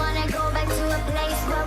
Wanna go back to a place where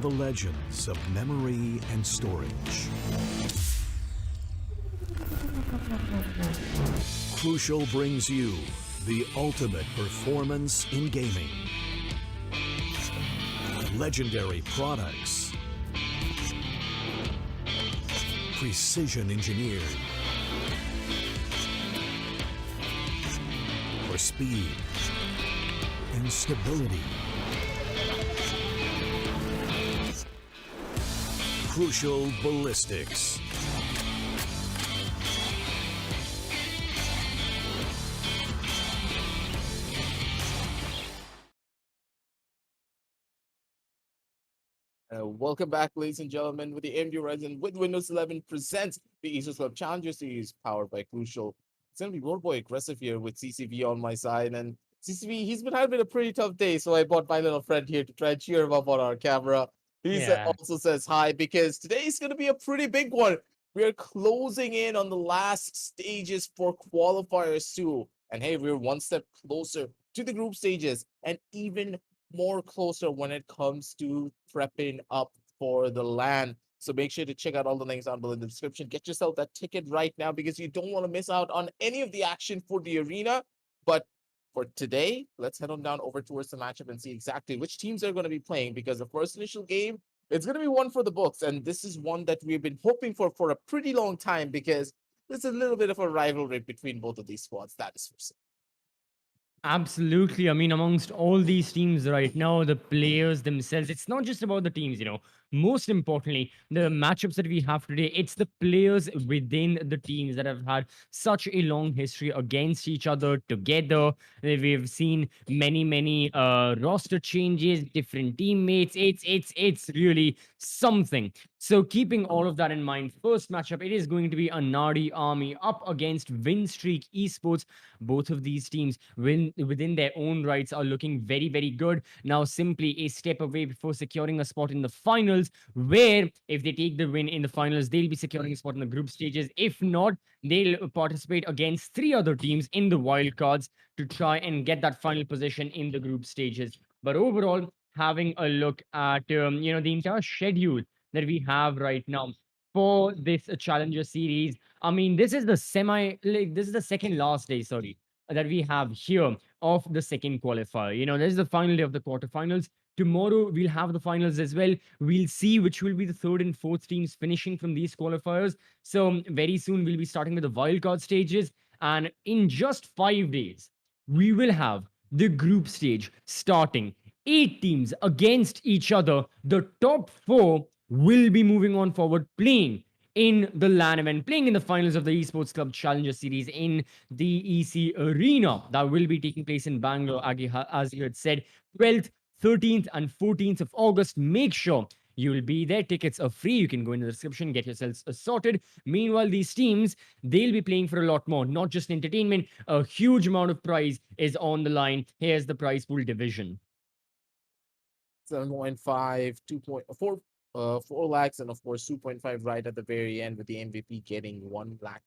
the legends of memory and storage. Crucial brings you the ultimate performance in gaming. Legendary products. Precision engineered. For speed and stability. Crucial ballistics. Welcome back, ladies and gentlemen, with the AMD Ryzen with Windows 11 presents the Esports Challenger Series powered by Crucial. It's going to be Road Boy Aggressive here with CCV on my side. And CCV, he's been having a pretty tough day, so I brought my little friend here to try and cheer him up on our camera. Yeah. Also says hi because today is going to be a pretty big one. We are closing in on the last stages for qualifiers too. And hey, we're one step closer to the group stages and even more closer when it comes to prepping up for the LAN. So make sure to check out all the links down below in the description. Get yourself that ticket right now because you don't want to miss out on any of the action for the arena. But for today, let's head on down over towards the matchup and see exactly which teams are going to be playing because the first initial game, it's going to be one for the books. And this is one that we've been hoping for a pretty long time because there's a little bit of a rivalry between both of these squads. That is for certain. Absolutely. I mean, amongst all these teams right now, the players themselves, it's not just about the teams, Most importantly, the matchups that we have today, it's the players within the teams that have had such a long history against each other together. We've seen many roster changes, different teammates. It's really something. So keeping all of that in mind, first matchup, it is going to be Aanadi Army up against Winstreak Esports. Both of these teams within their own rights are looking very good. Now simply a step away before securing a spot in the finals, where if they take the win in the finals, they'll be securing a spot in the group stages. If not, they'll participate against three other teams in the wildcards to try and get that final position in the group stages. But overall, having a look at the entire schedule that we have right now for this Challenger Series. I mean, this is the second last day, sorry, that we have here of the second qualifier. This is the final day of the quarterfinals. Tomorrow we'll have the finals as well. We'll see which will be the third and fourth teams finishing from these qualifiers. So very soon we'll be starting with the wildcard stages, and in just 5 days we will have the group stage starting. 8 teams against each other. The top four will be moving on forward, playing in the LAN event, playing in the finals of the Esports Club Challenger Series in the EC Arena that will be taking place in Bangalore, as you had said, 12th, 13th, and 14th of August. Make sure you will be there. Tickets are free. You can go in the description, get yourselves sorted. Meanwhile, these teams, they'll be playing for a lot more, not just entertainment. A huge amount of prize is on the line. Here's the prize pool division. 7.5, 2.4, 4 lakhs, and of course 2.5 right at the very end with the MVP getting 1 lakh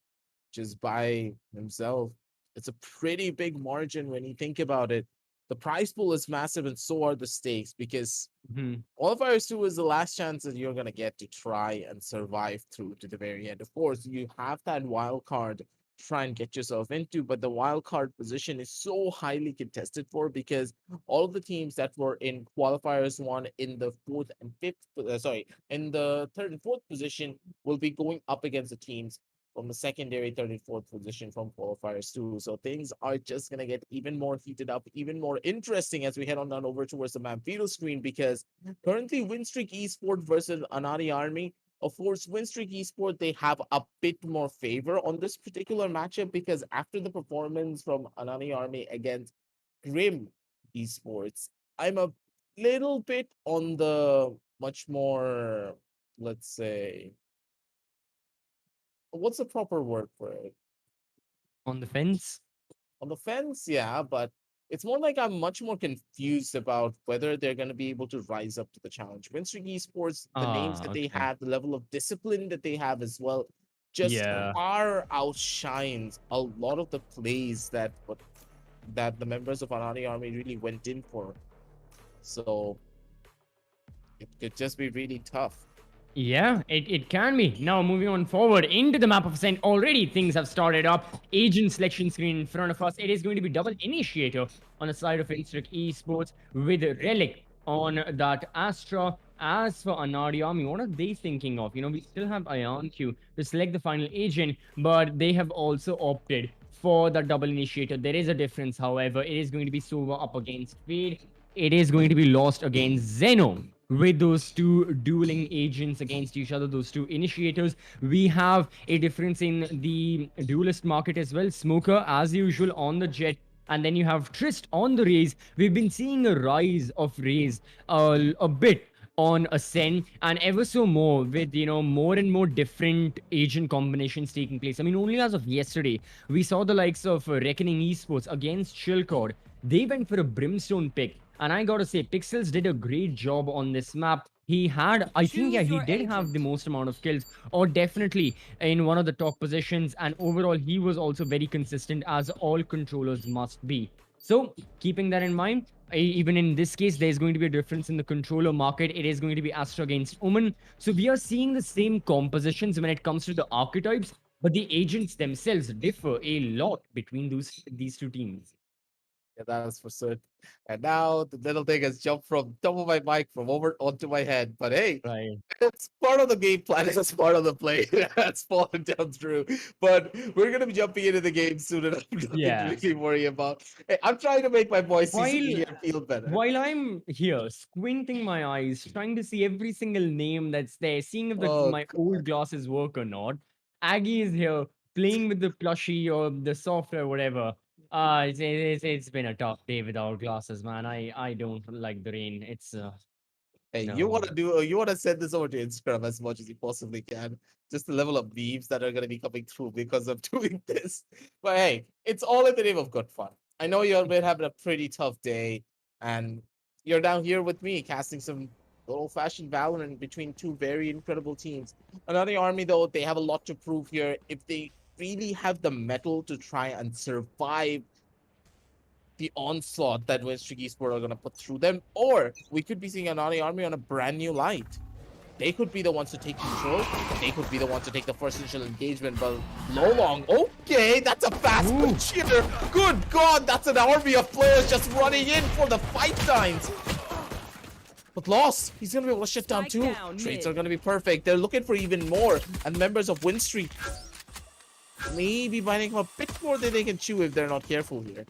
just by himself. It's a pretty big margin when you think about it. The prize pool is massive, and so are the stakes because Qualifiers 2 is the last chance that you're going to get to try and survive through to the very end. Of course, you have that wild card to try and get yourself into, but the wild card position is so highly contested for because all of the teams that were in Qualifiers 1 in the fourth and fifth, in the third and fourth position will be going up against the teams from the secondary, third, and fourth position from Qualifiers 2. So things are just going to get even more heated up, even more interesting as we head on down over towards the map video screen because currently Winstreak Esports versus Aanadi Army. Of course, Winstreak Esports, they have a bit more favor on this particular matchup because after the performance from Aanadi Army against Grim Esports, I'm a little bit on the much more, let's say, what's the proper word for it? On the fence. On the fence, yeah, but it's more like I'm much more confused about whether they're going to be able to rise up to the challenge. Winstreak Esports, the names that they Okay. have, the level of discipline that they have as well, just Yeah. far outshines a lot of the plays that the members of Aanadi Army really went in for. So It could just be really tough. Yeah, it can be. Now moving on forward into the map of Ascent. Already things have started up. Agent selection screen in front of us. It is going to be double initiator on the side of TEC Esports with Relic on that Astra. As for Aanadi Army, what are they thinking of? We still have Ion Q to select the final agent, but they have also opted for the double initiator. There is a difference, however. It is going to be Sova up against Fade. It is going to be lost against Zeno with those two dueling agents against each other, those two initiators. We have a difference in the duelist market as well. Smoker, as usual, on the Jet. And then you have Trist on the Raze. We've been seeing a rise of Raze a bit on Ascend and ever so more with more and more different agent combinations taking place. I mean, only as of yesterday we saw the likes of Reckoning Esports against Shilcord. They went for a Brimstone pick, and I gotta say, Pixels did a great job on this map. He had, I think, yeah, he did have the most amount of kills, or definitely in one of the top positions. And overall, he was also very consistent, as all controllers must be. So, keeping that in mind, even in this case, there's going to be a difference in the controller market. It is going to be Astra against Omen. So, we are seeing the same compositions when it comes to the archetypes, but the agents themselves differ a lot between these two teams. Yeah, that is for certain. And now the little thing has jumped from top of my mic from over onto my head. But hey, Right. it's part of the game plan. It's part of the play. That's fallen down through. But we're gonna be jumping into the game soon enough. Nothing Yeah. to really worry about. Hey, I'm trying to make my voice easy While here feel better. while I'm here, squinting my eyes, trying to see every single name that's there, seeing if Oh, my old glasses work or not. Aggie is here, playing with the plushie or the software, whatever. It's been a tough day without glasses, man. I don't like the rain. It's hey, no. you wanna send this over to Instagram as much as you possibly can. Just the level of memes that are gonna be coming through because of doing this. But hey, it's all in the name of good fun. I know you're been having a pretty tough day, and you're down here with me casting some old-fashioned Valorant between two very incredible teams. Another army, though, they have a lot to prove here. If they really have the mettle to try and survive the onslaught that West Sport are going to put through them, or we could be seeing Aanadi Army on a brand new light. They could be the ones to take control. They could be the ones to take the first initial engagement. But Lolong, okay, that's a fast shooter. Good God, that's an army of players just running in for the fight times. But Loss, he's going to be able to shut down too. Trades are going to be perfect. They're looking for even more. And members of Win Streak maybe biting a bit more than they can chew if they're not careful here.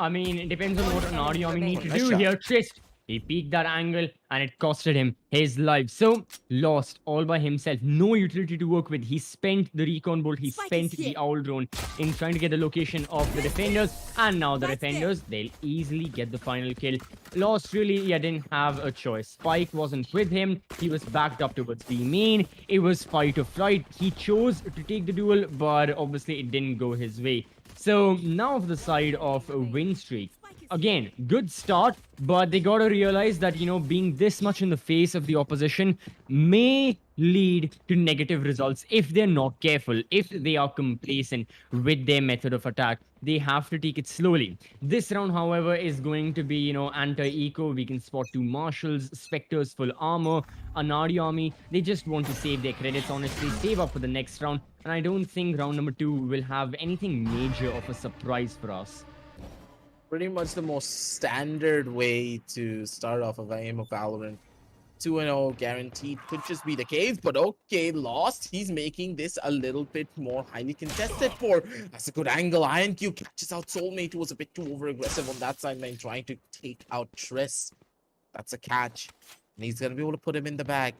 I mean, it depends on what Aanadi Army need to Nice do shot. here. Trist, he peeked that angle and it costed him his life. So, lost all by himself. No utility to work with. He spent the recon bolt, he spent the owl drone in trying to get the location of the defenders. And now the defenders, they'll easily get the final kill. Lost really, didn't have a choice. Spike wasn't with him. He was backed up towards B main. It was fight or flight. He chose to take the duel, but obviously it didn't go his way. So now for the side of a win streak. Again, good start, but they gotta realize that, being this much in the face of the opposition may lead to negative results if they're not careful, if they are complacent with their method of attack. They have to take it slowly. This round, however, is going to be, anti-eco. We can spot two marshals, specters full armor, Aanadi Army. They just want to save their credits, honestly, save up for the next round. And I don't think round number 2 will have anything major of a surprise for us. Pretty much the most standard way to start off of a game of Valorant. 2-0 guaranteed could just be the case, but okay, Lost. He's making this a little bit more highly contested for. That's a good angle. IronQ catches out Soulmate, who was a bit too over-aggressive on that sideline, trying to take out Triss. That's a catch. And he's going to be able to put him in the bag.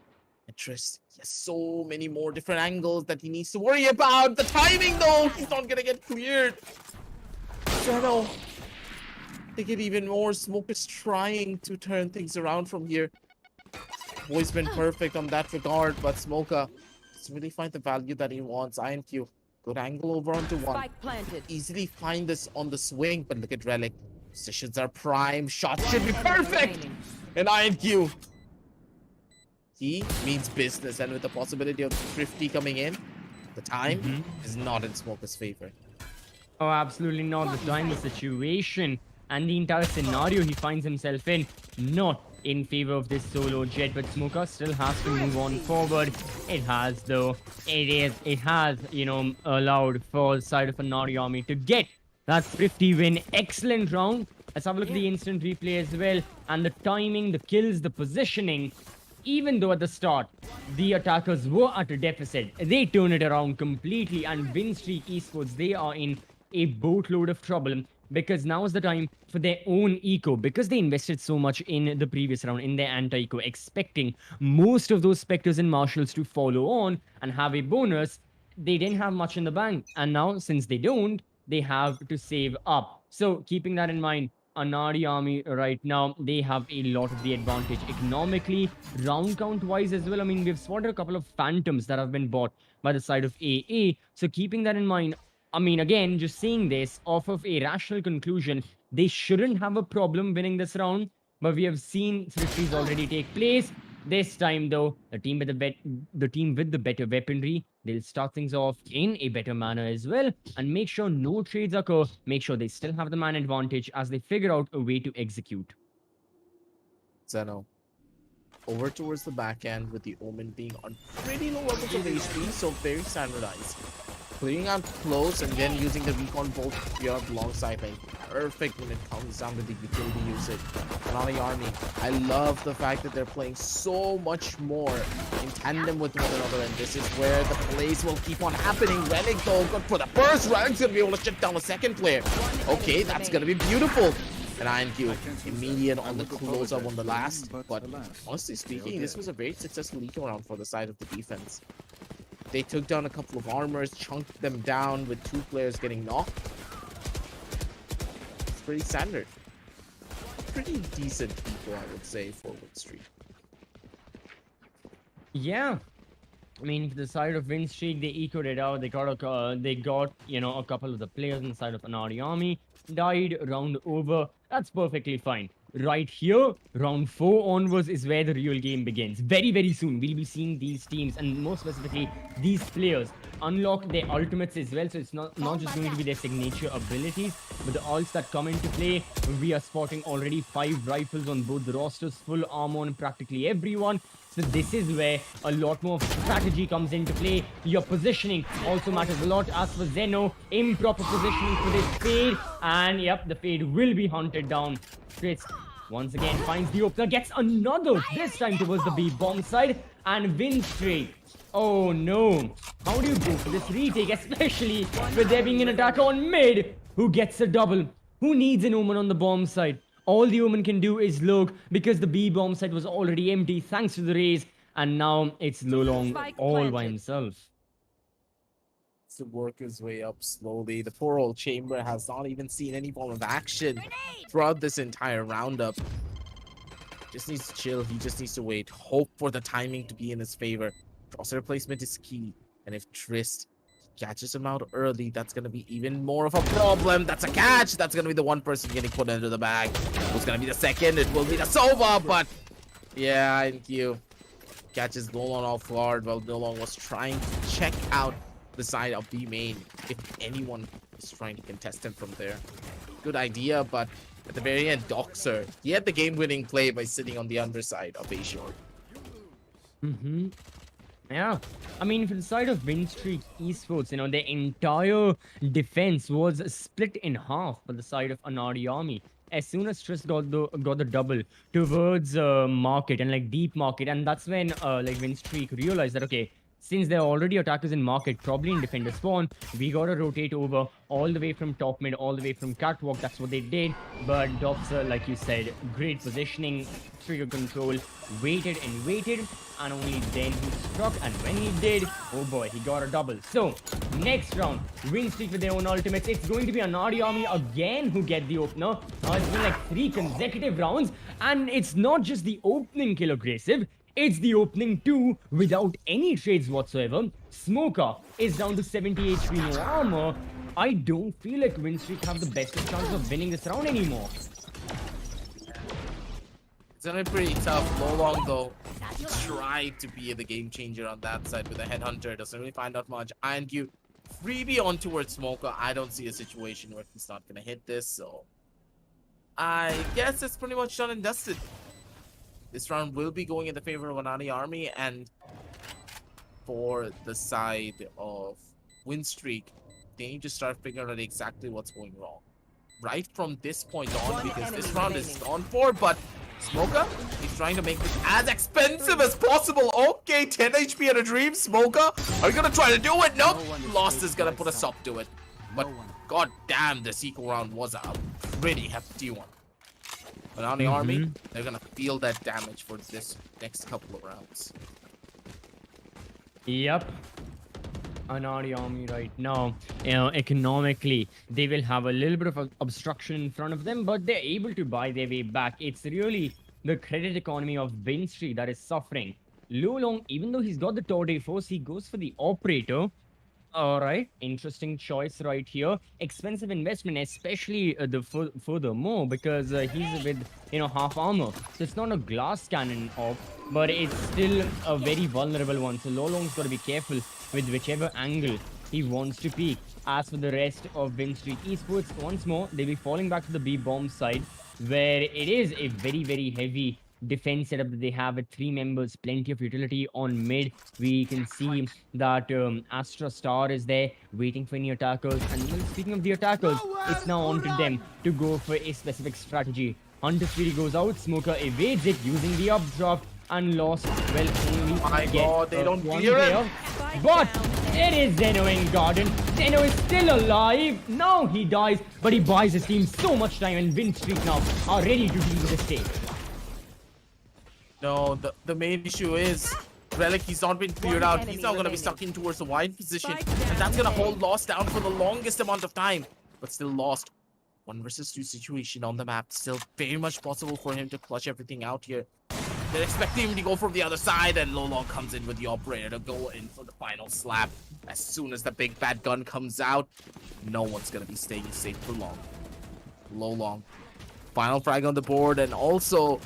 And Triss, he has so many more different angles that he needs to worry about. The timing, though, he's not going to get cleared. Zeno. They get even more. Smoke is trying to turn things around from here. Boy's been perfect on that regard, but Smoka doesn't really find the value that he wants. IronQ, good angle over onto one. Easily find this on the swing, but look at Relic. Positions are prime. Shots should be perfect. And IronQ, he means business, and with the possibility of Thrifty coming in, the time is not in Smoker's favor. Oh, absolutely not. The time, the situation, and the entire scenario he finds himself in, not in favor of this solo jet, but Smoker still has to move on forward. It has though. It has, allowed for the side of Aanadi Army to get that 50 win. Excellent round. Let's have a look at the instant replay as well. And the timing, the kills, the positioning. Even though at the start, the attackers were at a deficit, they turn it around completely. And Win Streak Esports, they are in a boatload of trouble because now is the time for their own eco, because they invested so much in the previous round in their anti-eco, expecting most of those Spectres and Marshals to follow on and have a bonus. They didn't have much in the bank, and now since they don't, they have to save up. So keeping that in mind, Aanadi Army right now, they have a lot of the advantage economically, round count wise as well. I mean, we've spotted a couple of phantoms that have been bought by the side of AA. So keeping that in mind, I mean, again, just seeing this off of a rational conclusion, they shouldn't have a problem winning this round. But we have seen thrifties already take place. This time, though, the team with the better weaponry, they'll start things off in a better manner as well, and make sure no trades occur. Make sure they still have the man advantage as they figure out a way to execute. Zeno over towards the back end with the Omen being on pretty low levels of HP, so very standardized. Clearing out close and then using the recon bolt here alongside lane. Perfect when it comes down to the utility usage. Aanadi Army, I love the fact that they're playing so much more in tandem with one another, and this is where the plays will keep on happening. Relic though, good for the burst. Relic's gonna be able to shut down a second player. Okay, that's gonna be beautiful. And INQ immediate on the close-up on the last, but honestly speaking, this was a very successful eco round for the side of the defense. They took down a couple of armors, chunked them down with 2 players getting knocked. It's pretty standard. Pretty decent eco, I would say, for Win Streak. Yeah. I mean, for the side of Win Streak, they ecoed it out. They got a couple of the players inside of Aanadi Army. Died, round over. That's perfectly fine. Right here, round 4 onwards is where the real game begins. Very, very soon, we'll be seeing these teams, and more specifically, these players unlock their ultimates as well. So it's not just going to be their signature abilities, but the ults that come into play. We are spotting already 5 rifles on both the rosters, full armor on practically everyone. So this is where a lot more strategy comes into play. Your positioning also matters a lot. As for Zeno, improper positioning for this fade. And yep, the fade will be hunted down. Fritz once again finds the opener, gets another, this time towards the B bomb side, and Win Streak. Oh no. How do you go for this retake, especially with there being an attacker on mid who gets a double? Who needs an Omen on the bomb side? All the Omen can do is lurk because the B bomb site was already empty thanks to the raise, and now it's Lolong all by himself. To work his way up slowly. The poor old Chamber has not even seen any form of action throughout this entire roundup. Just needs to chill. He just needs to wait. Hope for the timing to be in his favor. Crosshair placement is key. And if Trist catches him out early, that's going to be even more of a problem. That's a catch. That's going to be the one person getting put into the bag. Who's going to be the second? It will be the Sova, but yeah, INQ catches Nolan off guard while Nolan was trying to check out the side of B main if anyone is trying to contest him from there. Good idea, but at the very end, Doxer, he had the game-winning play by sitting on the underside of A short. Yeah, I mean, for the side of Win Streak Esports, their entire defense was split in half for the side of Aanadi Army. As soon as Triss got the double towards market and like deep market, and that's when Win Streak realized that okay, since there are already attackers in market, probably in defender spawn, we gotta rotate over all the way from top mid, all the way from catwalk. That's what they did. But Doxer, like you said, great positioning, trigger control, waited and waited, and only then he struck. And when he did, oh boy, he got a double. So next round, Win Streak with their own ultimates. It's going to be Aanadi Army again who get the opener. It's been like 3 consecutive rounds, and it's not just the opening kill aggressive. It's the opening 2 without any trades whatsoever. Smoker is down to 70 HP, no armor. I don't feel like Win Streak have the best of chance of winning this round anymore. It's gonna be pretty tough. Lolong though tried to be the game changer on that side with a headhunter. Doesn't really find out much. INQ freebie on towards Smoker. I don't see a situation where he's not gonna hit this, so I guess it's pretty much done and dusted. This round will be going in the favor of Aanadi Army, and for the side of Win Streak, they need to start figuring out exactly what's going wrong. Right from this point on, because this round is gone for, but Smoker, he's trying to make this as expensive as possible. Okay, 10 HP and a dream. Smoker, are you gonna try to do it? Nope. Lost is gonna put a stop to it. But god damn, the sequel round was a pretty hefty one. But on the army, they're gonna feel that damage for this next couple of rounds. Yep. Aanadi Army right now, economically, they will have a little bit of a obstruction in front of them, but they're able to buy their way back. It's really the credit economy of Win Streak that is suffering. Long, even though he's got the Torde Force, he goes for the Operator. All right, interesting choice right here. Expensive investment, especially furthermore, because he's with half armor. So it's not a glass cannon off, but it's still a very vulnerable one. So Lolong's got to be careful with whichever angle he wants to peek. As for the rest of Win Streak Esports, once more they'll be falling back to the B bomb side, where it is a very, very heavy defense setup that they have with 3 members, plenty of utility on mid. We can see that Astra Star is there waiting for any attackers, and well, speaking of the attackers, it's now on to them to go for a specific strategy. Hunter Fury goes out, Smoker evades it using the updraft, and Lost will only My get god, they don't one clear it. player. But it is Zeno in Garden. Zeno is still alive. Now he dies, but he buys his team so much time, and Win Streak now are ready to deal with the stage. No, the main issue is Relic, he's not been cleared out. He's now going to be stuck in towards the wide position, and that's going to hold Lost down for the longest amount of time. But still Lost. 1 versus 2 situation on the map. Still very much possible for him to clutch everything out here. They're expecting him to go from the other side, and Lolong comes in with the Operator to go in for the final slap. As soon as the big bad gun comes out, no one's going to be staying safe for long. Lolong. Final frag on the board, and also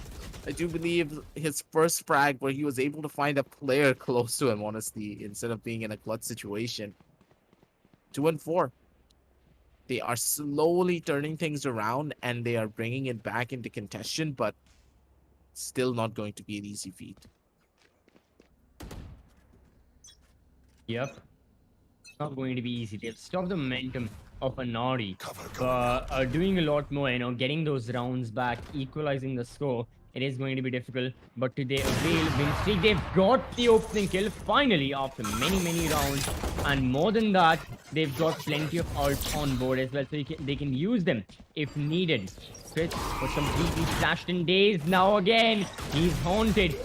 I do believe his first frag where he was able to find a player close to him, honestly, instead of being in a clutch situation. 2 and 4. They are slowly turning things around, and they are bringing it back into contention, but still not going to be an easy feat. Yep. Not going to be easy. They've stopped the momentum of Aanadi, but are doing a lot more, getting those rounds back, equalizing the score. It is going to be difficult, but today avail Win Streak. They've got the opening kill finally after many, many rounds, and more than that, they've got plenty of ults on board as well, so they can use them if needed. Chris was completely slashed in days. Now again, he's haunted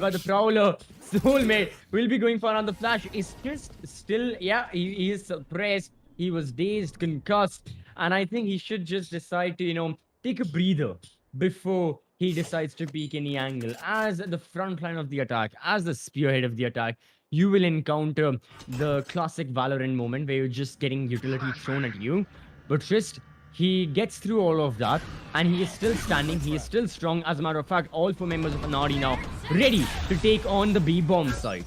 by the Prowler. Soulmate will be going for another flash. Is just still, yeah, he is suppressed. He was dazed, concussed, and I think he should just decide to, take a breather before he decides to peek any angle. As the front line of the attack, as the spearhead of the attack, you will encounter the classic Valorant moment where you're just getting utility thrown at you. But Trist, he gets through all of that, and he is still standing, he is still strong. As a matter of fact, all 4 members of Aanadi now ready to take on the B-bomb side.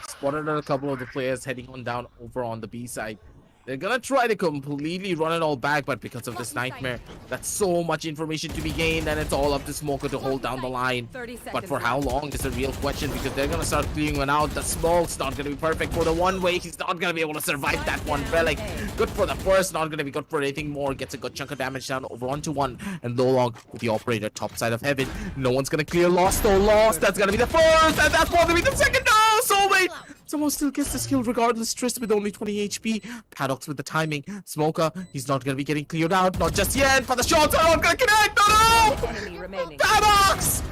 Spotted a couple of the players heading on down over on the B side. They're gonna try to completely run it all back, but because of this nightmare, that's so much information to be gained, and it's all up to Smoker to hold down the line. But for how long is the real question, because they're gonna start clearing one out. The smoke's not gonna be perfect for the one way. He's not gonna be able to survive that one Relic. Good for the first, not gonna be good for anything more. Gets a good chunk of damage down over onto 1, and Lolong with the Operator top side of heaven. No one's gonna clear Lost, though. Lost, that's gonna be the first, and that's gonna be the second. No, Soulmate! Someone still gets this kill regardless. Trist with only 20 HP. Paradox with the timing. Smoker, he's not gonna be getting cleared out. Not just yet, but the shots are not gonna connect. No! Enemy remaining. Paradox!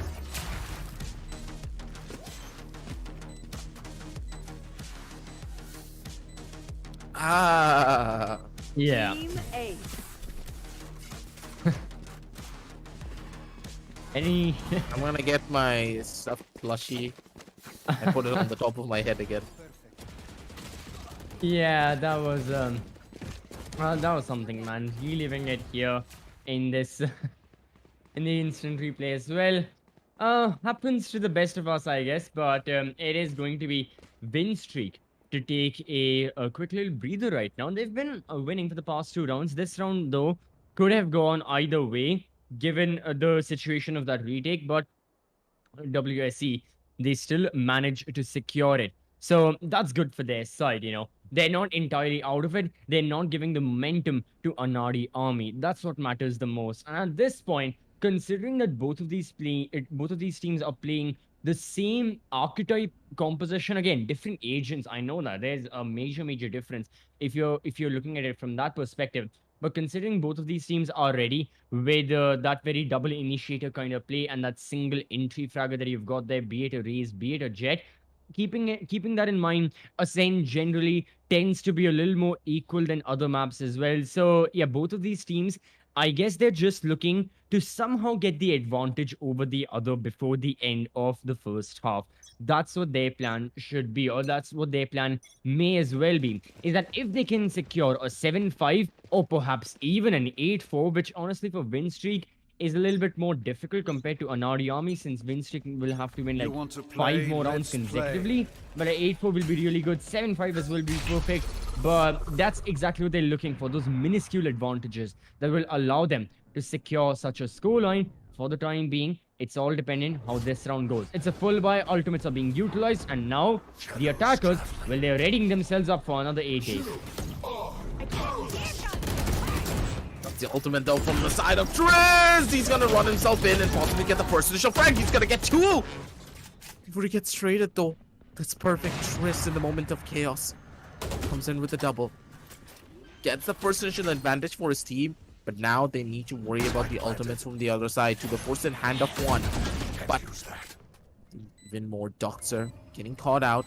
Ah. Yeah. Team Ace. Any... I'm gonna get my stuffed plushie and put it on the top of my head again. Yeah, that was something, man. Reliving it here in this in the instant replay as well. Happens to the best of us, I guess, but it is going to be Win Streak to take a quick little breather right now. They've been winning for the past 2 rounds. This round, though, could have gone either way, given the situation of that retake, but WSC, they still manage to secure it. So that's good for their side, you know. They're not entirely out of it. They're not giving the momentum to Aanadi army. That's what matters the most. And at this point, considering that both of these teams are playing the same archetype composition, again, different agents. I know that there's a major difference if you're looking at it from that perspective. But considering both of these teams are ready with that very double initiator kind of play and that single entry fragger that you've got there, be it a Raze, be it a Jet, keeping that in mind, Ascent generally tends to be a little more equal than other maps as well. So yeah, both of these teams, I guess they're just looking to somehow get the advantage over the other before the end of the first half. That's what their plan should be, or that's what their plan may as well be. Is that if they can secure a 7-5 or perhaps even an 8-4, which honestly for win streak is a little bit more difficult compared to Aanadi Army, since win streak will have to win You like want to 5 play? more rounds Let's play. consecutively. But an 8-4 will be really good. 7-5 as well will be perfect. But that's exactly what they're looking for, those minuscule advantages that will allow them to secure such a scoreline. For the time being, it's all dependent how this round goes. It's a full buy, ultimates are being utilized, and now the attackers, well, they're readying themselves up for another 8-8. That's the ultimate though from the side of Triz. He's gonna run himself in and possibly get the first initial frag. He's gonna get 2 before he gets traded though. That's perfect. Triz in the moment of chaos comes in with the double. Gets the first initial advantage for his team, but now they need to worry about the ultimates from the other side to the force in hand of 1. But even more Doxer getting caught out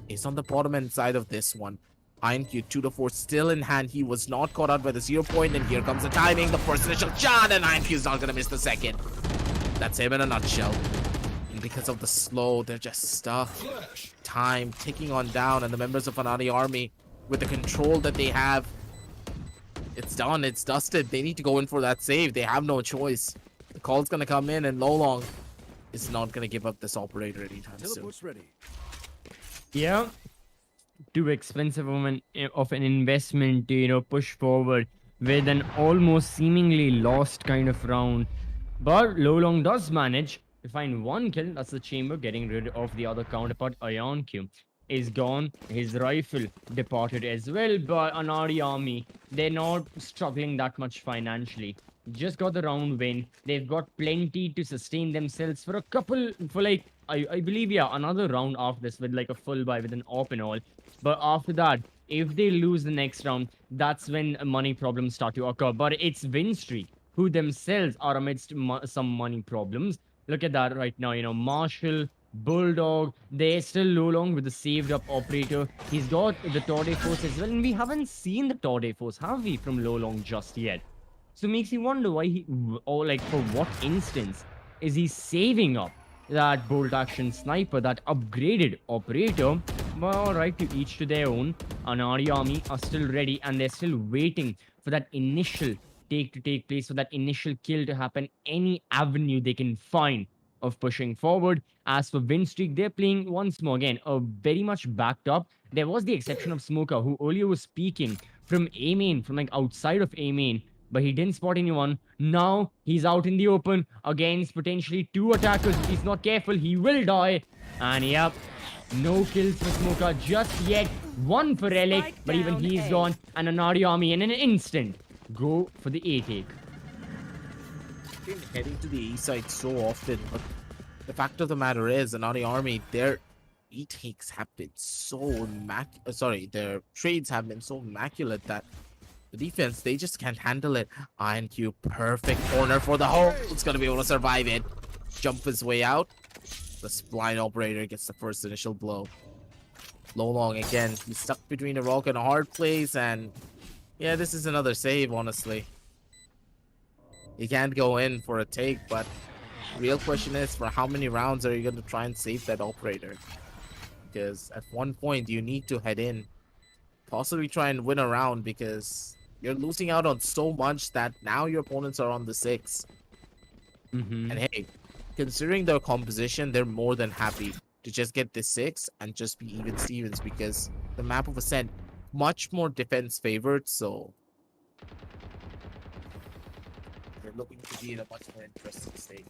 is on the bottom end side of this one. INQ 2-4 still in hand. He was not caught out by the 0 point, and here comes the timing. The first initial shot, and INQ is not gonna miss the second. That's him in a nutshell. And because of the slow, they're just stuck. Time ticking on down, and the members of Aanadi Army, with the control that they have, it's done, it's dusted. They need to go in for that save. They have no choice. The call's gonna come in, and Lolong is not gonna give up this operator anytime soon. Teleport's ready. Yeah, too expensive of an investment to, you know, push forward with an almost seemingly lost kind of round. But Lolong does manage to find 1 kill. That's the Chamber getting rid of the other counterpart. Q is gone. His rifle departed as well. But Aanadi Army, they're not struggling that much financially. Just got the round win. They've got plenty to sustain themselves for a couple, for like, I believe, yeah, another round after this with like a full buy with an op and all. But after that, if they lose the next round, that's when money problems start to occur. But it's win streak who themselves are amidst some money problems. Look at that right now, you know, Marshall, Bulldog, they're still Lolong with the saved up operator. He's got the Torde Force as well, and we haven't seen the Torde Force, have we, from Lolong just yet? So it makes you wonder why he, or like for what instance, is he saving up that bolt action sniper, that upgraded operator? Well, alright, to each to their own. Aanadi Army are still ready, and they're still waiting for that initial take to take place, for that initial kill to happen, any avenue they can find of pushing forward. As for win streak, they're playing once more again, very much backed up. There was the exception of Smoker, who earlier was speaking from A main, from like outside of A main, but he didn't spot anyone. Now he's out in the open against potentially 2 attackers. If he's not careful, he will die. And yep, no kills for Smoker just yet. 1 for Relic, but even he's gone. And Aanadi Army in an instant go for the A take. Heading to the east side so often, but the fact of the matter is, Aanadi Army, their retakes have been so their trades have been so immaculate that the defense, they just can't handle it. INQ, perfect corner for the hole. It's gonna be able to survive it. Jump his way out. The spline operator gets the first initial blow. Lolong again, he's stuck between a rock and a hard place, and yeah, this is another save, honestly. He can't go in for a take, but the real question is, for how many rounds are you going to try and save that operator? Because at one point, you need to head in, possibly try and win a round, because you're losing out on so much that now your opponents are on the 6. And hey, considering their composition, they're more than happy to just get the 6 and just be even Stevens, because the map of Ascent, much more defense favored, so They're looking to be in a much more interesting state.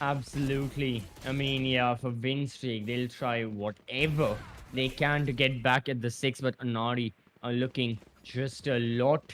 Absolutely. I mean, yeah, for win streak, they'll try whatever they can to get back at the 6, but Aanadi are looking just a lot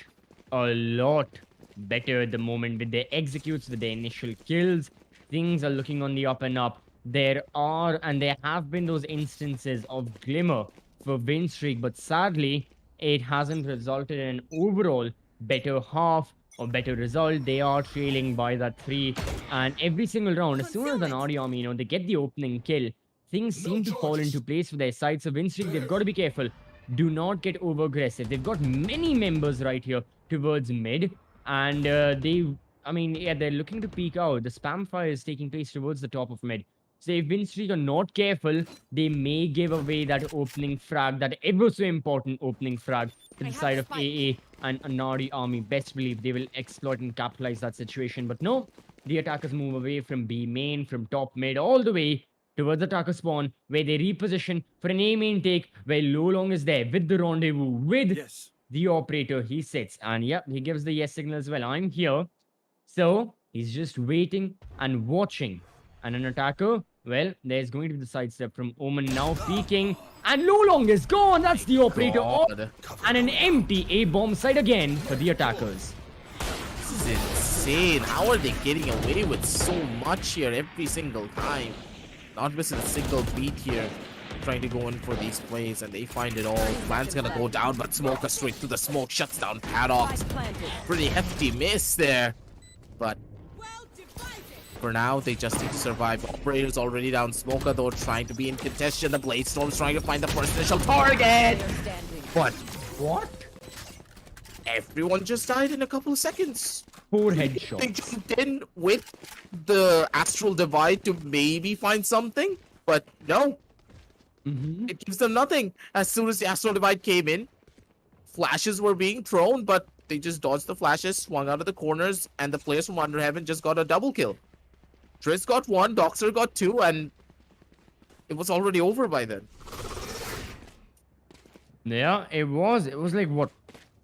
better at the moment with their executes, with their initial kills. Things are looking on the up and up. There are and there have been those instances of glimmer for win streak, but sadly, it hasn't resulted in an overall better half or better result. They are trailing by that 3, and every single round, as soon as an Audi army, they get the opening kill, things seem to fall into place for their side. So win streak, they've got to be careful. Do not get over aggressive. They've got many members right here towards mid, and they're looking to peek out. The spam fire is taking place towards the top of mid. So if win streak are not careful, they may give away that opening frag, that ever so important opening frag to the side of AA and Aanadi army. Best believe they will exploit and capitalize that situation. But no, the attackers move away from B main, from top mid, all the way towards attacker spawn, where they reposition for an A main take, where Lolong is there with the rendezvous, with the operator. He sits, and yeah, he gives the yes signal as well. I'm here. So he's just waiting and watching. And an attacker, well, there's going to be the sidestep from Omen now peeking. And Lolong is gone. That's the operator off. And an empty A-bomb site again for the attackers. This is insane. How are they getting away with so much here every single time? Not missing a single beat here. Trying to go in for these plays, and they find it all. Plan's gonna go down, but Smoker straight through the smoke shuts down Paddock. Pretty hefty miss there. But for now, they just need to survive. Operator's already down. Smoker, though, trying to be in contention. The Blade Storm's trying to find the first initial target. But what? Everyone just died in a couple of seconds. 4 headshots. They jumped in with the Astral Divide to maybe find something, but no. It gives them nothing. As soon as the Astral Divide came in, flashes were being thrown, but they just dodged the flashes, swung out of the corners, and the players from Under Heaven just got a double kill. Triss got 1, Doxer got 2, and it was already over by then. Yeah, it was. It was like, what,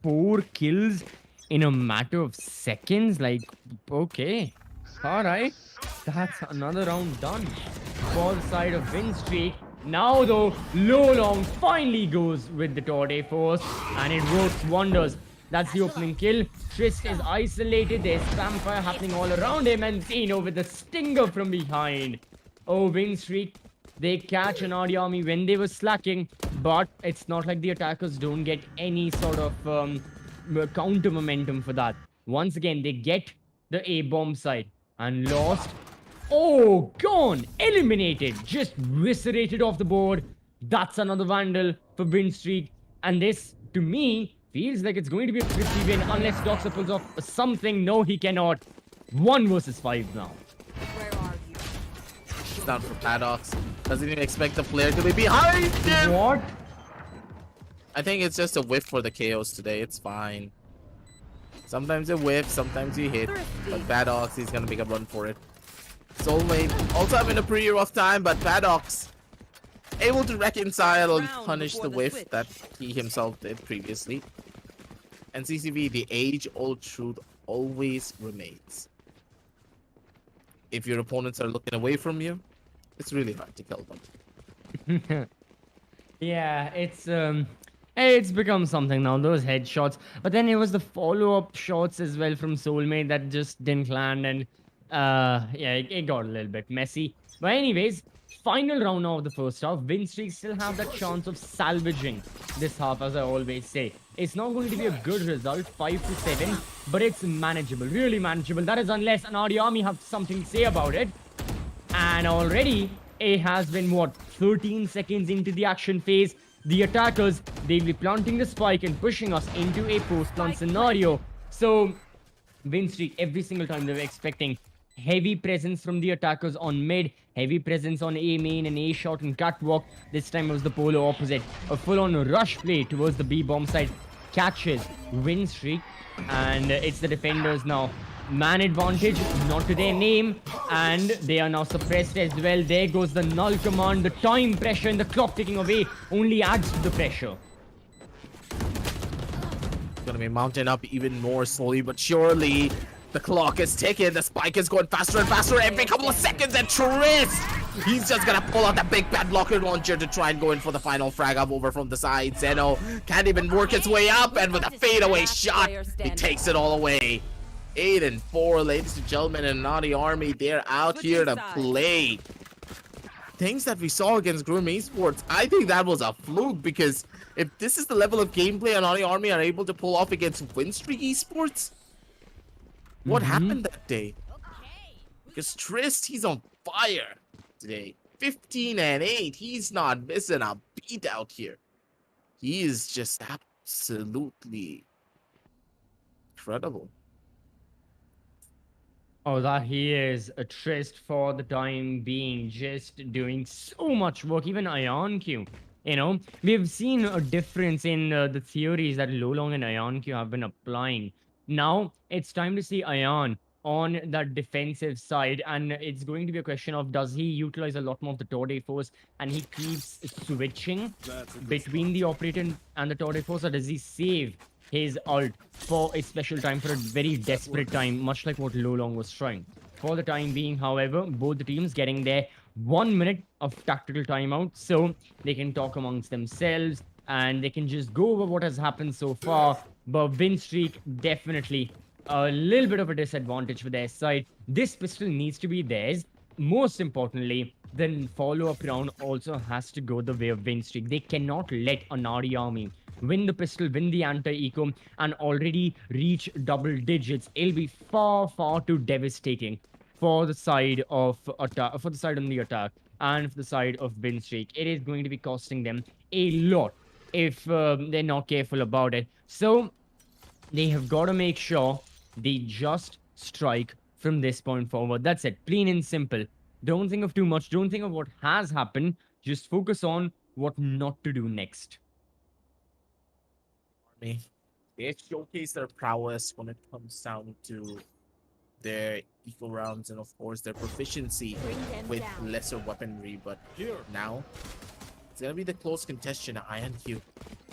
4 kills in a matter of seconds? Like, okay. Alright. That's another round done for the side of win streak. Now, though, Lolong finally goes with the Torde Force, and it works wonders. That's the opening kill. Triss is isolated. There's spam fire happening all around him, and Zeno with the stinger from behind. Oh, win streak. They catch an Audi army when they were slacking, but it's not like the attackers don't get any sort of counter momentum for that. Once again, they get the A-bomb side and lost. Oh, gone! Eliminated! Just eviscerated off the board. That's another Vandal for win streak. And this, to me, feels like it's going to be a 50 win unless Doxer pulls off something. No, he cannot. 1 versus 5 now. Where are you? It's down for Paddocks. Doesn't even expect the player to be behind him. What? I think it's just a whiff for the Chaos today. It's fine. Sometimes it whiffs, sometimes you hit. But Paddocks, he's gonna make a run for it. Soulmate also having a pretty rough time, but Paddocks able to reconcile and punish the whiff that he himself did previously. And CCV, the age-old truth always remains. If your opponents are looking away from you, it's really hard to kill them. Yeah, it's become something now, those headshots. But then it was the follow-up shots as well from Soulmate that just didn't land, and yeah, it got a little bit messy. But anyways, final round now of the first half. Win streaks still have that chance of salvaging this half, as I always say. It's not going to be a good result, 5-7, but it's manageable, really manageable. That is unless an Audi army have something to say about it. And already, it has been, what, 13 seconds into the action phase. The attackers, they'll be planting the spike and pushing us into a post-plant scenario. So, win streak, every single time they were expecting heavy presence from the attackers on mid, heavy presence on A main and A shot and catwalk. This time it was the polar opposite. A full-on rush play towards the B bomb side. Catches win streak, and it's the defenders now. Man advantage, not to their name, and they are now suppressed as well. There goes the null command. The time pressure and the clock ticking away only adds to the pressure. Gonna be mounting up even more slowly but surely. The clock is ticking. The spike is going faster and faster every couple of seconds. And Tris, he's just gonna pull out the big bad rocket launcher to try and go in for the final frag up over from the side. Zeno can't even work his way up, and with a fadeaway shot, he takes it all away. 8 and 4, ladies and gentlemen, and Aanadi Army, they're out here to play. Things that we saw against Grim Esports, I think that was a fluke, because if this is the level of gameplay Aanadi Army are able to pull off against Winstreak Esports, what happened that day? Because Trist, he's on fire today. 15 and 8. He's not missing a beat out here. He is just absolutely incredible. Oh, that he is a Trist for the time being, just doing so much work. Even IonQ, you know, we've seen a difference in the theories that Lolong and IonQ have been applying. Now it's time to see Ion on that defensive side, and it's going to be a question of, does he utilize a lot more of the Torde force and he keeps switching between the operator and the Torde force, or does he save his ult for a special time, for a very desperate time, much like what Lolong was trying? For the time being, however, both the teams getting their 1 minute of tactical timeout so they can talk amongst themselves and they can just go over what has happened so far. But Winstreak, definitely a little bit of a disadvantage for their side. This pistol needs to be theirs. Most importantly, the follow-up round also has to go the way of Winstreak. They cannot let Aanadi Army win the pistol, win the anti-eco, and already reach double digits. It'll be far, far too devastating for the side of attack, for the side on the attack, and for the side of Winstreak. It is going to be costing them a lot if they're not careful about it. So they have got to make sure they just strike from this point forward. That's it. Plain and simple. Don't think of too much. Don't think of what has happened. Just focus on what not to do next. Army, they showcase their prowess when it comes down to their eco rounds and of course their proficiency with lesser weaponry, but now it's gonna be the close contention. IonQ,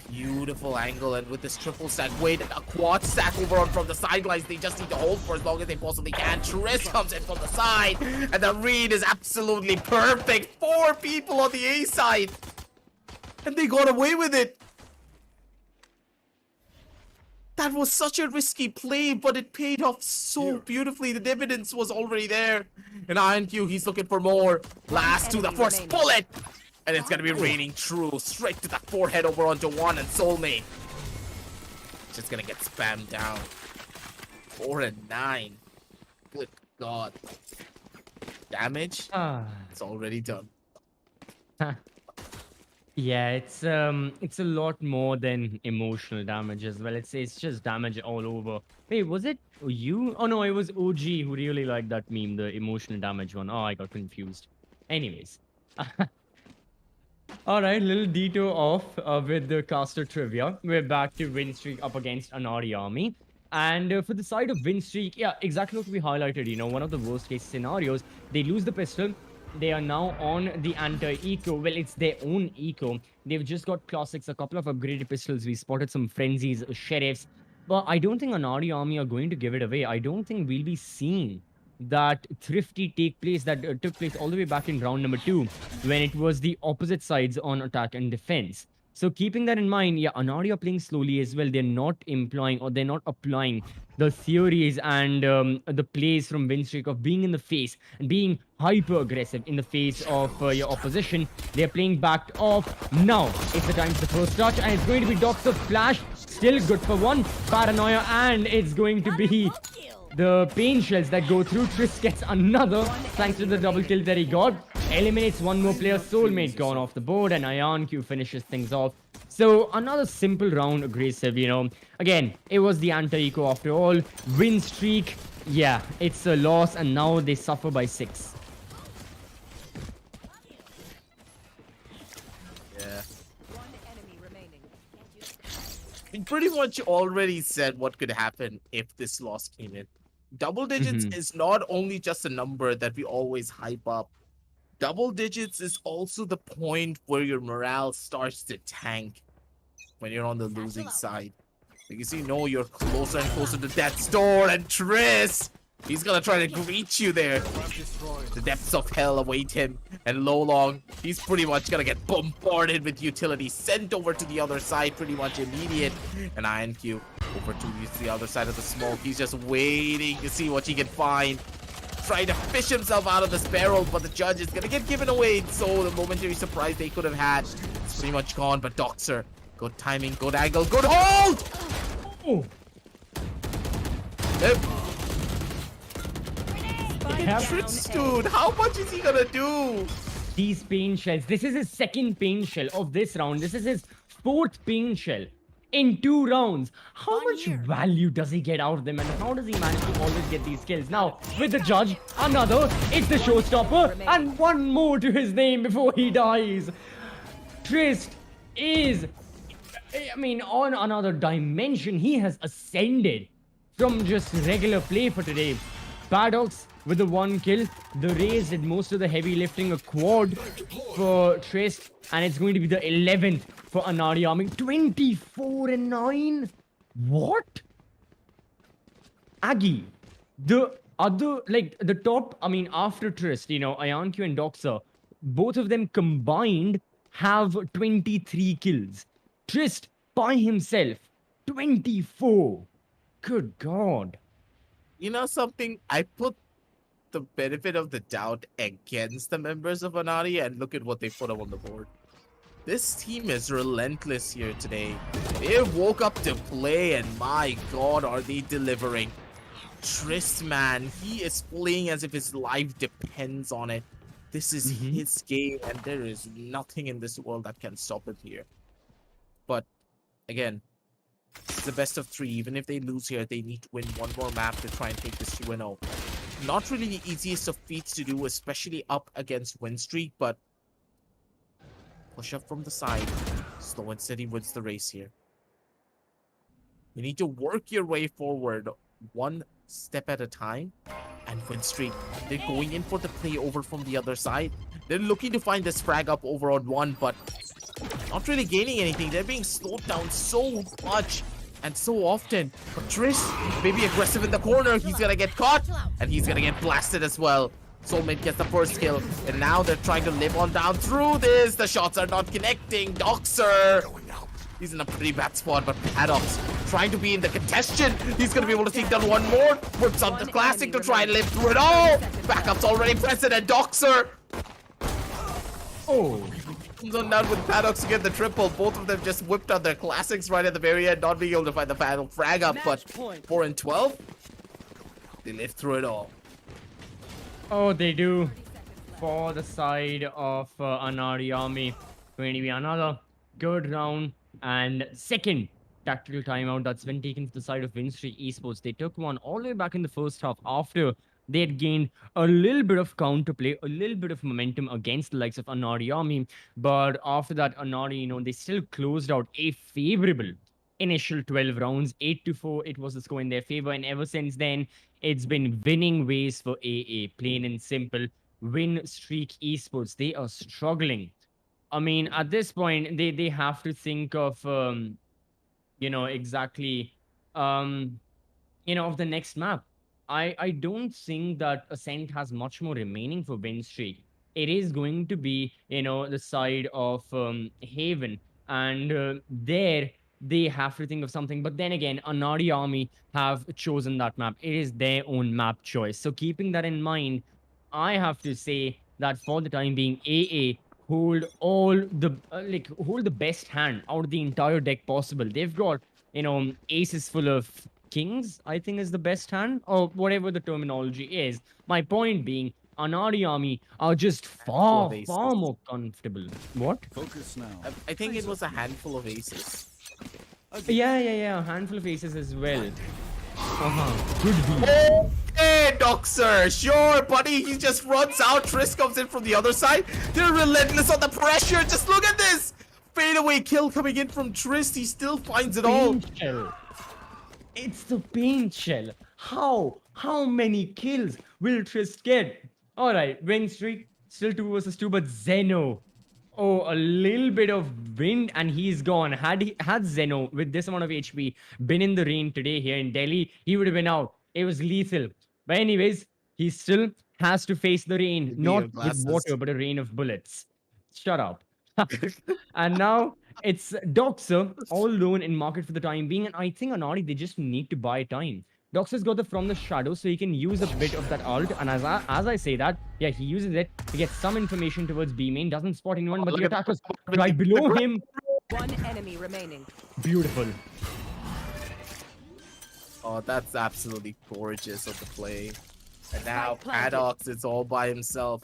beautiful angle, and with this triple stack, wait, a quad stack over on from the sidelines. They just need to hold for as long as they possibly can. Tris comes in from the side, and the read is absolutely perfect. 4 people on the A side, and they got away with it. That was such a risky play, but it paid off so beautifully. The dividends was already there. And IonQ, he's looking for more. Last to the first bullet. And it's going to be raining true. Straight to the forehead over onto one, and Soulmate just going to get spammed down. 4 and 9. Good God. Damage? It's already done. Yeah, it's a lot more than emotional damage as well. It's just damage all over. Wait, was it you? Oh no, it was OG who really liked that meme, the emotional damage one. Oh, I got confused. Anyways. All right, little detour off with the caster trivia. We're back to Winstreak up against Aanadi Army. And for the side of Winstreak, yeah, exactly what we highlighted, you know, one of the worst case scenarios. They lose the pistol. They are now on the anti-eco. Well, it's their own eco. They've just got classics, a couple of upgraded pistols. We spotted some frenzies, sheriffs. But I don't think Aanadi Army are going to give it away. I don't think we'll be seeing that thrifty take place that took place all the way back in round number 2 when it was the opposite sides on attack and defense. So keeping that in mind, yeah, Aanadi are playing slowly as well. They're not implying or they're not applying the theories and the plays from Winstreak of being in the face and being hyper aggressive in the face of your opposition. They're playing backed off. Now it's the time for the first touch, and it's going to be Dots of Flash. Still good for one. Paranoia, and it's going to be the pain shells that go through. Tris gets another thanks to the double kill that he got. Eliminates one more player. Soulmate gone off the board, and IonQ finishes things off. So another simple round aggressive, you know. Again, it was the anti-eco after all. Win streak, yeah, it's a loss, and now they suffer by 6. Yeah. We pretty much already said what could happen if this loss came in. Double digits is not only just a number that we always hype up. Double digits is also the point where your morale starts to tank when you're on the losing side. Because you know you're closer and closer to death's door, and Triss, he's gonna try to greet you there. The depths of hell await him, and Lolong, he's pretty much gonna get bombarded with utility, sent over to the other side pretty much immediate. And INQ over to the other side of the smoke. He's just waiting to see what he can find. Trying to fish himself out of this barrel, but the judge is gonna get given away. So the momentary surprise they could have had, it's pretty much gone. But Doxer, good timing, good angle, good hold! Oh. Yep. Triss, dude, how much is he gonna do? These pain shells. This is his second pain shell of this round. This is his fourth pain shell in 2 rounds. How much value does he get out of them, and how does he manage to always get these kills? Now, with the judge, another, it's the showstopper, and one more to his name before he dies. Trist is, I mean, on another dimension. He has ascended from just regular play for today. Paradox with the 1 kill. The Rays did most of the heavy lifting, a quad for Trist, and it's going to be the 11th for Aanadi Army. 24-9? What? Aggie, the other, like, the top, I mean, after Trist, you know, Ianq and Doxer, both of them combined have 23 kills. Trist, by himself, 24. Good God. You know something? I put the benefit of the doubt against the members of Aanadi, and look at what they put up on the board. This team is relentless here today. They woke up to play, and my God, are they delivering. Trist, man, he is playing as if his life depends on it. This is his game, and there is nothing in this world that can stop him here. But again, it's the best of 3. Even if they lose here, they need to win 1 more map to try and take this to 2-0. Not really the easiest of feats to do, especially up against win streak, but push up from the side. Slow and steady wins the race here. You need to work your way forward 1 step at a time, and win streak. They're going in for the play over from the other side. They're looking to find this frag up over on 1, but not really gaining anything. They're being slowed down so much and so often. But Trish may be aggressive in the corner. He's gonna get caught, and he's gonna get blasted as well. Soulmate gets the first kill, and now they're trying to live on down through this. The shots are not connecting. Doxer, he's in a pretty bad spot, but Paradox trying to be in the contention. He's gonna be able to take down 1 more. Puts on the classic to try and live through it all. Backup's already present, and Doxer, Oh. comes on down with Paradox to get the triple. Both of them just whipped out their classics right at the very end, not being able to find the final frag up. But 4 and 12, they live through it all. Oh, they do. For the side of Aanadi Army, going to be another good round, and second tactical timeout that's been taken to the side of Winstreak Esports. They took one all the way back in the first half after they had gained a little bit of counterplay, a little bit of momentum against the likes of Aanadi Army. But after that, Aanadi, you know, they still closed out a favorable initial 12 rounds. 8-4, it was the score in their favor. And ever since then, it's been winning ways for AA, plain and simple. Winstreak Esports, they are struggling. I mean, at this point, they have to think of, you know, exactly, you know, of the next map. I don't think that Ascent has much more remaining for Winstreak. It is going to be, you know, the side of Haven, and there they have to think of something. But then again, Aanadi Army have chosen that map. It is their own map choice. So keeping that in mind, I have to say that for the time being, AA hold all the hold the best hand out of the entire deck possible. They've got, you know, aces full of kings, I think is the best hand, or whatever the terminology is. My point being, Aanadi Army are just far more comfortable. What? Focus now. I think it was a handful of aces. Yeah. A handful of aces as well. Could be. Okay, Doxer, sure, buddy. He just runs out. Triss comes in from the other side. They're relentless on the pressure. Just look at this. Fadeaway kill coming in from Triss. He still finds it all. Paint shell. It's the paint shell. How many kills will Triss get? Alright, win streak. Still 2 versus 2, but Zeno. Oh, a little bit of wind and he's gone. Had Zeno with this amount of HP been in the rain today here in Delhi, he would have been out. It was lethal. But anyways, he still has to face the rain, Maybe not your with glasses. water, but a rain of bullets. Shut up. And now it's Doxer all alone in market for the time being. And I think Aanadi, they just need to buy time. Doxer's got the From the Shadow, so he can use a bit of that ult. And as I say that, yeah, he uses it to get some information towards B main. Doesn't spot anyone, but the Look at attackers the right below him. One enemy remaining. Beautiful. Oh, that's absolutely gorgeous of the play. And now Spike planted. Paddox is all by himself.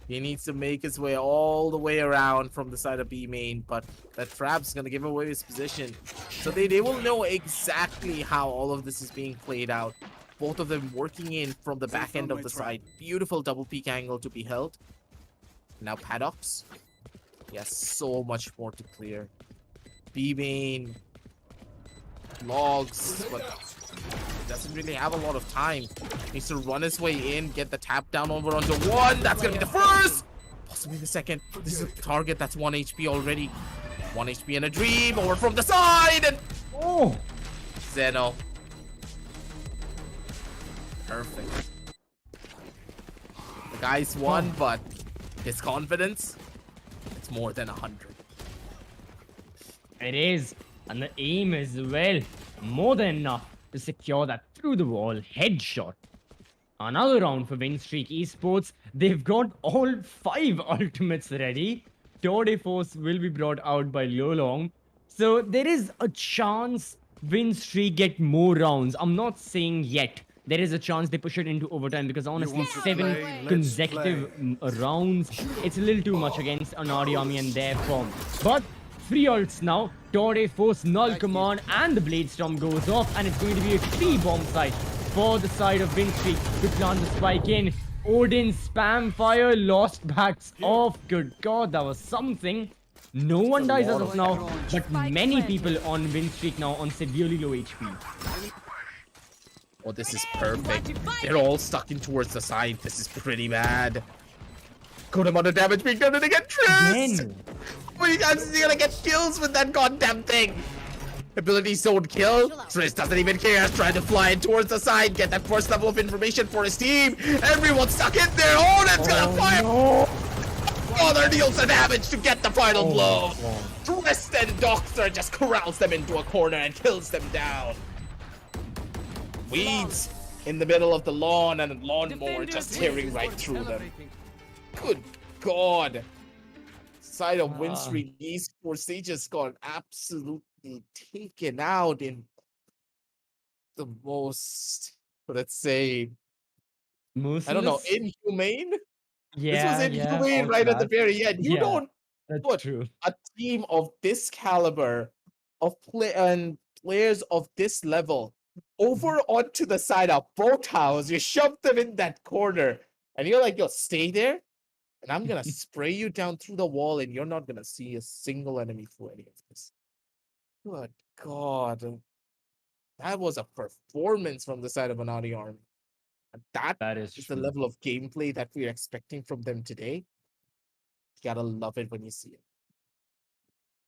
He needs to make his way all the way around from the side of B main, but that trap's gonna give away his position. So they will know exactly how all of this is being played out. Both of them working in from the back end of the side. Beautiful double peek angle to be held. Now Paddox. He has so much more to clear. B main. Logs, but doesn't really have a lot of time. Needs to run his way in, get the tap down over onto one. That's gonna be the first, possibly the second. This is a target that's 1 HP already. 1 HP and a dream over from the side, and Oh, Zeno. Perfect. The guy's won, but his confidence, it's more than 100. it is. And the aim as well. More than enough to secure that through the wall headshot. Another round for Win Streak Esports. They've got all 5 ultimates ready. Tour de Force will be brought out by Liolong. So there is a chance Win Streak get more rounds. I'm not saying yet. There is a chance they push it into overtime because honestly, want to 7 play? Let's consecutive rounds. It's a little too much against Aanadi Army and their form. But 3 ults now. Tour de Force, Null Command, and the Blade Storm goes off, and it's going to be a 3-bomb site for the side of Win Streak to plant the spike in. Odin spam fire, lost backs off. Good God, that was something. No one dies as of now, but many people on Win Streak now on severely low HP. Oh, this is perfect. They're all stuck in towards the side. This is pretty bad. Good amount of damage being done, and they get Triss! Again. Oh, you guys are gonna get kills with that goddamn thing! Abilities don't kill. Triss doesn't even care. He's trying to fly in towards the side, get that first level of information for his team. Everyone's stuck in there. Oh, that's gonna fire! No. Oh, there deals the damage to get the final blow. Oh. Triss and Doctor just corrals them into a corner and kills them down. Weeds in the middle of the lawn and a lawnmower just tearing right through them. Good God. Side of Win Streak Esports, they just got absolutely taken out in the most, let's say, I don't know, Merciless? inhumane? Yeah, This was yeah, inhumane all right at the that. very end. You Yeah, don't that's put true. a team of this caliber of players of this level over onto the side of Boathouse. You shove them in that corner, and you're like, yo, stay there, and I'm gonna spray you down through the wall, and you're not gonna see a single enemy through any of this. Good God. That was a performance from the side of Aanadi Army. And that That is is the true. level of gameplay that we're expecting from them today. You gotta love it when you see it.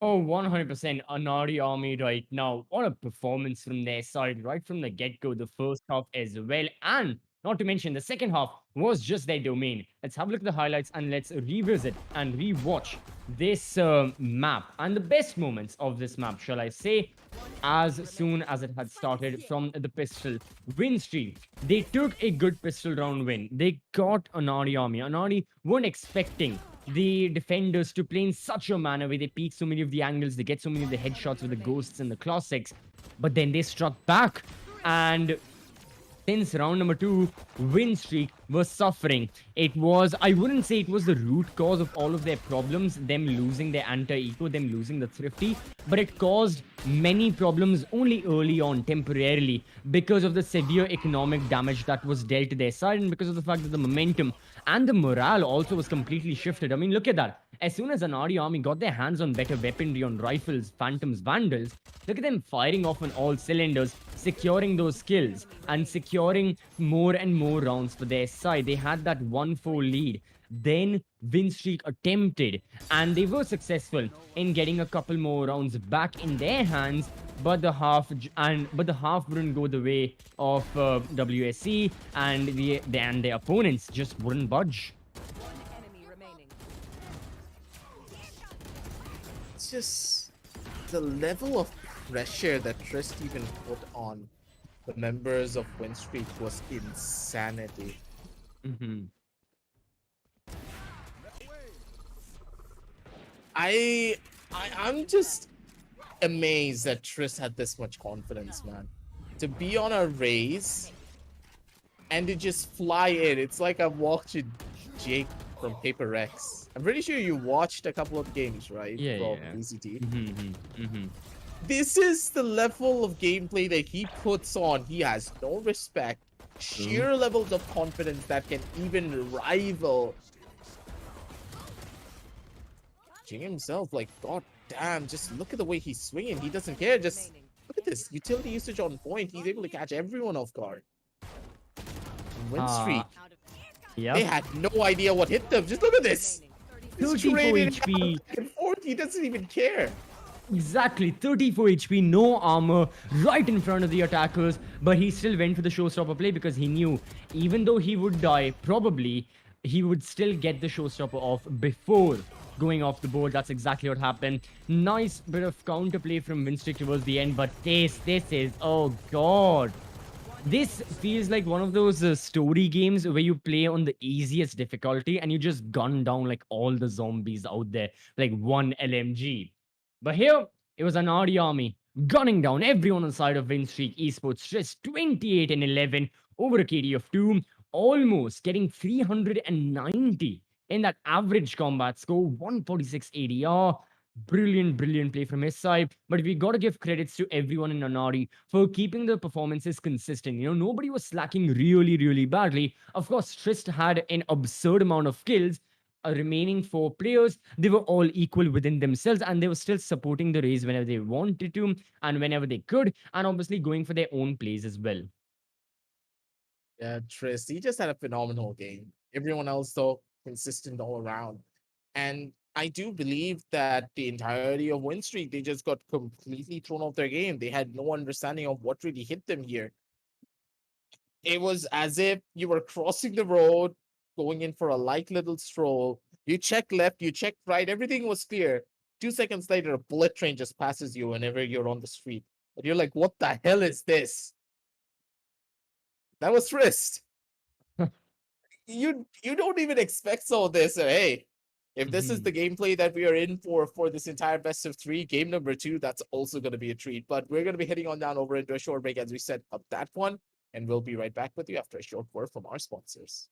Oh, 100% Aanadi Army right now. What a performance from their side, right from the get-go, the first half as well. And not to mention, the second half was just their domain. Let's have a look at the highlights and let's revisit and rewatch this map and the best moments of this map, shall I say, as soon as it had started from the pistol win streak. They took a good pistol round win. They got Aanadi Army. Aanadi weren't expecting the defenders to play in such a manner where they peek so many of the angles, they get so many of the headshots with the ghosts and the classics, but then they struck back. And since round number 2, win streak was suffering. It was, I wouldn't say it was the root cause of all of their problems, them losing their anti-eco, them losing the thrifty, but it caused many problems only early on, temporarily, because of the severe economic damage that was dealt to their side, and because of the fact that the momentum and the morale also was completely shifted. I mean, look at that. As soon as Aanadi Army got their hands on better weaponry, on rifles, phantoms, vandals, look at them firing off on all cylinders, securing those kills and securing more and more rounds for their side. They had that 1-4 lead. Then win streak attempted, and they were successful in getting a couple more rounds back in their hands. But the half wouldn't go the way of WSC, and their opponents just wouldn't budge. One enemy remaining. It's just the level of pressure that Trist even put on the members of Win Streak was insanity. Mhm. I'm just amazed that Trist had this much confidence, man. To be on a raise and to just fly in. It's like I've watched Jake from Paper Rex. I'm pretty sure you watched a couple of games, right? Yeah, From yeah. VCT. Mhm, mhm. This is the level of gameplay that he puts on. He has no respect. Sheer levels of confidence that can even rival Jing himself. Like, god damn, just look at the way he's swinging. He doesn't care. Just Remaining. look at this utility usage on point. He's able to catch everyone off guard. Win streak. They Yep. had no idea what hit them. Just look at this. He's 34 trading HP. back and forth. He doesn't even care. Exactly, 34 HP, no armor, right in front of the attackers, but he still went for the showstopper play because he knew even though he would die, probably he would still get the showstopper off before going off the board. That's exactly what happened. Nice bit of counterplay from Winstick towards the end, but this is, oh god. This feels like one of those story games where you play on the easiest difficulty and you just gun down like all the zombies out there, like one LMG. But here, it was an Aanadi army gunning down everyone on the side of Win Streak Esports, just 28 and 11 over a KD of 2, almost getting 390 in that average combat score, 146 ADR. Brilliant play from his side. But we got to give credits to everyone in Aanadi for keeping the performances consistent. You know, nobody was slacking really badly. Of course, Trist had an absurd amount of kills. Remaining 4 players, they were all equal within themselves, and they were still supporting the race whenever they wanted to and whenever they could, and obviously going for their own plays as well. Yeah, Trist, he just had a phenomenal game. Everyone else, though, consistent all around. And I do believe that the entirety of Win Streak, they just got completely thrown off their game. They had no understanding of what really hit them here. It was as if you were crossing the road, going in for a light little stroll. You check left, you check right, everything was clear. 2 seconds later, a bullet train just passes you whenever you're on the street. And you're like, what the hell is this? That was Trist. You don't even expect all this. Hey, if this is the gameplay that we are in for this entire best of 3, game number 2, that's also going to be a treat. But we're going to be heading on down over into a short break as we set up that one. And we'll be right back with you after a short word from our sponsors.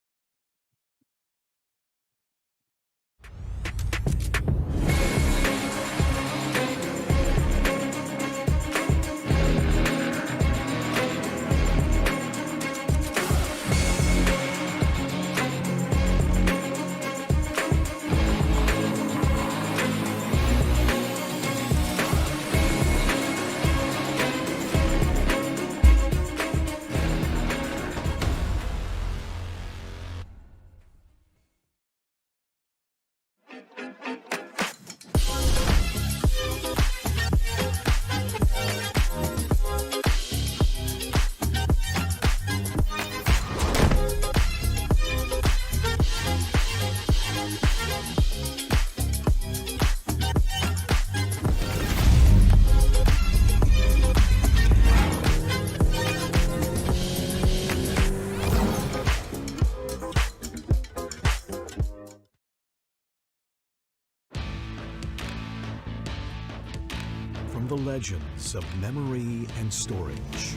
From the legends of memory and storage.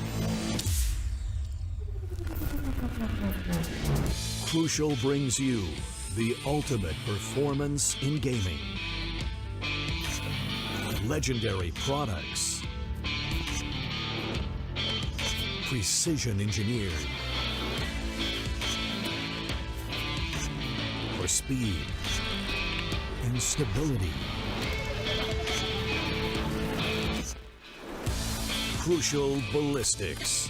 Crucial brings you the ultimate performance in gaming. Legendary products. Precision engineered. For speed and stability. Crucial ballistics.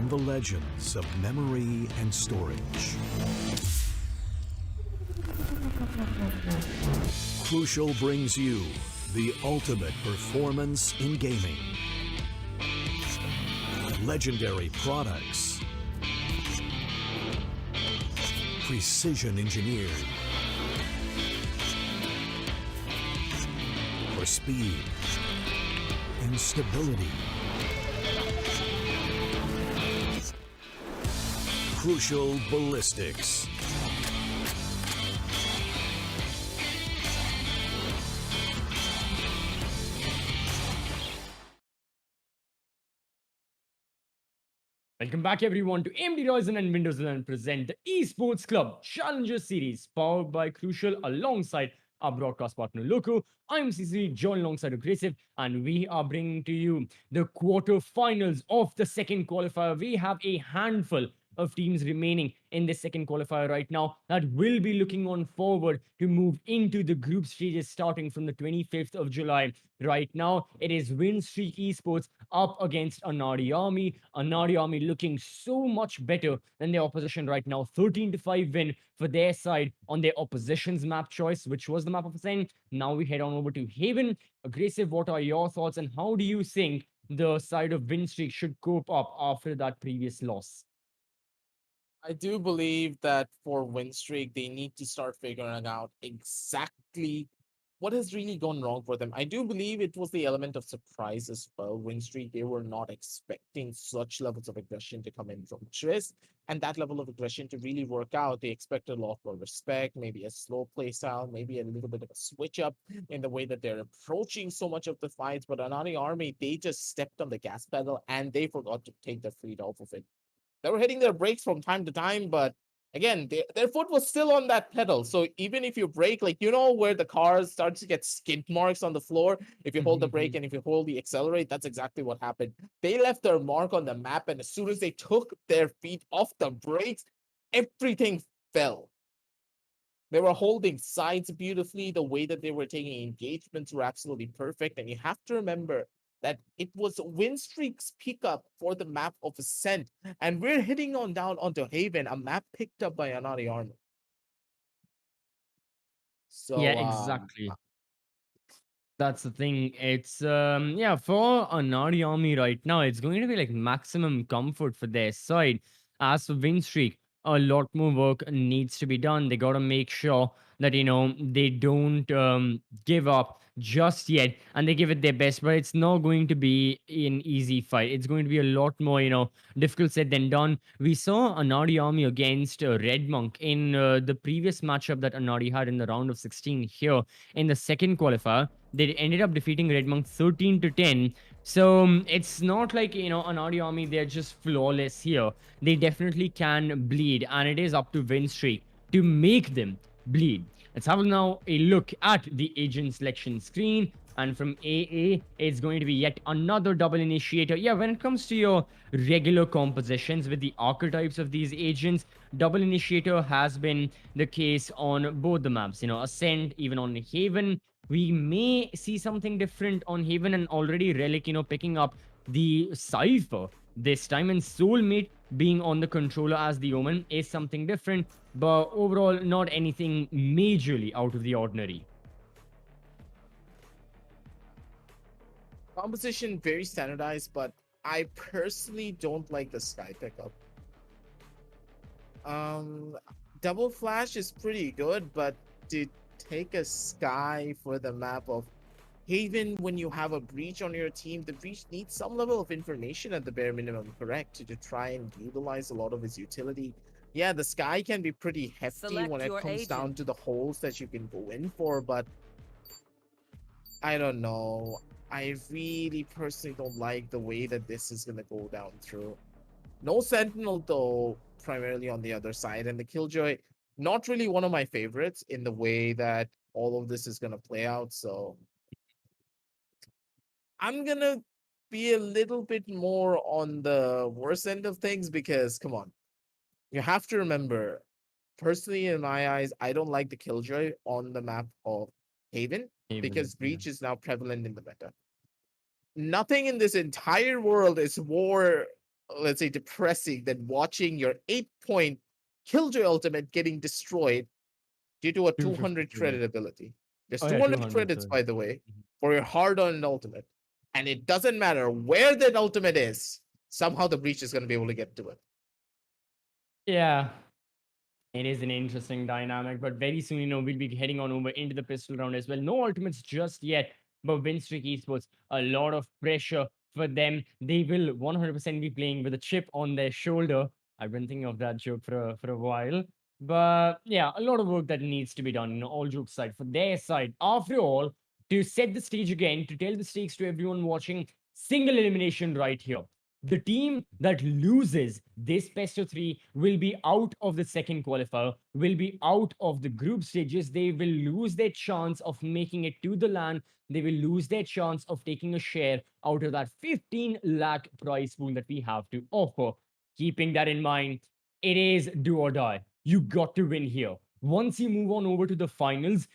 from the legends of memory and storage. Crucial brings you the ultimate performance in gaming. Legendary products. Precision engineered. For speed and stability. Crucial ballistics. Welcome back, everyone, to AMD Ryzen and Windows 11 present the Esports Club Challenger Series, powered by Crucial, alongside our broadcast partner Loco. I'm CC, joined alongside Aggressive, and we are bringing to you the quarterfinals of the second qualifier. We have a handful of teams remaining in the second qualifier right now that will be looking on forward to move into the group stages starting from the 25th of July. Right now, it is Win Streak Esports up against Aanadi Army. Aanadi Army looking so much better than their opposition right now. 13-5 win for their side on their opposition's map choice, which was the map of Ascent. Now we head on over to Haven. Aggressive, what are your thoughts, and how do you think the side of Win Streak should cope up after that previous loss? I do believe that for win streak, they need to start figuring out exactly what has really gone wrong for them. I do believe it was the element of surprise as well. Win streak, they were not expecting such levels of aggression to come in from Triss, and that level of aggression to really work out. They expected a lot more respect, maybe a slow play style, maybe a little bit of a switch up in the way that they're approaching so much of the fights. But Anani Army, they just stepped on the gas pedal and they forgot to take their feet off of it. They were hitting their brakes from time to time, but again, their foot was still on that pedal. So even if you brake, like where the cars start to get skid marks on the floor, if you hold the brake and if you hold the accelerate, that's exactly what happened. They left their mark on the map, and as soon as they took their feet off the brakes, everything fell. They were holding sides beautifully. The way that they were taking engagements were absolutely perfect. And you have to remember that it was Winstreak's pickup for the map of Ascent. And we're hitting on down onto Haven, a map picked up by Anari Army. Yeah, So exactly. That's the thing. It's yeah, for Aanadi Army right now, it's going to be like maximum comfort for their side. As for win streak, a lot more work needs to be done. They gotta make sure that they don't give up just yet, and they give it their best. But it's not going to be an easy fight. It's going to be a lot more difficult said than done. We saw Aanadi Army against Red Monk in the previous matchup that Aanadi had in the round of 16 here in the second qualifier. They ended up defeating Red Monk 13-10. So it's not like an audio army, they're just flawless here. They definitely can bleed, and it is up to Win Streak to make them bleed. Let's have now a look at the agent selection screen. And from AA, it's going to be yet another double initiator. Yeah, when it comes to your regular compositions with the archetypes of these agents, double initiator has been the case on both the maps. Ascent, even on Haven. We may see something different on Haven, and already Relic, picking up the Cypher this time, and Soulmate being on the controller as the Omen is something different, but overall, not anything majorly out of the ordinary. composition very standardized, but I personally don't like the Sky pickup. Um, Double Flash is pretty good, but to take a Sky for the map of Haven when you have a breach on your team, the breach needs some level of information at the bare minimum, correct? To try and utilize a lot of its utility. Yeah, the Sky can be pretty hefty Select when it your comes down agent. to the holes that you can go in for, but I don't know. I really personally don't like the way that this is gonna go down through. No Sentinel though, primarily on the other side, and the Killjoy, not really one of my favorites in the way that all of this is gonna play out. So I'm gonna be a little bit more on the worst end of things because come on, you have to remember, personally in my eyes, I don't like the Killjoy on the map of Haven Haven, because yeah. Breach is now prevalent in the meta. Nothing in this entire world is more let's say, depressing than watching your 8-point Killjoy ultimate getting destroyed due to a 200 250. credit ability. There's Oh yeah, 200 200. credits, Sorry. by the way, for your hard-earned ultimate. And it doesn't matter where that ultimate is, somehow the breach is going to be able to get to it. Yeah. It is an interesting dynamic, but very soon, we'll be heading on over into the pistol round as well. No ultimates just yet, but Winstreak Esports, a lot of pressure for them. They will 100% be playing with a chip on their shoulder. I've been thinking of that joke for a while. But yeah, a lot of work that needs to be done, all jokes aside, for their side. After all, to set the stage again, to tell the stakes to everyone watching, single elimination right here. The team that loses this best of three will be out of the second qualifier, will be out of the group stages. They will lose their chance of making it to the LAN. They will lose their chance of taking a share out of that 15 lakh prize pool that we have to offer. Keeping that in mind, it is do or die. You got to win here. Once you move on over to the finals,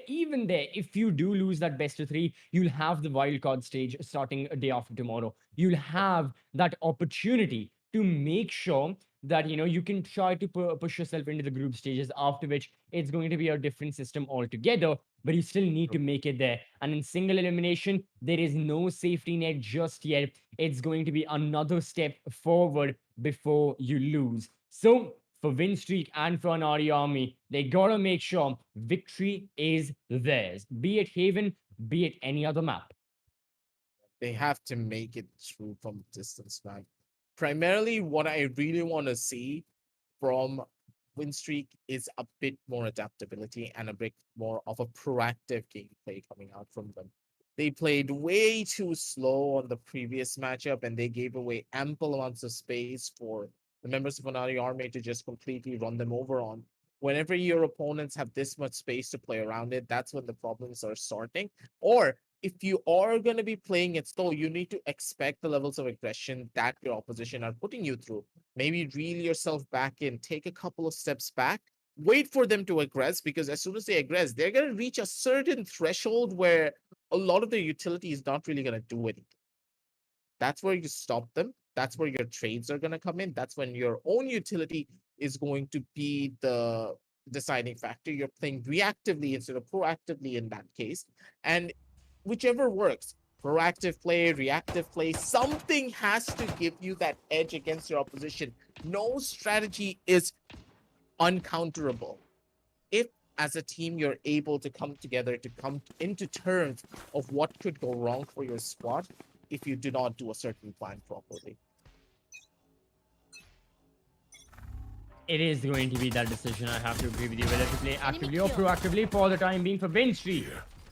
even there, if you do lose that best of three, you'll have the wildcard stage starting a day after tomorrow. You'll have that opportunity to make sure that you can try to push yourself into the group stages, after which it's going to be a different system altogether, but you still need to make it there. And in single elimination, there is no safety net just yet. It's going to be another step forward before you lose. So for Winstreak and for Aanadi Army, they gotta make sure victory is theirs, be it Haven, be it any other map. They have to make it through from distance, man. Primarily, what I really want to see from Winstreak is a bit more adaptability and a bit more of a proactive gameplay coming out from them. They played way too slow on the previous matchup, and they gave away ample amounts of space for the members of Aanadi Army to just completely run them over on. Whenever your opponents have this much space to play around it, that's when the problems are starting. Or if you are going to be playing it slow, you need to expect the levels of aggression that your opposition are putting you through. Maybe reel yourself back in, take a couple of steps back, wait for them to aggress, because as soon as they aggress, they're going to reach a certain threshold where a lot of their utility is not really going to do anything. That's where you stop them. That's where your trades are going to come in. That's when your own utility is going to be the deciding factor. You're playing reactively instead of proactively in that case. And whichever works, proactive play, reactive play, something has to give you that edge against your opposition. No strategy is uncounterable. If as a team you're able to come together to come into terms of what could go wrong for your squad if you do not do a certain plan properly. It is going to be that decision. I have to agree with you, whether to play actively or proactively for the time being for Winstreak.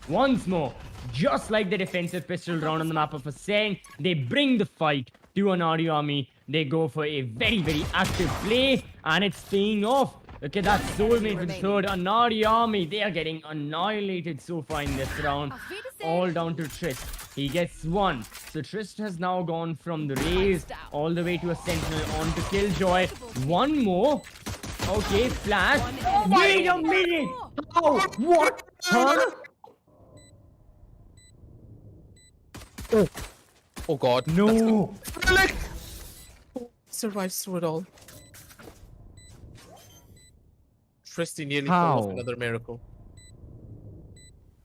Once more, just like the defensive pistol round on the map of Ascent, they bring the fight to Aanadi Army. They go for a very, very active play, and it's paying off. Look at that soulmate for the third. Aanadi Army, they are getting annihilated so far in this round. All down to Trist. He gets one. So Trist has now gone from the Raze all the way to a Sentinel on to Killjoy. One more. Okay, flash. Wait a minute. Oh, what? Huh? Oh god. No. Survives through it all. Tristy nearly pulled How? off another miracle.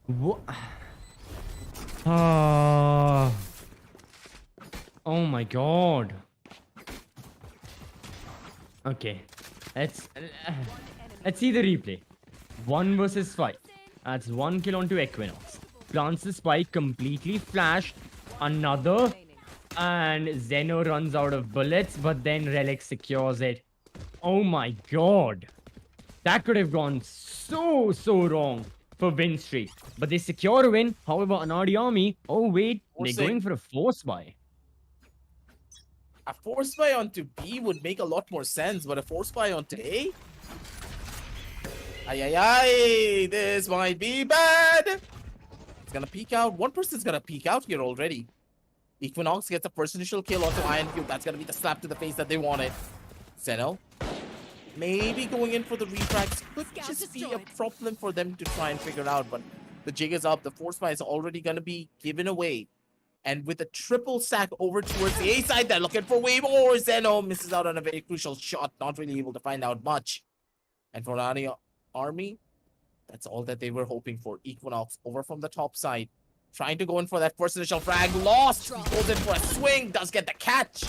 What? Oh my god. Okay. Let's see the replay. 1 versus 5. That's 1 kill onto Equinox. Plants the spike, completely flashed. Another. And Zeno runs out of bullets, but then Relic secures it. Oh my god. That could have gone so wrong for Winstreak. But they secure a win. However, Aanadi Army, oh wait, they're going for a force buy. A force buy onto B would make a lot more sense, but a force buy onto A? Ay, this might be bad. It's gonna peek out. One person's gonna peek out here already. Equinox gets a first initial kill onto Iron Cube. That's gonna be the slap to the face that they wanted. Zeno, maybe going in for the refrags could just be a problem for them to try and figure out, but the jig is up. The force buy is already gonna be given away. And with a triple stack over towards the A side, they're looking for way more. Zeno misses out on a very crucial shot, not really able to find out much. And for Aanadi Army, that's all that they were hoping for. Equinox over from the top side, trying to go in for that first initial frag. Lost. He goes in for a swing, does get the catch.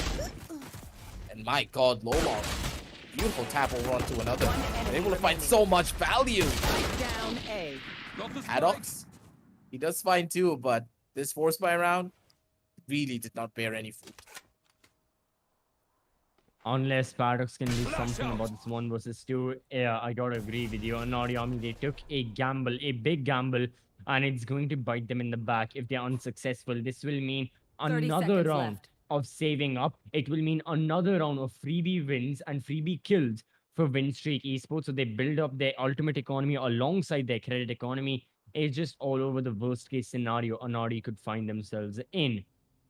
And my God, Lomar, beautiful tap over onto another. They're able to find so much value. Down A. Haddox, he does fine too, but this force buy round really did not bear any fruit. Unless Paradox can do something about this 1 versus 2, yeah, I gotta agree with you. Aanadi Army, they took a gamble, a big gamble, and it's going to bite them in the back if they're unsuccessful. This will mean 30 another seconds round left. of saving up. It will mean another round of freebie wins and freebie kills for Winstreak Esports. So they build up their ultimate economy alongside their credit economy. It's just all over the worst case scenario Aanadi could find themselves in.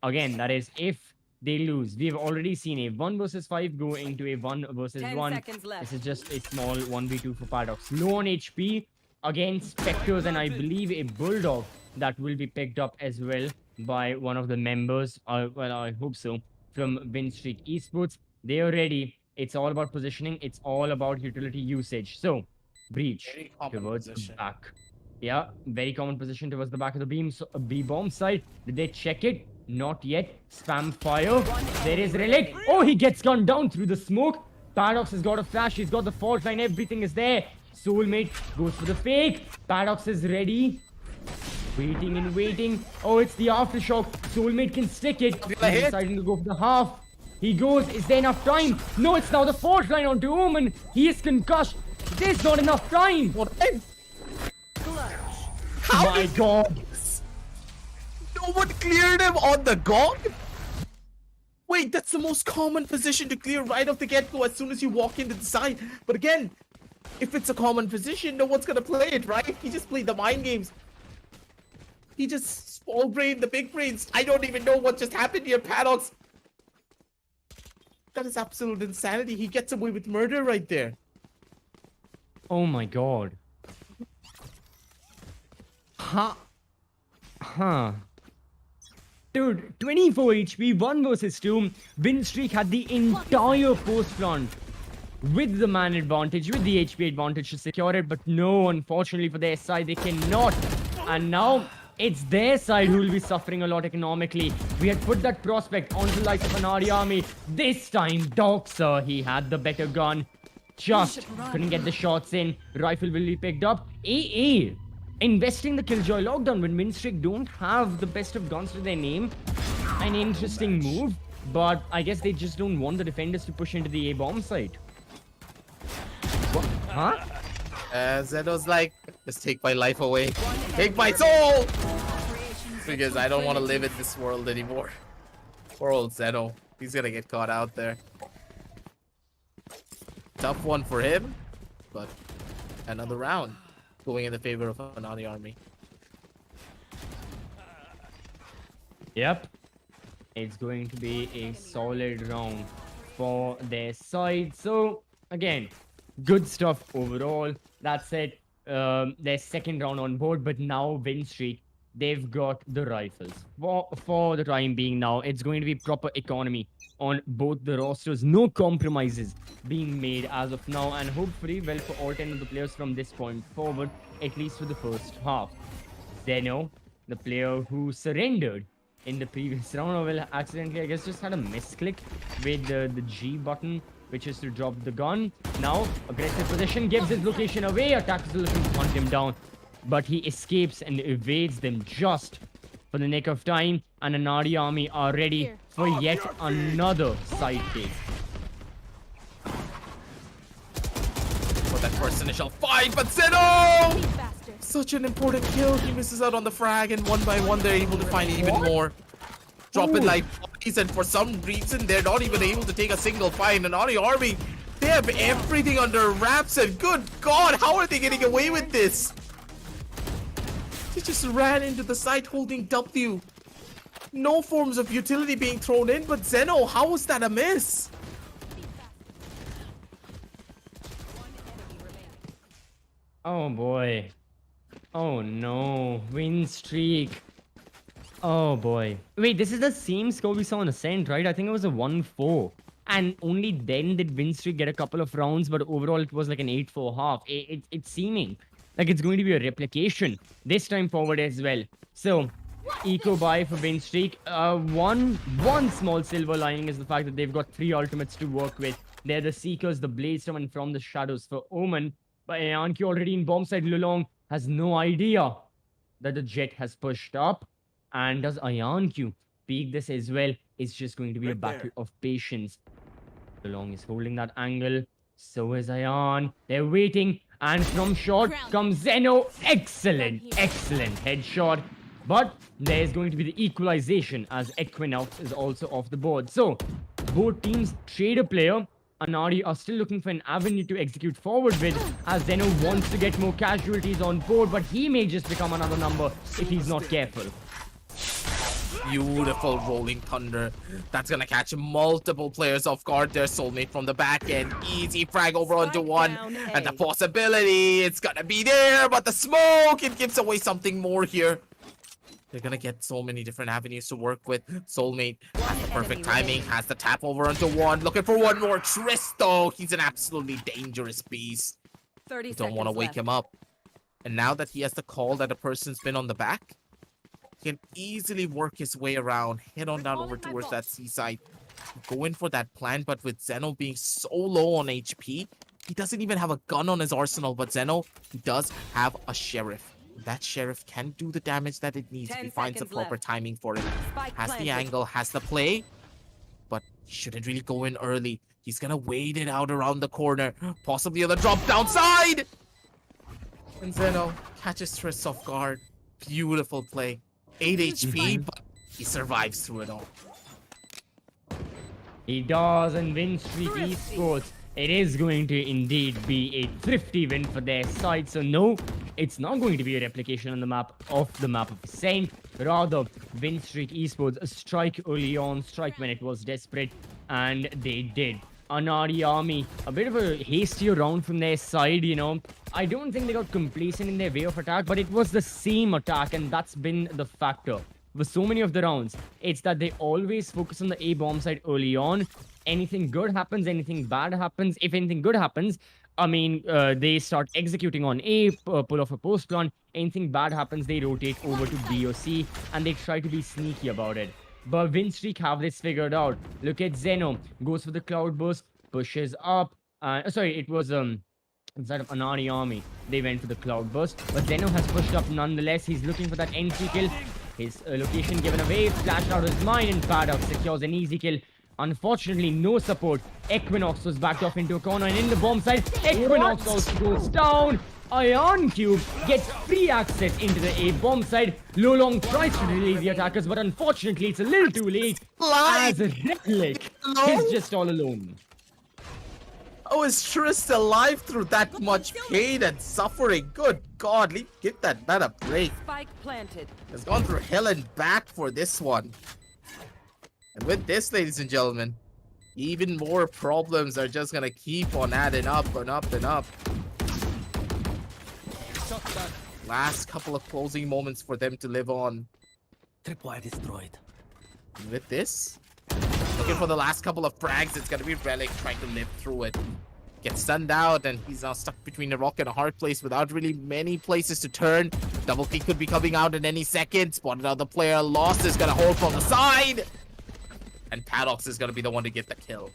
Again, that is if they lose. We've already seen a 1 versus 5 go into a 1 versus 10 1. seconds left. This is just a small 1v2 for Paradox. Low on HP against Spectres, and I believe a Bulldog that will be picked up as well by one of the members. Well, I hope so. From Winstreak Esports. They are ready. It's all about positioning. It's all about utility usage. So, breach Very common towards the position. back. Yeah, very common position towards the back of the beam. So, B-bomb side. Did they check it? Not yet. Spam fire. There is Relic. Oh, he gets gunned down through the smoke. Paradox has got a flash. He's got the fault line. Everything is there. Soulmate goes for the fake. Paradox is ready. Waiting and waiting. Oh, it's the aftershock. Soulmate can stick it. He's deciding to go for the half. He goes. Is there enough time? No, it's now the fault line onto Omen. He is concussed. There's not enough time. What time? My God. No one cleared him on the gong? Wait, that's the most common position to clear right off the get-go as soon as you walk into the side. But again, if it's a common position, no one's gonna play it, right? He just played the mind games. He just small brain, the big brains. I don't even know what just happened here, Paradox. That is absolute insanity. He gets away with murder right there. Oh my God. Huh. Dude, 24 HP, 1 versus 2. Winstreak had the entire post front with the man advantage, with the HP advantage to secure it, but no, unfortunately for their side, they cannot. And now it's their side who will be suffering a lot economically. We had put that prospect onto the likes of Aanadi Army. This time, Doxer, he had the better gun. Just couldn't get the shots in. Rifle will be picked up. AA investing the Killjoy lockdown when Winstreak don't have the best of guns to their name. An interesting move, but I guess they just don't want the defenders to push into the A-bomb site. What? Huh? Zeno's like, just take my life away. Take my soul! Because I don't want to live in this world anymore. Poor old Zeno. He's gonna get caught out there. Tough one for him, but another round going in the favor of Aanadi Army. Yep. It's going to be a solid round for their side. So, again, good stuff overall. That's it. Their second round on board, but now Winstreak, they've got the rifles. For the time being now, it's going to be proper economy on both the rosters. No compromises being made as of now, and hopefully, well, for all 10 of the players from this point forward, at least for the first half. Zeno, the player who surrendered in the previous round, or well, accidentally, I guess, just had a misclick with the G button, which is to drop the gun. Now, aggressive position, gives his location away. Attackers are looking to hunt him down, but he escapes and evades them just for the nick of time. And Aanadi Army are ready for yet another side kick. For that first initial fight, but Zeno! Such an important kill. He misses out on the frag, and one by one, they're able to find even more. Dropping like bodies, and for some reason, they're not even able to take a single fight. And Aanadi Army, they have everything under wraps, and good God, how are they getting away with this? They just ran into the site holding W. No forms of utility being thrown in, but Zeno, how was that a miss? Oh boy. Oh no. Win streak. Oh boy. Wait, this is the same score we saw on Ascent, right? I think it was a 1-4. And only then did Winstreak get a couple of rounds, but overall it was like an 8-4 half. It's seeming like it's going to be a replication this time forward as well. So, eco buy for Winstreak. One small silver lining is the fact that they've got 3 ultimates to work with. They're the Seekers, the Bladestorm, and From the Shadows for Omen. But Anki already in bomb side. Lulong has no idea that the Jet has pushed up. And does IonQ peek this as well? It's just going to be a battle of patience. Long is holding that angle. So is Ion. They're waiting. And from short comes Zeno. Excellent, excellent headshot. But there's going to be the equalization as Equinox is also off the board. So both teams trade a player. Aanadi are still looking for an avenue to execute forward with, as Zeno wants to get more casualties on board, but he may just become another number if he's not careful. Beautiful rolling thunder. That's gonna catch multiple players off guard. Their soulmate from the back end. Easy frag over onto one. And the possibility, it's gonna be there, but the smoke, it gives away something more here. They're gonna get so many different avenues to work with. Soulmate has the perfect timing, has the tap over onto one. Looking for one more. Tristo, he's an absolutely dangerous beast. 30 You don't want to seconds wake left. him up. And now that he has the call that a person's been on the back, he can easily work his way around, head on down over towards that seaside, go in for that plan. But with Zeno being so low on HP, he doesn't even have a gun on his arsenal. But Zeno, he does have a sheriff. That sheriff can do the damage that it needs if 10 he finds the seconds proper left. timing for it. Spike Has the planted. angle, has the play, but he shouldn't really go in early. He's gonna wait it out around the corner, possibly on the drop down side. And Zeno catches Triss off guard. Beautiful play. 8 HP, but he survives through it all. He does, and Winstreak Esports, it is going to indeed be a thrifty win for their side. So no, it's not going to be a replication on the map of Ascent. Rather, Winstreak Esports strike early on, strike when it was desperate, and they did. Aanadi Army, a bit of a hastier round from their side, you know. I don't think they got complacent in their way of attack, but it was the same attack, and that's been the factor. For so many of the rounds, it's that they always focus on the A bomb side early on. Anything good happens, anything bad happens. If anything good happens, I mean, they start executing on A, pull off a post plan. Anything bad happens, they rotate over to B or C, and they try to be sneaky about it. But Winstreak have this figured out. Look at Zeno, goes for the cloud burst, pushes up. Sorry, it was inside of Aanadi Army. They went for the cloud burst, but Zeno has pushed up nonetheless. He's looking for that entry kill. His location given away, flashed out his mind, and Paradox secures an easy kill. Unfortunately, no support. Equinox was backed off into a corner, and in the bomb side, Equinox also goes down. IonQ gets free access into the A bomb side. Lolong tries to release the attackers, but unfortunately, it's a little too late. As Relic is just all alone. Oh, is Triss alive through that much pain and suffering? Good God, give that man a break. Spike planted. Has gone through hell and back for this one. And with this, ladies and gentlemen, even more problems are just gonna keep on adding up and up and up. Last couple of closing moments for them to live on. Tripwire destroyed. And with this, looking for the last couple of frags, it's gonna be Relic trying to live through it. Gets stunned out, and he's now stuck between a rock and a hard place without really many places to turn. Double kick could be coming out in any second. Spotted out the player. Lost is gonna hold from the side. And Paradox is gonna be the one to get the kill.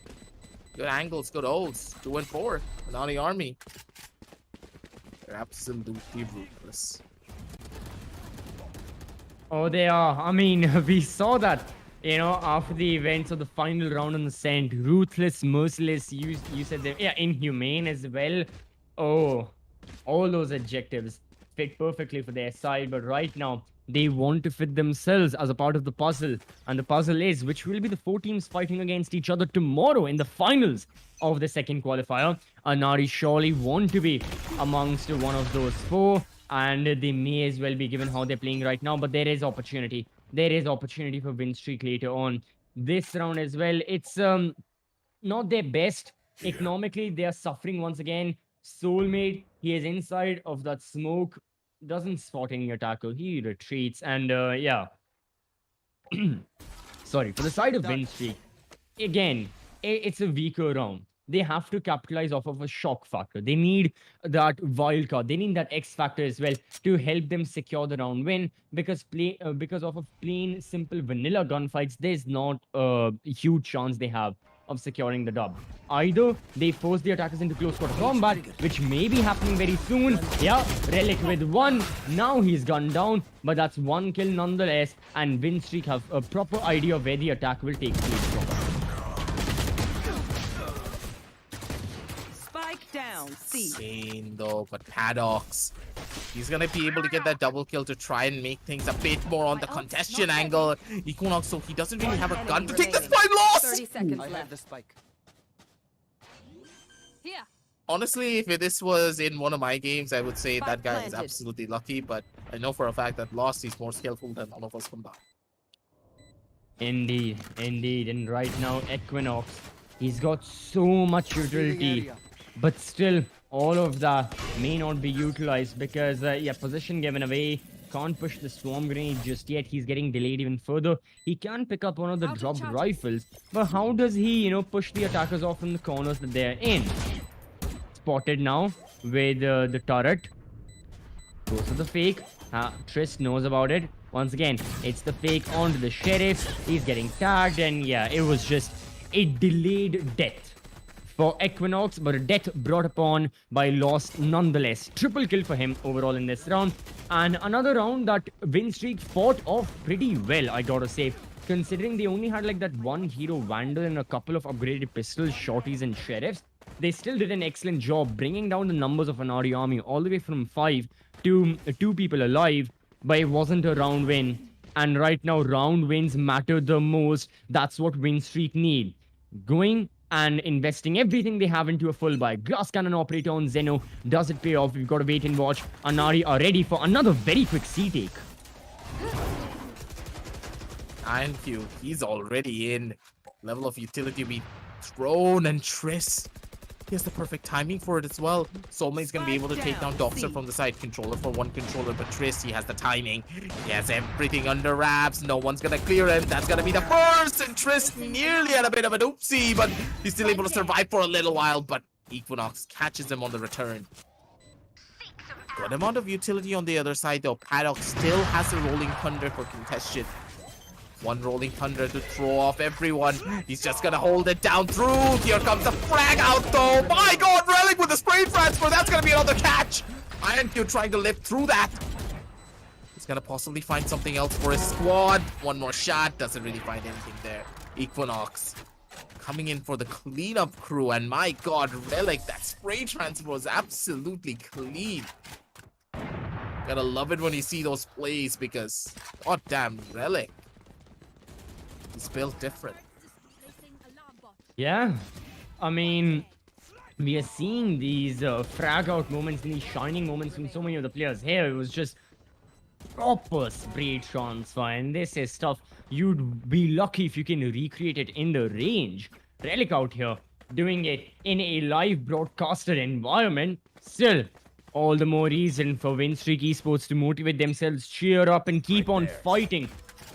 Good angles, good ults. 2 and 4. Aanadi Army. They're absolutely ruthless. Oh, they are. I mean, we saw that, you know, after the events of the final round on the Ascent. Ruthless, merciless, you said they, yeah, inhumane as well. Oh, all those adjectives fit perfectly for their side, but right now, they want to fit themselves as a part of the puzzle. And the puzzle is, which will be the 4 teams fighting against each other tomorrow in the finals of the second qualifier. Aanadi surely want to be amongst one of those 4. And they may as well be given how they're playing right now. But there is opportunity. There is opportunity for Winstreak later on. This round as well, it's not their best. Economically, they are suffering once again. Soulmate, he is inside of that smoke. Doesn't spot any attacker. He retreats. And yeah, Sorry, for the side of win streak, again, it's a weaker round. They have to capitalize off of a shock factor. They need that wild card. They need that X factor as well to help them secure the round win. Because of a plain simple vanilla gunfights, there's not a huge chance they have of securing the dub. Either they force the attackers into close quarter combat, which may be happening very soon. Yeah, Relic with one. Now he's gunned down, but that's one kill nonetheless. And win streak have a proper idea of where the attack will take place from. Spike down. C. Insane though, but Paddox, he's gonna be able to get that double kill to try and make things a bit more on the contestation angle. Equinox, so he doesn't really have a gun to take this fight loss. 30 seconds I have left. the spike. Here. Honestly, if this was in one of my games, I would say Spike that guy is planted. absolutely lucky, but I know for a fact that Lost, he's more skillful than all of us combined. Indeed, indeed. And right now, Equinox, he's got so much utility, but still, all of that may not be utilized because, yeah, position given away. Can't push the swarm grenade just yet. He's getting delayed even further. He can pick up one of the Out of dropped charges. rifles, but how does he, push the attackers off from the corners that they're in? Spotted now with the turret. Goes to the fake. Trist knows about it. Once again, it's the fake onto the sheriff. He's getting tagged, and yeah, it was just a delayed death for Equinox, but a death brought upon by Lost nonetheless. Triple kill for him overall in this round. And another round that win streak fought off pretty well, I gotta say. Considering they only had like that one hero Vandal and a couple of upgraded pistols, shorties, and sheriffs, they still did an excellent job bringing down the numbers of Aanadi army all the way from 5 to 2 people alive, but it wasn't a round win. And right now, round wins matter the most. That's what win streak need. Going and investing everything they have into a full buy. Glass cannon operator on Zeno. Does it pay off? We've got to wait and watch. Aanadi are ready for another very quick C-take. Iron Q, he's already in. Level of utility be thrown, and Triss, he has the perfect timing for it as well. Soulmate's gonna be able to take down Doxer from the side. Controller for one controller, but Triss, he has the timing. He has everything under wraps. No one's gonna clear him. That's gonna be the first, and Triss nearly had a bit of an oopsie, but he's still able to survive for a little while. But Equinox catches him on the return. Good amount of utility on the other side though. Paddock still has a rolling thunder for contention. One rolling thunder to throw off everyone. He's just gonna hold it down through. Here comes the frag out though. My god, Relic with the spray transfer. That's gonna be another catch. Iron Q trying to lift through that. He's gonna possibly find something else for his squad. One more shot. Doesn't really find anything there. Equinox coming in for the cleanup crew. And my god, Relic, that spray transfer was absolutely clean. Gotta love it when you see those plays because, god damn, Relic. He's built different. Yeah, I mean, we are seeing these frag out moments and these shining moments from so many of the players. Here, it was just proper spray transfer, and this is stuff you'd be lucky if you can recreate it in the range. Relic out here doing it in a live broadcasted environment. Still, all the more reason for Winstreak Esports to motivate themselves, cheer up, and keep on fighting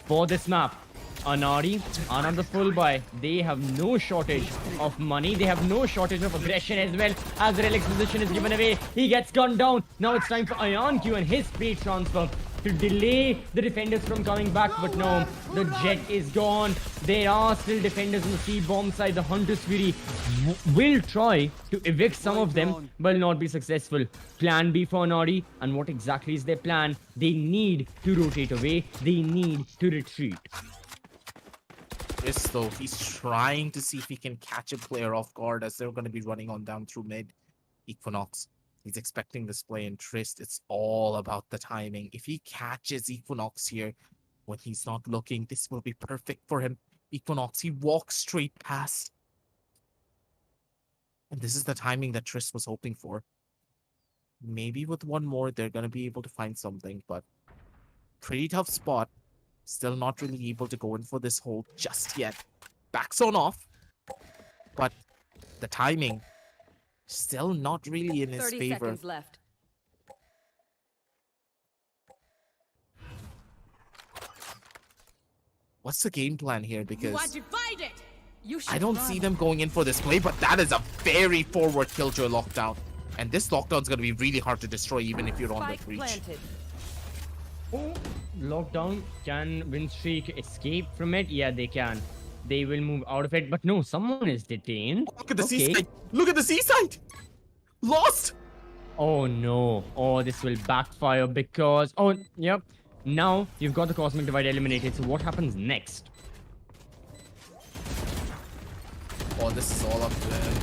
for this map. Aanadi, another full buy. They have no shortage of money. They have no shortage of aggression as well. As Relic's position is given away, he gets gunned down. Now it's time for IonQ and his spray transfer to delay the defenders from coming back. But no, the jet is gone. There are still defenders on the C-bomb side. The Hunter's Fury will try to evict some of them, but will not be successful. Plan B for Aanadi. And what exactly is their plan? They need to rotate away. They need to retreat. Chris, though, he's trying to see if he can catch a player off guard as they're going to be running on down through mid. Equinox, he's expecting this play, and Trist, it's all about the timing. If he catches Equinox here when he's not looking, this will be perfect for him. Equinox, he walks straight past. And this is the timing that Trist was hoping for. Maybe with one more, they're going to be able to find something, but pretty tough spot. Still not really able to go in for this hold just yet. Backzone off. But the timing still not really in his 30 favor. seconds left. what's the game plan here? You are Because divided. You should I don't run. see them going in for this play, but that is a very forward killjoy lockdown. And this lockdown is going to be really hard to destroy even if you're on the Spike breach. planted. Oh, lockdown. Can Winstreak escape from it? Yeah, they can. They will move out of it. But no, someone is detained. Look at the Okay. seaside. Look at the seaside. Lost. Oh no. Oh, this will backfire because... Oh, yep. Now you've got the Cosmic Divide eliminated. So what happens next? Oh, this is all up to him.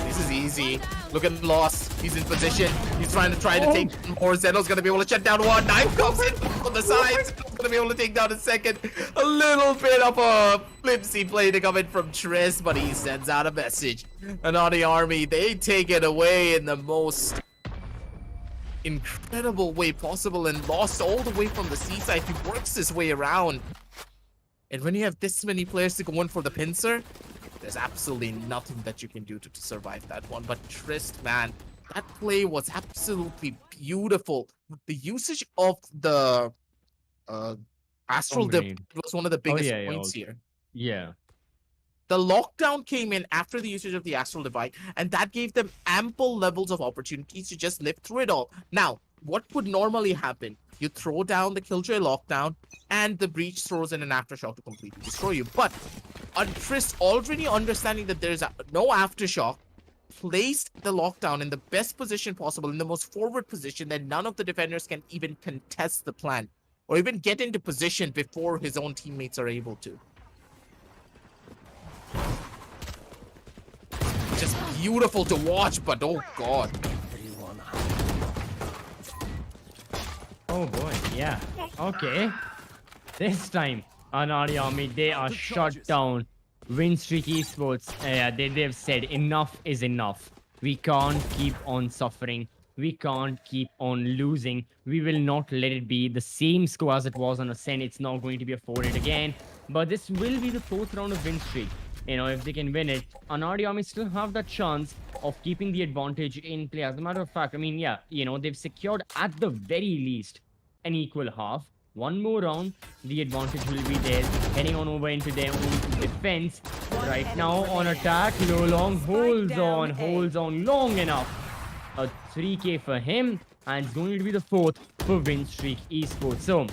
This is easy. Look at Lost. He's in position. He's trying to take more. Zeno's gonna be able to shut down one. Knife comes in on the side. Zeno's gonna be able to take down a second. A little bit of a flimsy play to come in from Triss, but he sends out a message. Aanadi Army, they take it away in the most incredible way possible, and Lost all the way from the seaside. He works his way around. And when you have this many players to go in for the pincer, there's absolutely nothing that you can do to survive that one. But Trist, man, that play was absolutely beautiful. The usage of the Astral Dip Grenade. was one of the biggest yeah, points here. Yeah. The lockdown came in after the usage of the Astral Divide, and that gave them ample levels of opportunities to just live through it all. Now, what would normally happen? You throw down the Killjoy lockdown, and the breach throws in an aftershock to completely destroy you. But Trist, already understanding that there's no aftershock, placed the lockdown in the best position possible, in the most forward position that none of the defenders can even contest the plan, or even get into position before his own teammates are able to. Just beautiful to watch, but oh god. Oh boy, yeah. Okay. This time, Aanadi Army, they are shut down. Winstreak Esports, they've said enough is enough. We can't keep on suffering. We can't keep on losing. We will not let it be the same score as it was on Ascent. It's not going to be a 4-8 again. But this will be the 4th round of Winstreak. You know, if they can win it, Aanadi Army still have that chance of keeping the advantage in play. As a matter of fact, I mean, yeah, you know, they've secured at the very least an equal half. One more round, the advantage will be there. Heading on over into their own defense. Right now on attack, Low Long holds on long enough. A 3K for him, and it's going to be the 4th for Winstreak Esports. So,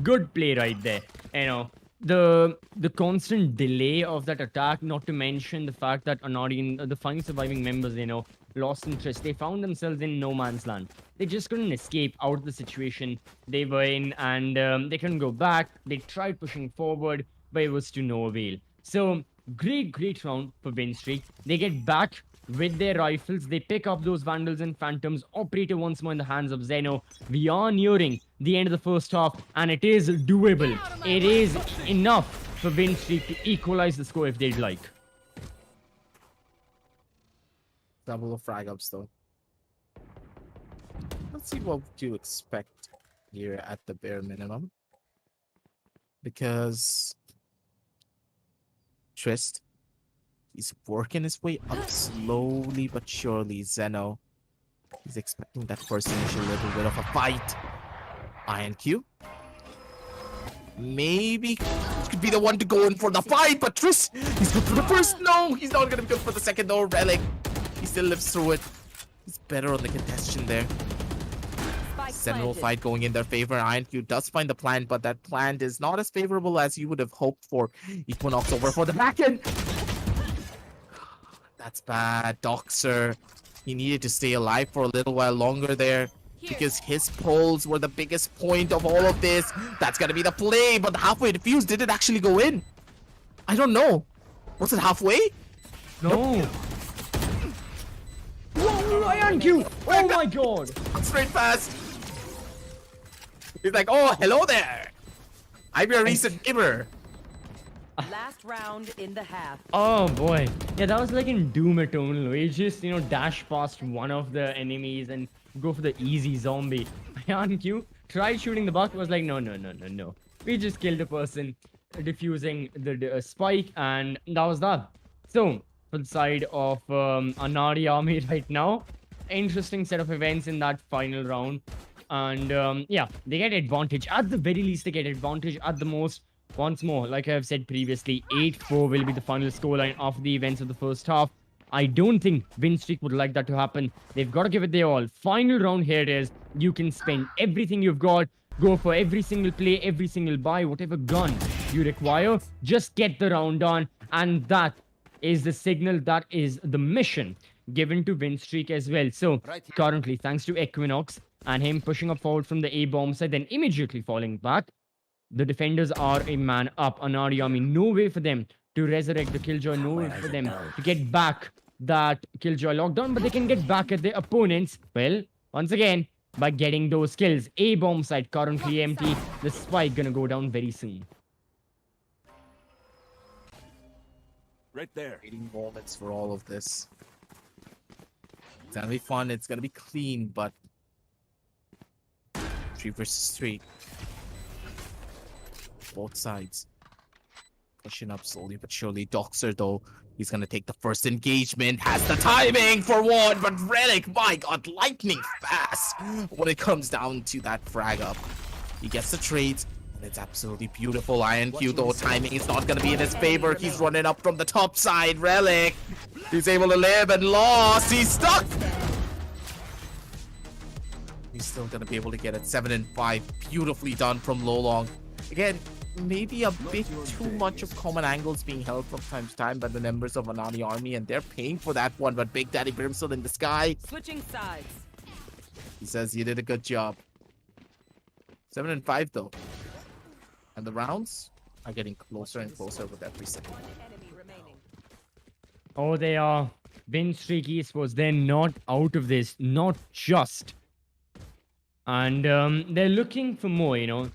good play right there. You know, the constant delay of that attack, not to mention the fact that Aanadi, the final surviving members, you know, lost interest. They found themselves in no man's land. They just couldn't escape out of the situation they were in, and they couldn't go back. They tried pushing forward, but it was to no avail. So, great round for Winstreak. They get back with their rifles. They pick up those Vandals and Phantoms. Operator once more in the hands of Zeno. We are nearing the end of the first half, and it is doable. It is enough for Winstreak to equalize the score if they'd like. Double of frag ups though. Let's see what to expect here at the bare minimum. Because Trist, he's working his way up slowly but surely. Zeno, he's expecting that first initial little bit of a fight. Iron Q. Maybe could be the one to go in for the fight, but Trist, he's good for the first. No, he's not gonna be good for the second though. Relic, he still lives through it. He's better on the contention there. Seminal fight going in their favor. Iron Q does find the plant, but that plant is not as favorable as you would have hoped for. Equinox over for the back end. That's bad. Doxer, he needed to stay alive for a little while longer there, because his pulls were the biggest point of all of this. That's gonna be the play, but the halfway defuse, did it actually go in? I don't know. Was it halfway? No. Whoa, Iron Q! Oh my god! Straight past. He's like, oh, hello there. I'm your recent neighbor. Last round in the half. Oh boy. Yeah, that was like in Doom Eternal, where you just, you know, dash past one of the enemies and go for the easy zombie. Iron Q tried shooting the buck, was like, no. We just killed a person, defusing the spike, and that was that. So, for the side of Aanadi Army right now, interesting set of events in that final round. And yeah, they get advantage. At the very least, they get advantage. At the most, once more, like I have said previously, 8-4 will be the final scoreline of the events of the first half. I don't think win streak would like that to happen. They've got to give it their all. Final round here it is. You can spend everything you've got, go for every single play, every single buy, whatever gun you require. Just get the round done. And that is the signal, that is the mission given to win streak as well. So currently, thanks to Equinox and him pushing up forward from the A bomb side, then immediately falling back, the defenders are a man up. Aanadi Army, no way for them to resurrect the Killjoy, no way for them to get back that Killjoy lockdown, but they can get back at their opponents, well, once again, by getting those kills. A bomb site currently empty. The spike gonna go down very soon. Right there. Waiting moments for all of this. It's gonna be fun. It's gonna be clean, but 3 versus 3. Both sides pushing up slowly but surely. Doxer, though, he's gonna take the first engagement. Has the timing for one, but Relic, my god, lightning fast when it comes down to that frag up. He gets the trades. It's absolutely beautiful. INQ, though, timing is not going to be in his favor. He's running up from the top side. Relic, he's able to live and lost. He's stuck. He's still going to be able to get it. 7 and 5. Beautifully done from Lolong. Again, maybe a bit too much of common angles being held from time to time by the members of Aanadi Army, and they're paying for that one. But Big Daddy Brimstone in the sky. Switching sides. He says you did a good job. 7 and 5, though. And the rounds are getting closer and closer with every second. One enemy remaining. Oh, they are. Win streak Esports, they're not out of this, not just. And they're looking for more, you know.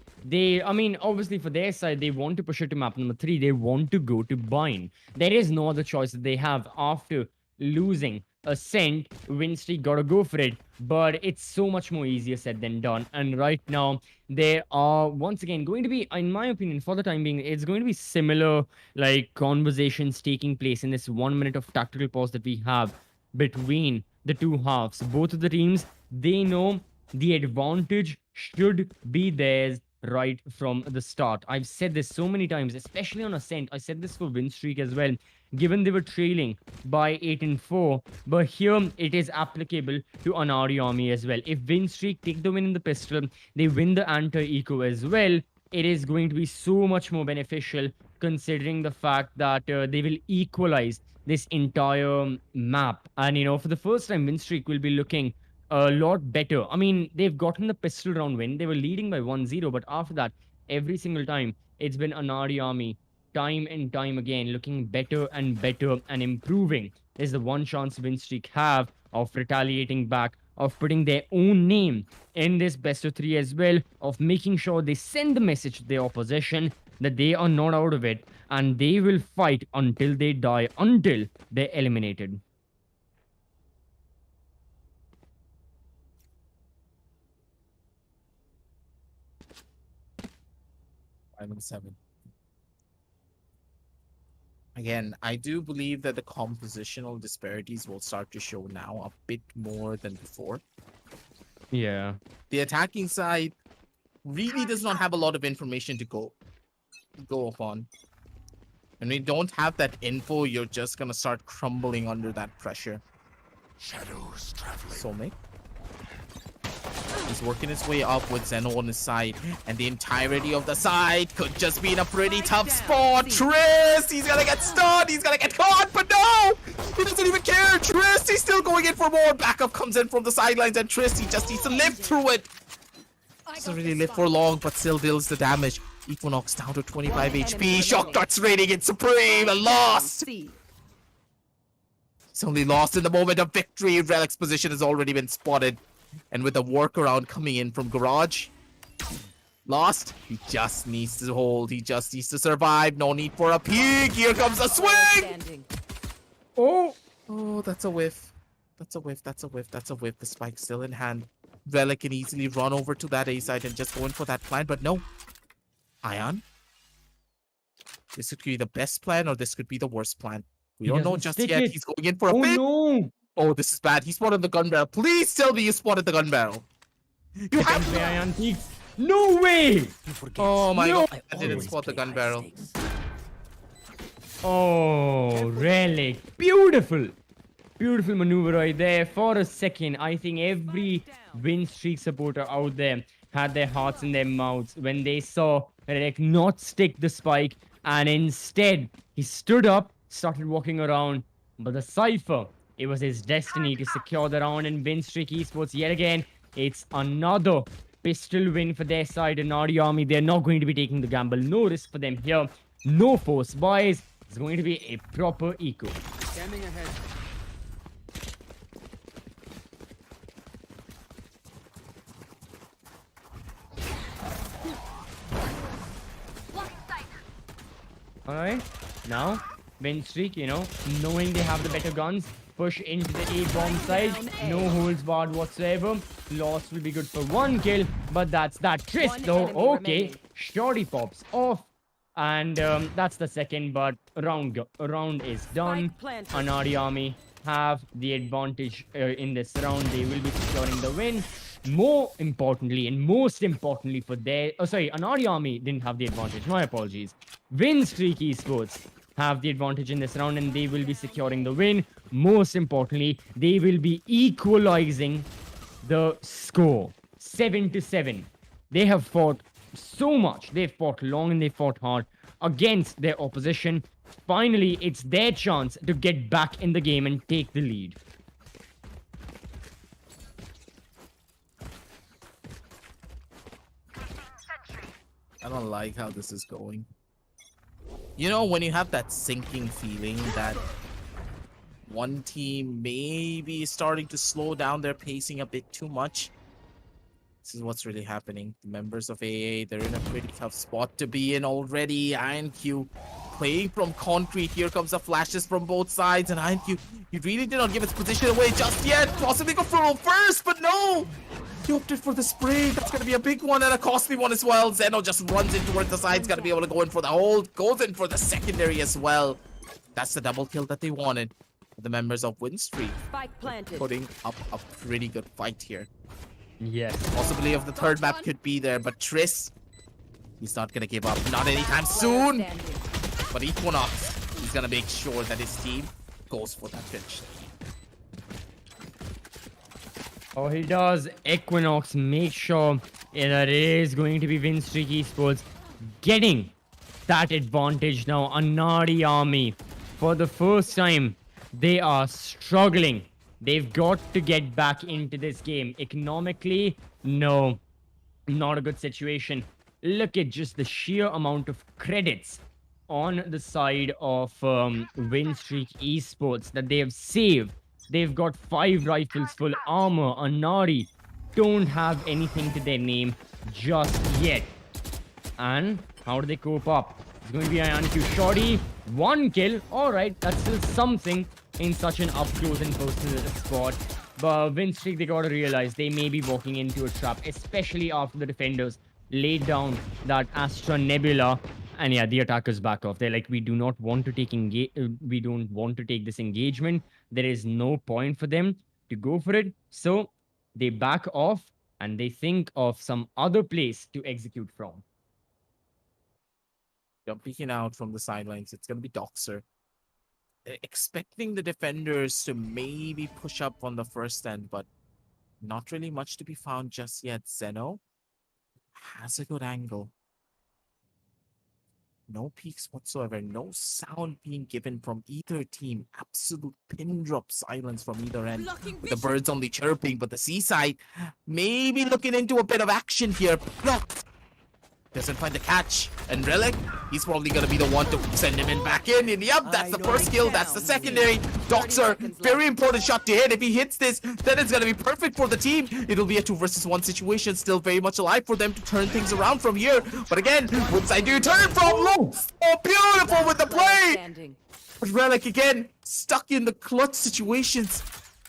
I mean, obviously for their side, they want to push it to map number 3. They want to go to Bind. There is no other choice that they have after losing Ascent. Win streak, gotta go for it. But it's so much more easier said than done. And right now, there are once again going to be, in my opinion, for the time being, it's going to be similar like conversations taking place in this 1 minute of tactical pause that we have between the two halves. Both of the teams, they know the advantage should be theirs right from the start. I've said this so many times, especially on Ascent. I said this for win streak as well, given they were trailing by 8 and 4, but here it is applicable to Aanadi Army as well. If win streak take the win in the pistol, they win the anti-eco as well, it is going to be so much more beneficial, considering the fact that they will equalize this entire map. And you know, for the first time, win streak will be looking a lot better. I mean, they've gotten the pistol round win. They were leading by 1-0, but after that, every single time, it's been Aanadi Army, time and time again, looking better and better and improving. There's the one chance win streak have of retaliating back, of putting their own name in this best of 3 as well, of making sure they send the message to their opposition that they are not out of it, and they will fight until they die, until they're eliminated. Five and 7. Again, I do believe that the compositional disparities will start to show now a bit more than before. Yeah. The attacking side really does not have a lot of information to go upon. When we don't have that info, you're just gonna start crumbling under that pressure. Shadows traveling. Soulmate. He's working his way up with Zeno on his side, and the entirety of the side could just be in a pretty tough spot. Trist, he's gonna get stunned, he's gonna get caught, but no! He doesn't even care. Trist, he's still going in for more. Backup comes in from the sidelines, and Trist, he just needs to live through it. Doesn't really live for long, but still deals the damage. Equinox down to 25 HP. Shock Dart's rating it supreme and lost. He's only lost in the moment of victory. Relic's position has already been spotted. And with a workaround coming in from Garage, lost. He just needs to hold. He just needs to survive. No need for a peek. Here comes a swing. Oh, that's a whiff. That's a whiff. That's a whiff. That's a whiff. The spike's still in hand. Relic can easily run over to that A side and just go in for that plan, but no. Ion. This could be the best plan, or this could be the worst plan. We don't know just yet. He's going in for a bit. No. Oh, this is bad. He spotted the gun barrel. Please tell me you spotted the gun barrel. You have Defense by Ion Peaks. No way! You forget. Oh my No. god, I didn't Always spot the play gun high barrel. stakes. Oh, Relic. Beautiful. Beautiful maneuver right there. For a second, I think every win streak supporter out there had their hearts in their mouths when they saw Relic not stick the spike, and instead he stood up, started walking around. But the Cypher, it was his destiny to secure the round and win streak Esports yet again. It's another pistol win for their side, and Aanadi Army. They're not going to be taking the gamble. No risk for them here. No force buys. It's going to be a proper eco. Scanning ahead. Alright, now, win streak, knowing they have the better guns, push into the A-bomb side, no holds barred whatsoever. Loss will be good for 1 kill, but that's that. Triss One though, enemy okay, remaining. Shorty pops off, and that's the second, but round is done. Spike planted. Aanadi Army have the advantage in this round. They will be securing the win. More importantly, and most importantly for their... Oh, sorry, Aanadi Army didn't have the advantage. My apologies. Win Streak Esports have the advantage in this round, and they will be securing the win. Most importantly, they will be equalizing the score. 7-7. They have fought so much. They've fought long and they fought hard against their opposition. Finally, it's their chance to get back in the game and take the lead. I don't like how this is going. You know, when you have that sinking feeling that one team maybe is starting to slow down their pacing a bit too much. This is what's really happening. The members of AA, they're in a pretty tough spot to be in already. IronQ playing from concrete. Here comes the flashes from both sides. And IronQ, he really did not give its position away just yet. Possibly go for first, but no! He opted for the spray. That's going to be a big one and a costly one as well. Zeno just runs in towards the side. He's going to be able to go in for the hold. Goes in for the secondary as well. That's the double kill that they wanted. The members of Win Streak Spike planted. putting up a pretty good fight here. Yes. Possibly of the third map could be there, but Triss, he's not going to give up. Not anytime soon. Standing. But Equinox, he's going to make sure that his team goes for that finish. Oh, he does. Equinox make sure that it is going to be Win Streak Esports getting that advantage now. Aanadi Army, for the first time, they are struggling. They've got to get back into this game. Economically, no, not a good situation. Look at just the sheer amount of credits on the side of Win Streak Esports that they have saved. They've got 5 rifles, full armor. Aanadi don't have anything to their name just yet. And how do they cope up? It's going to be IonQ Shorty. 1 kill. Alright, that's still something in such an up-close and personal spot. But Win Streak, they got to realize they may be walking into a trap, especially after the defenders laid down that Astra Nebula. And yeah, the attackers back off. They're like, we do not want to take we don't want to take this engagement. There is no point for them to go for it. So they back off and they think of some other place to execute from. Peeking out from the sidelines, it's going to be Doxer. Expecting the defenders to maybe push up on the first end, but not really much to be found just yet. Zeno has a good angle. No peaks whatsoever. No sound being given from either team. Absolute pin drop silence from either end. With the birds only chirping, but the seaside maybe looking into a bit of action here. No. Doesn't find the catch. And Relic, he's probably going to be the one to send him in back in. And yep, that's the first kill. That's the secondary. Doxer, very important shot to hit. If he hits this, then it's going to be perfect for the team. It'll be a 2 versus 1 situation. Still very much alive for them to turn things around from here. But again, which side do you turn from? Oh, beautiful with the play. Standing. But Relic again, stuck in the clutch situations.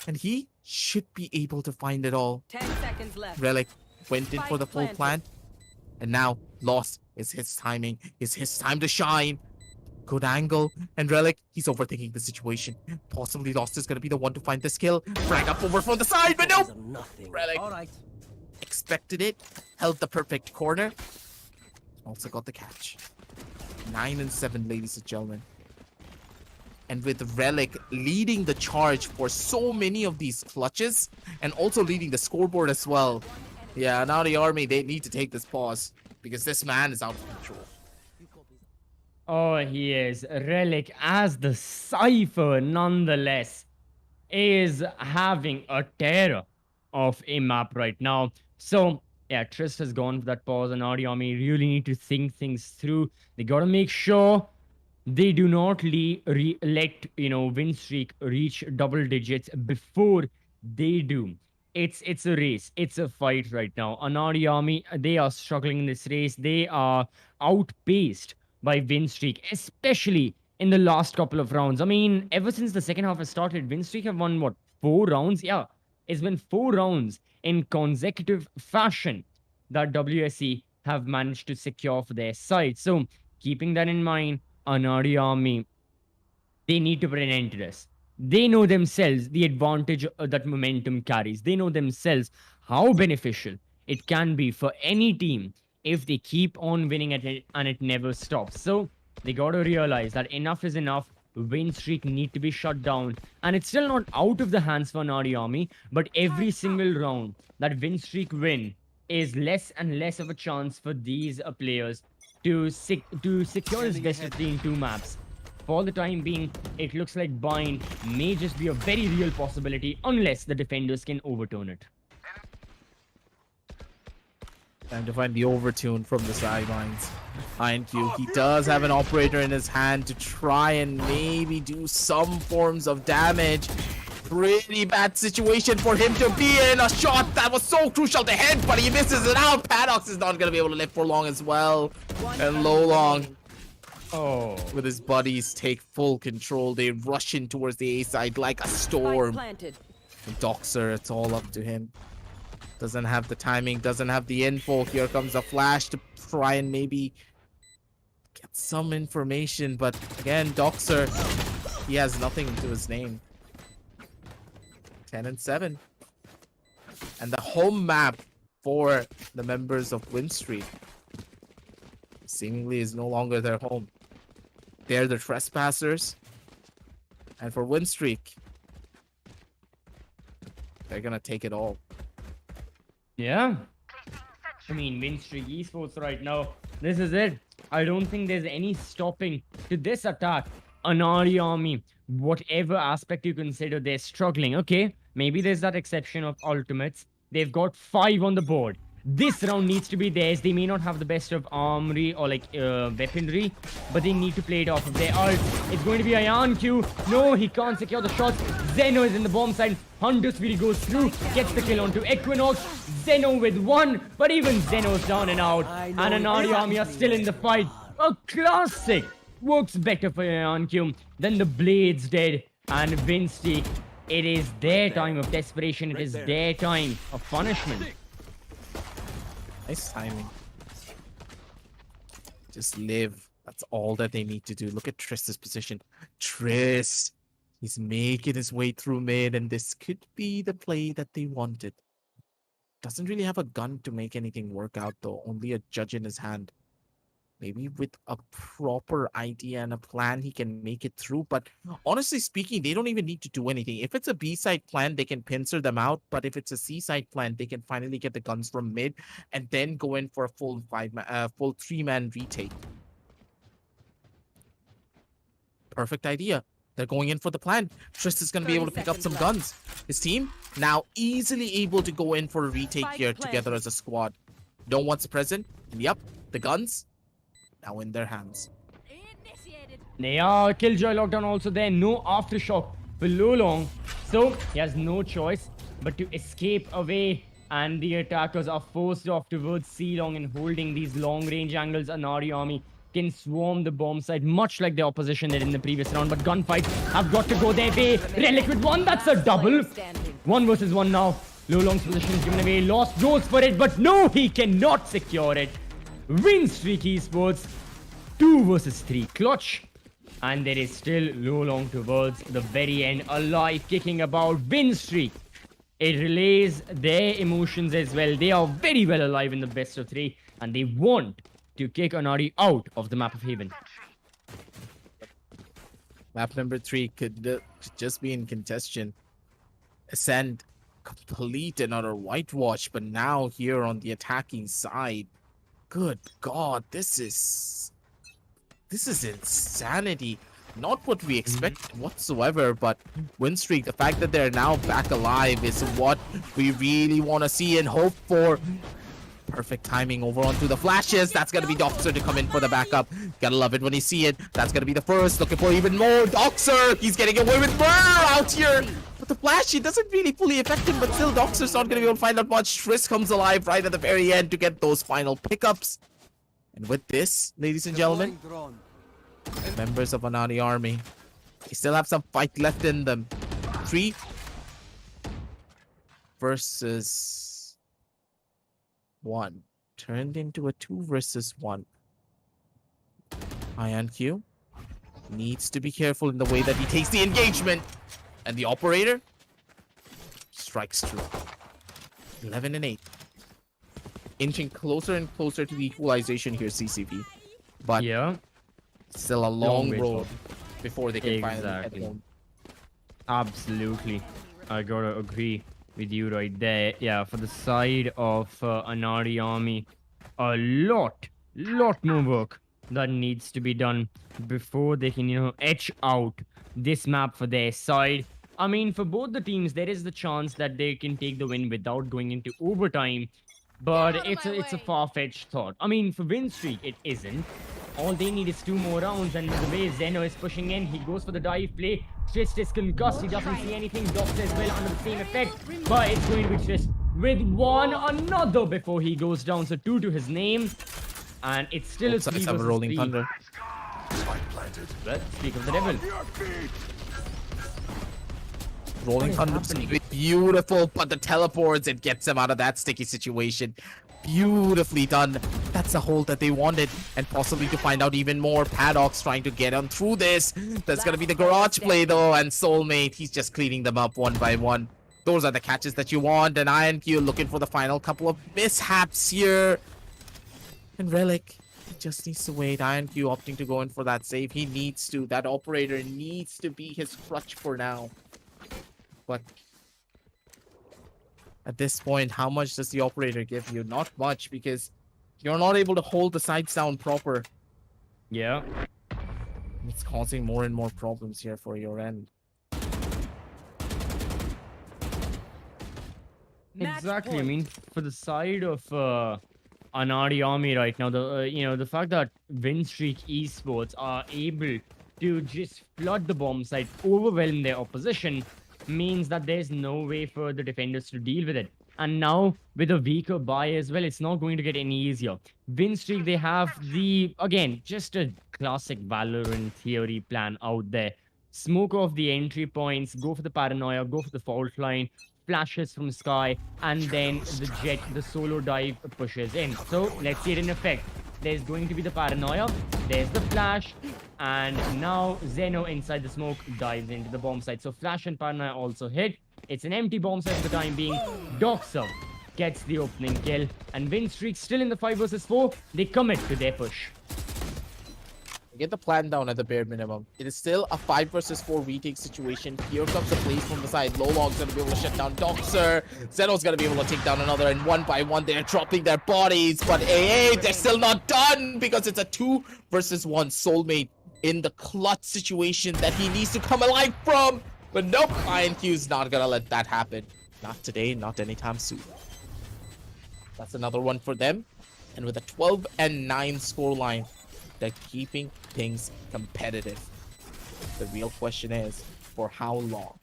And he should be able to find it all. 10 seconds left. Relic went in for the full Spike plan. And now, Lost is his timing. It's his time to shine. Good angle. And Relic, he's overthinking the situation. Possibly Lost is going to be the one to find this kill. Frag up over from the side, but no! Nothing. Relic. All right. expected it, held the perfect corner. Also got the catch. 9 and 7, ladies and gentlemen. And with Relic leading the charge for so many of these clutches and also leading the scoreboard as well. Yeah, now the army, they need to take this pause because this man is out of control. Oh, he is. Relic as the Cypher, nonetheless, is having a terror of a map right now. So, yeah, Trist has gone for that pause, and Audi Army really need to think things through. They got to make sure they do not let, win streak reach double digits before they do. It's a race. It's a fight right now. Aanadi Army, they are struggling in this race. They are outpaced by win streak, especially in the last couple of rounds. I mean, ever since the second half has started, win streak have won, what, 4 rounds? Yeah, it's been 4 rounds in consecutive fashion that WSC have managed to secure for their side. So, keeping that in mind, Aanadi Army, they need to put an end to this. They know themselves the advantage that momentum carries. They know themselves how beneficial it can be for any team if they keep on winning at it and it never stops. So they got to realize that enough is enough. Win streak need to be shut down, and it's still not out of the hands for Aanadi Army, but every single round that win streak win is less and less of a chance for these players to secure his best of 3 in 2 maps. For the time being, it looks like Bind may just be a very real possibility unless the defenders can overturn it. Time to find the overtune from the sidelines. INQ, he does have an operator in his hand to try and maybe do some forms of damage. Pretty bad situation for him to be in. A shot that was so crucial to hit, but he misses it out. Paddox is not going to be able to live for long as well. And Lolong, with his buddies, take full control. They rush in towards the A side like a storm. And Doxer, it's all up to him. Doesn't have the timing, doesn't have the info. Here comes a flash to try and maybe get some information. But again, Doxer, he has nothing to his name. 10 and 7. And the home map for the members of Win Streak seemingly is no longer their home. They're the trespassers. And for Win Streak, they're gonna take it all. Yeah. I mean, win streak esports right now. This is it. I don't think there's any stopping to this attack. Aanadi Army, whatever aspect you consider, they're struggling. Okay, maybe there's that exception of ultimates. They've got 5 on the board. This round needs to be theirs. They may not have the best of armory or weaponry, but they need to play it off of their ult. It's going to be Aanq. No, he can't secure the shots. Zeno is in the bomb side. Hunter Speedy goes through, gets the kill onto Equinox. Zeno with 1, but even Zeno's down and out. And Aanadi Army are still in the fight. A classic. Works better for Aanq than the Blades did. And Vinci, it is their time of desperation. It is their time of punishment. Nice timing. Just live. That's all that they need to do. Look at Trist's position. Trist, he's making his way through mid, and this could be the play that they wanted. Doesn't really have a gun to make anything work out, though. Only a judge in his hand. Maybe with a proper idea and a plan, he can make it through. But honestly speaking, they don't even need to do anything. If it's a B-side plan, they can pincer them out. But if it's a C-side plan, they can finally get the guns from mid and then go in for a full 3-man retake. Perfect idea. They're going in for the plan. Trist is going to be able to pick up some guns. His team now easily able to go in for a retake here together as a squad. No one's present. Yep, the guns now in their hands. They are Killjoy lockdown also there. No aftershock for Lolong. So he has no choice but to escape away. And the attackers are forced off towards C-Long and holding these long range angles. Aanadi Army can swarm the bomb site much like the opposition did in the previous round. But gunfights have got to go their way. Relic with 1. That's a double. 1 versus 1 now. Lolong's position is given away. Lost goes for it. But no, he cannot secure it. Win streak esports 2 versus 3 clutch, and there is still Lolong towards the very end, alive, kicking about. Win streak It relays their emotions as well. They are very well alive in the best of 3, and they want to kick Aanadi out of the map of Haven. Map number 3 could just be in contention. Ascend complete another whitewash, but now here on the attacking side, good God, this is insanity. Not what we expected whatsoever, but win streak, the fact that they're now back alive is what we really want to see and hope for. Perfect timing over onto the flashes. That's going to be Doxer to come in for the backup. Gotta love it when you see it. That's going to be the first. Looking for even more. Doxer, he's getting away with murder out here. But the flash, it doesn't really fully affect him, but still Doxer's not going to be able to find out much. Triss comes alive right at the very end to get those final pickups. And with this, ladies and gentlemen, members of Aanadi army, they still have some fight left in them. 3 versus 1 turned into a 2 versus 1. IonQ needs to be careful in the way that he takes the engagement, and the operator strikes through. 11 and 8, inching closer and closer to the equalization here, CCV. But Yeah, still a long way road to before they can finally Exactly. head home. absolutely. I gotta agree with you right there. Yeah, for the side of Aanadi army, a lot more work that needs to be done before they can, etch out this map for their side. I mean, for both the teams, there is the chance that they can take the win without going into overtime, but it's a far-fetched thought. I mean, for win streak, it isn't. All they need is 2 more rounds, and the way Zeno is pushing in, he goes for the dive play. Trist is concussed, he doesn't see anything. Dox as well under the same effect, but it's going to be Trist with another before he goes down. So 2 to his name, and it's still a Both 3 sides have a versus rolling 3. thunder. Well, speak of the devil. Rolling What is thunder, happening? beautiful, but the teleports, it gets them out of that sticky situation. Beautifully done. That's the hold that they wanted, and possibly to find out even more. Paddock's trying to get on through this. That's gonna be the garage play though, and Soulmate, he's just cleaning them up one by one. Those are the catches that you want, and IonQ looking for the final couple of mishaps here. And Relic, he just needs to wait. IonQ opting to go in for that save. He needs to. That operator needs to be his crutch for now. But at this point, how much does the operator give you? Not much, because you're not able to hold the sides down proper. Yeah. It's causing more and more problems here for your end. Exactly. I mean, for the side of Aanadi army right now, the fact that win streak esports are able to just flood the bomb site, overwhelm their opposition, means that there's no way for the defenders to deal with it. And now with a weaker buy as well, it's not going to get any easier. Win streak, they have again, just a classic Valorant theory plan out there. Smoke off the entry points, go for the paranoia, go for the fault line, flashes from sky, and then the jet, the solo dive pushes in. So let's see it in effect. There's going to be the paranoia, there's the flash, and now Zeno inside the smoke dives into the bomb site. So flash and paranoia also hit. It's an empty bomb site for the time being. Doxer gets the opening kill, and win streak still in the 5 versus 4. They commit to their push. Get the plan down at the bare minimum. It is still a 5 versus 4 retake situation. Here comes the plays from the side. Lolog's gonna be able to shut down Doxer. Zeno's gonna be able to take down another, and one by one they're dropping their bodies. But they're still not done, because it's a 2 versus 1 Soulmate in the clutch situation that he needs to come alive from. But nope, IonQ's not gonna let that happen. Not today, not anytime soon. That's another one for them. And with a 12 and 9 scoreline, they're keeping things competitive. The real question is, for how long?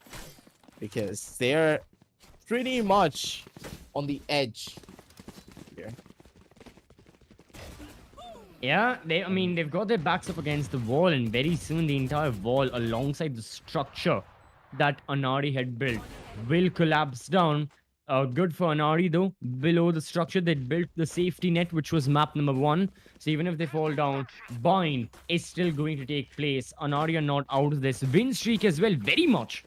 Because they're pretty much on the edge here. Yeah, they've got their backs up against the wall, and very soon the entire wall alongside the structure that Aanadi had built will collapse down. Good for Aanadi though. Below the structure, they built the safety net, which was map number 1. So even if they fall down, bind is still going to take place. Aanadi are not out of this. Win streak as well, very much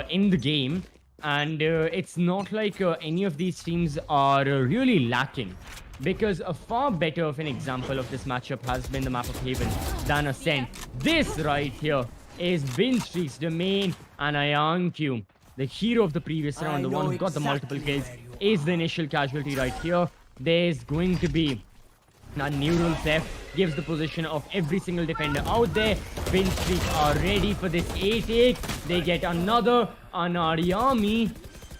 in the game. And it's not like any of these teams are really lacking. Because a far better of an example of this matchup has been the map of Haven than Ascent. This right here is Winstreak's domain, and Q, the hero of the previous round, the one who got the multiple kills, is the initial casualty right here. There's going to be a neural theft, gives the position of every single defender out there. Winstreak are ready for this A-take. They get another Aanadi army.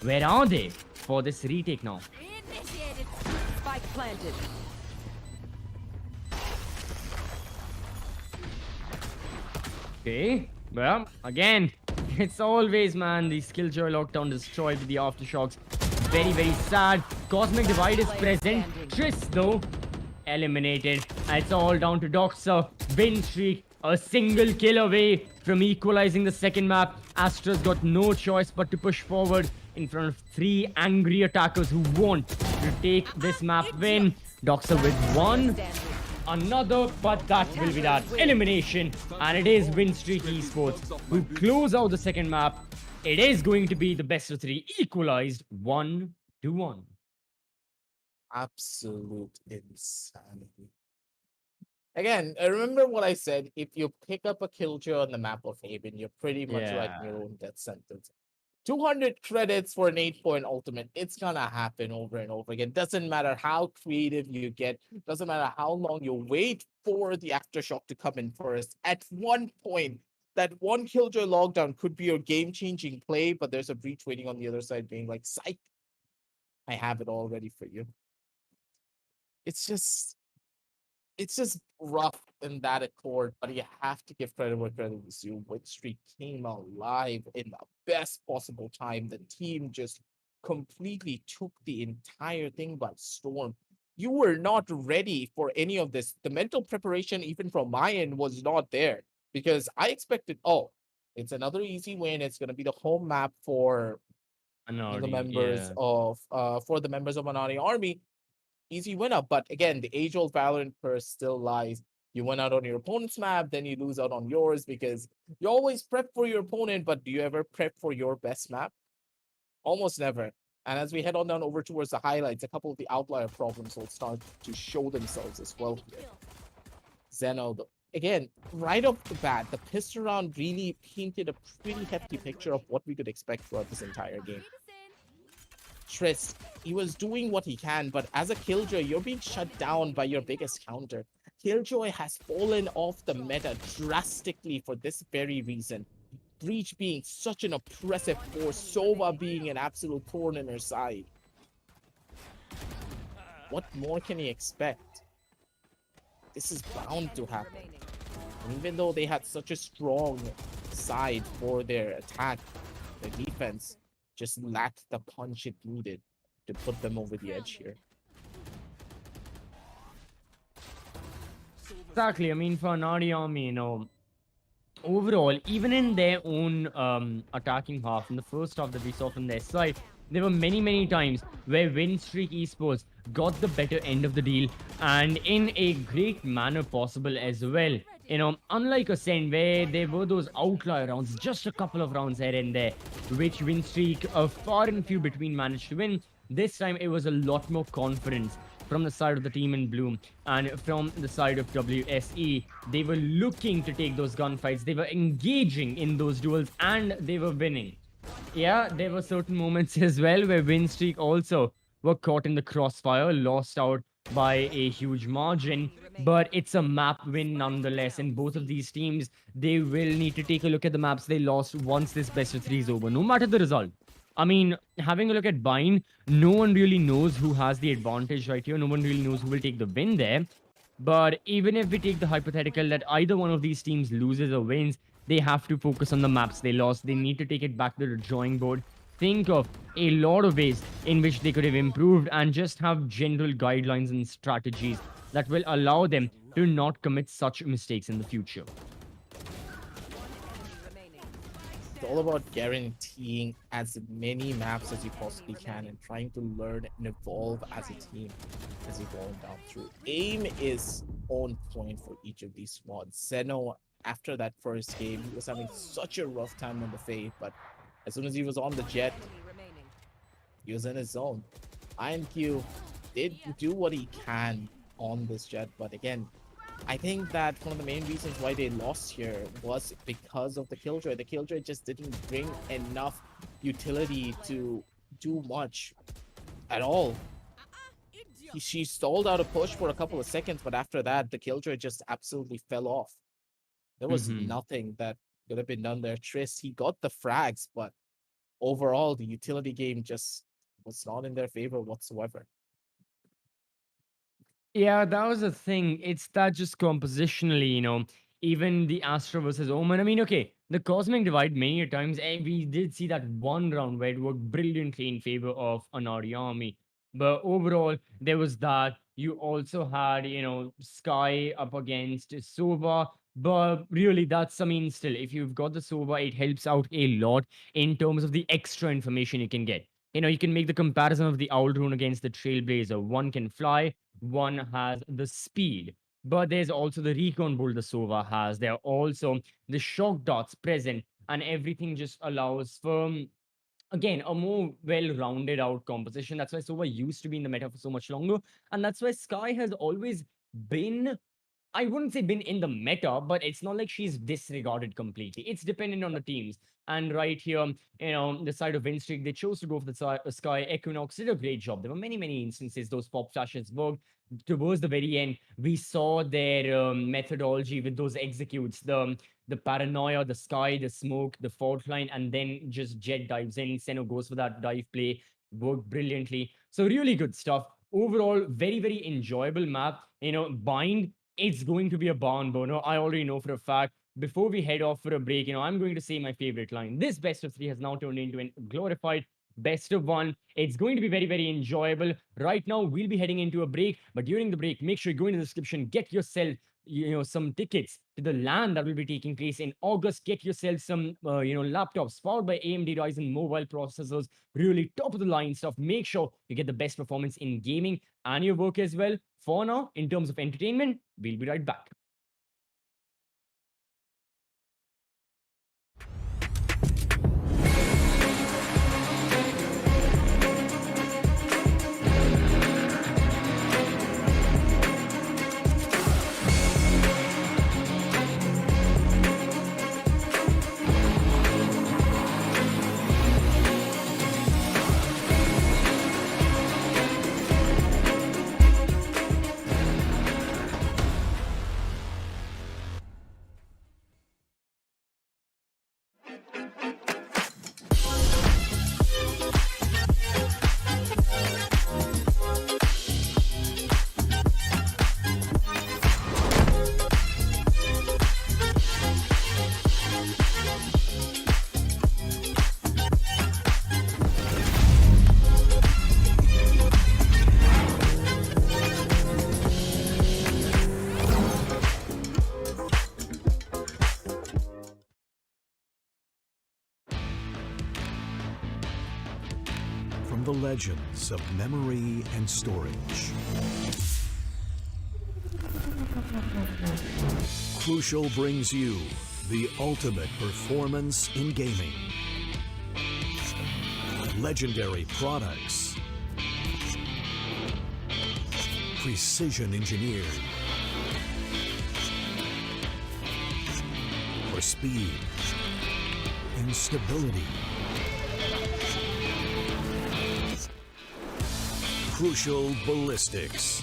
Where are they for this retake now? Initiated. Spike planted. Okay, well, again, it's always, man, the Skilljoy lockdown destroyed with the aftershocks. Very, very sad. Cosmic Divide is present. Triss, though, eliminated. It's all down to Doxa. Winstreak, a single kill away from equalizing the second map. Astra's got no choice but to push forward in front of 3 angry attackers who want to take this map win. Doxa with 1. Another, but that will be that elimination, and it is Winstreak Esports who close out the second map. It is going to be the best of 3 equalized 1-1. Absolute insanity. Again, remember what I said. If you pick up a killjoy on the map of Haven, you're pretty much writing your own death sentence. 200 credits for an 8-point ultimate. It's gonna happen over and over again. Doesn't matter how creative you get. Doesn't matter how long you wait for the aftershock to come in first. At one point, that one killjoy lockdown could be your game-changing play, but there's a breach waiting on the other side being like, psych, I have it all ready for you. It's just rough in that accord, but you have to give credit where credit is due. Winstreak came alive in the best possible time. The team just completely took the entire thing by storm. You were not ready for any of this. The mental preparation, even from my end, was not there because I expected, oh, it's another easy win. It's going to be the home map for the members of Aanadi Army. Easy win up. But again, the age-old Valorant curse still lies. You win out on your opponent's map, then you lose out on yours because you always prep for your opponent, but do you ever prep for your best map? Almost never. And as we head on down over towards the highlights, a couple of the outlier problems will start to show themselves as well here. Zeno, again, right off the bat, the pistol round really painted a pretty hefty picture of what we could expect throughout this entire game. Triss, he was doing what he can, but as a killjoy, you're being shut down by your biggest counter. Killjoy has fallen off the meta drastically for this very reason. Breach being such an oppressive force, Sova being an absolute thorn in her side. What more can he expect? This is bound to happen. And even though they had such a strong side for their attack, their defense just lacked the punch it needed to put them over the edge here. Exactly. I mean, for Aanadi Army, overall, even in their own attacking half, in the first half that we saw from their side, there were many, many times where Winstreak Esports got the better end of the deal, and in a great manner possible as well. Unlike Ascend, where there were those outlier rounds, just a couple of rounds here and there, which Winstreak, far and few between, managed to win. This time, it was a lot more confidence from the side of the team in blue and from the side of WSE. They were looking to take those gunfights. They were engaging in those duels, and they were winning. Yeah, there were certain moments as well where Winstreak also were caught in the crossfire, lost out by a huge margin, but it's a map win nonetheless. And both of these teams, they will need to take a look at the maps they lost once this best of 3 is over, no matter the result. I mean, having a look at Bind, no one really knows who has the advantage right here. No one really knows who will take the win there. But even if we take the hypothetical that either one of these teams loses or wins, they have to focus on the maps they lost. They need to take it back to the drawing board. Think of a lot of ways in which they could have improved and just have general guidelines and strategies that will allow them to not commit such mistakes in the future. It's all about guaranteeing as many maps as you possibly can and trying to learn and evolve as a team as you go down through. Aim is on point for each of these squads. Zeno, after that first game, he was having such a rough time on the Fade, but as soon as he was on the Jet, He was in his zone. INQ did do what he can on this jet, but again, I think that one of the main reasons why they lost here was because of the Killjoy. The Killjoy just didn't bring enough utility to do much at all. She stalled out a push for a couple of seconds, but after that, the Killjoy just absolutely fell off. There was nothing that could have been done there. Triss, he got the frags, but overall, the utility game just was not in their favor whatsoever. Yeah, that was the thing. It's that just compositionally, even the Astra versus Omen. I mean, okay, the Cosmic Divide many a times, and we did see that one round where it worked brilliantly in favor of Aanadi army. But overall, there was that. You also had, Sky up against Sova. But really, I mean, still, if you've got the Sova, it helps out a lot in terms of the extra information you can get. You can make the comparison of the Owl Rune against the Trailblazer. One can fly, one has the speed, but there's also the recon build the Sova has. There are also the shock dots present, and everything just allows for, again, a more well-rounded out composition. That's why Sova used to be in the meta for so much longer, and that's why Sky has always been, I wouldn't say been in the meta, but it's not like she's disregarded completely. It's dependent on the teams. And right here, the side of Winstreak, they chose to go for the Sky. Equinox did a great job. There were many, many instances those pop flashes worked. Towards the very end, we saw their methodology with those executes, the paranoia, the Sky, the smoke, the fault line, and then just Jet dives in. Seno goes for that dive play, worked brilliantly. So really good stuff. Overall, very, very enjoyable map. Bind, it's going to be a barn burner. I already know for a fact. Before we head off for a break, I'm going to say my favorite line. This best of three has now turned into a glorified best of one. It's going to be very, very enjoyable. Right now, we'll be heading into a break, but during the break, make sure you go into the description, get yourself some tickets to the LAN that will be taking place in August. Get yourself some laptops powered by AMD Ryzen mobile processors, really top of the line stuff. Make sure you get the best performance in gaming and your work as well. For now, in terms of entertainment, we'll be right back. From the legends of memory and storage, Crucial brings you the ultimate performance in gaming. Legendary products, precision engineered for speed and stability. Crucial Ballistics.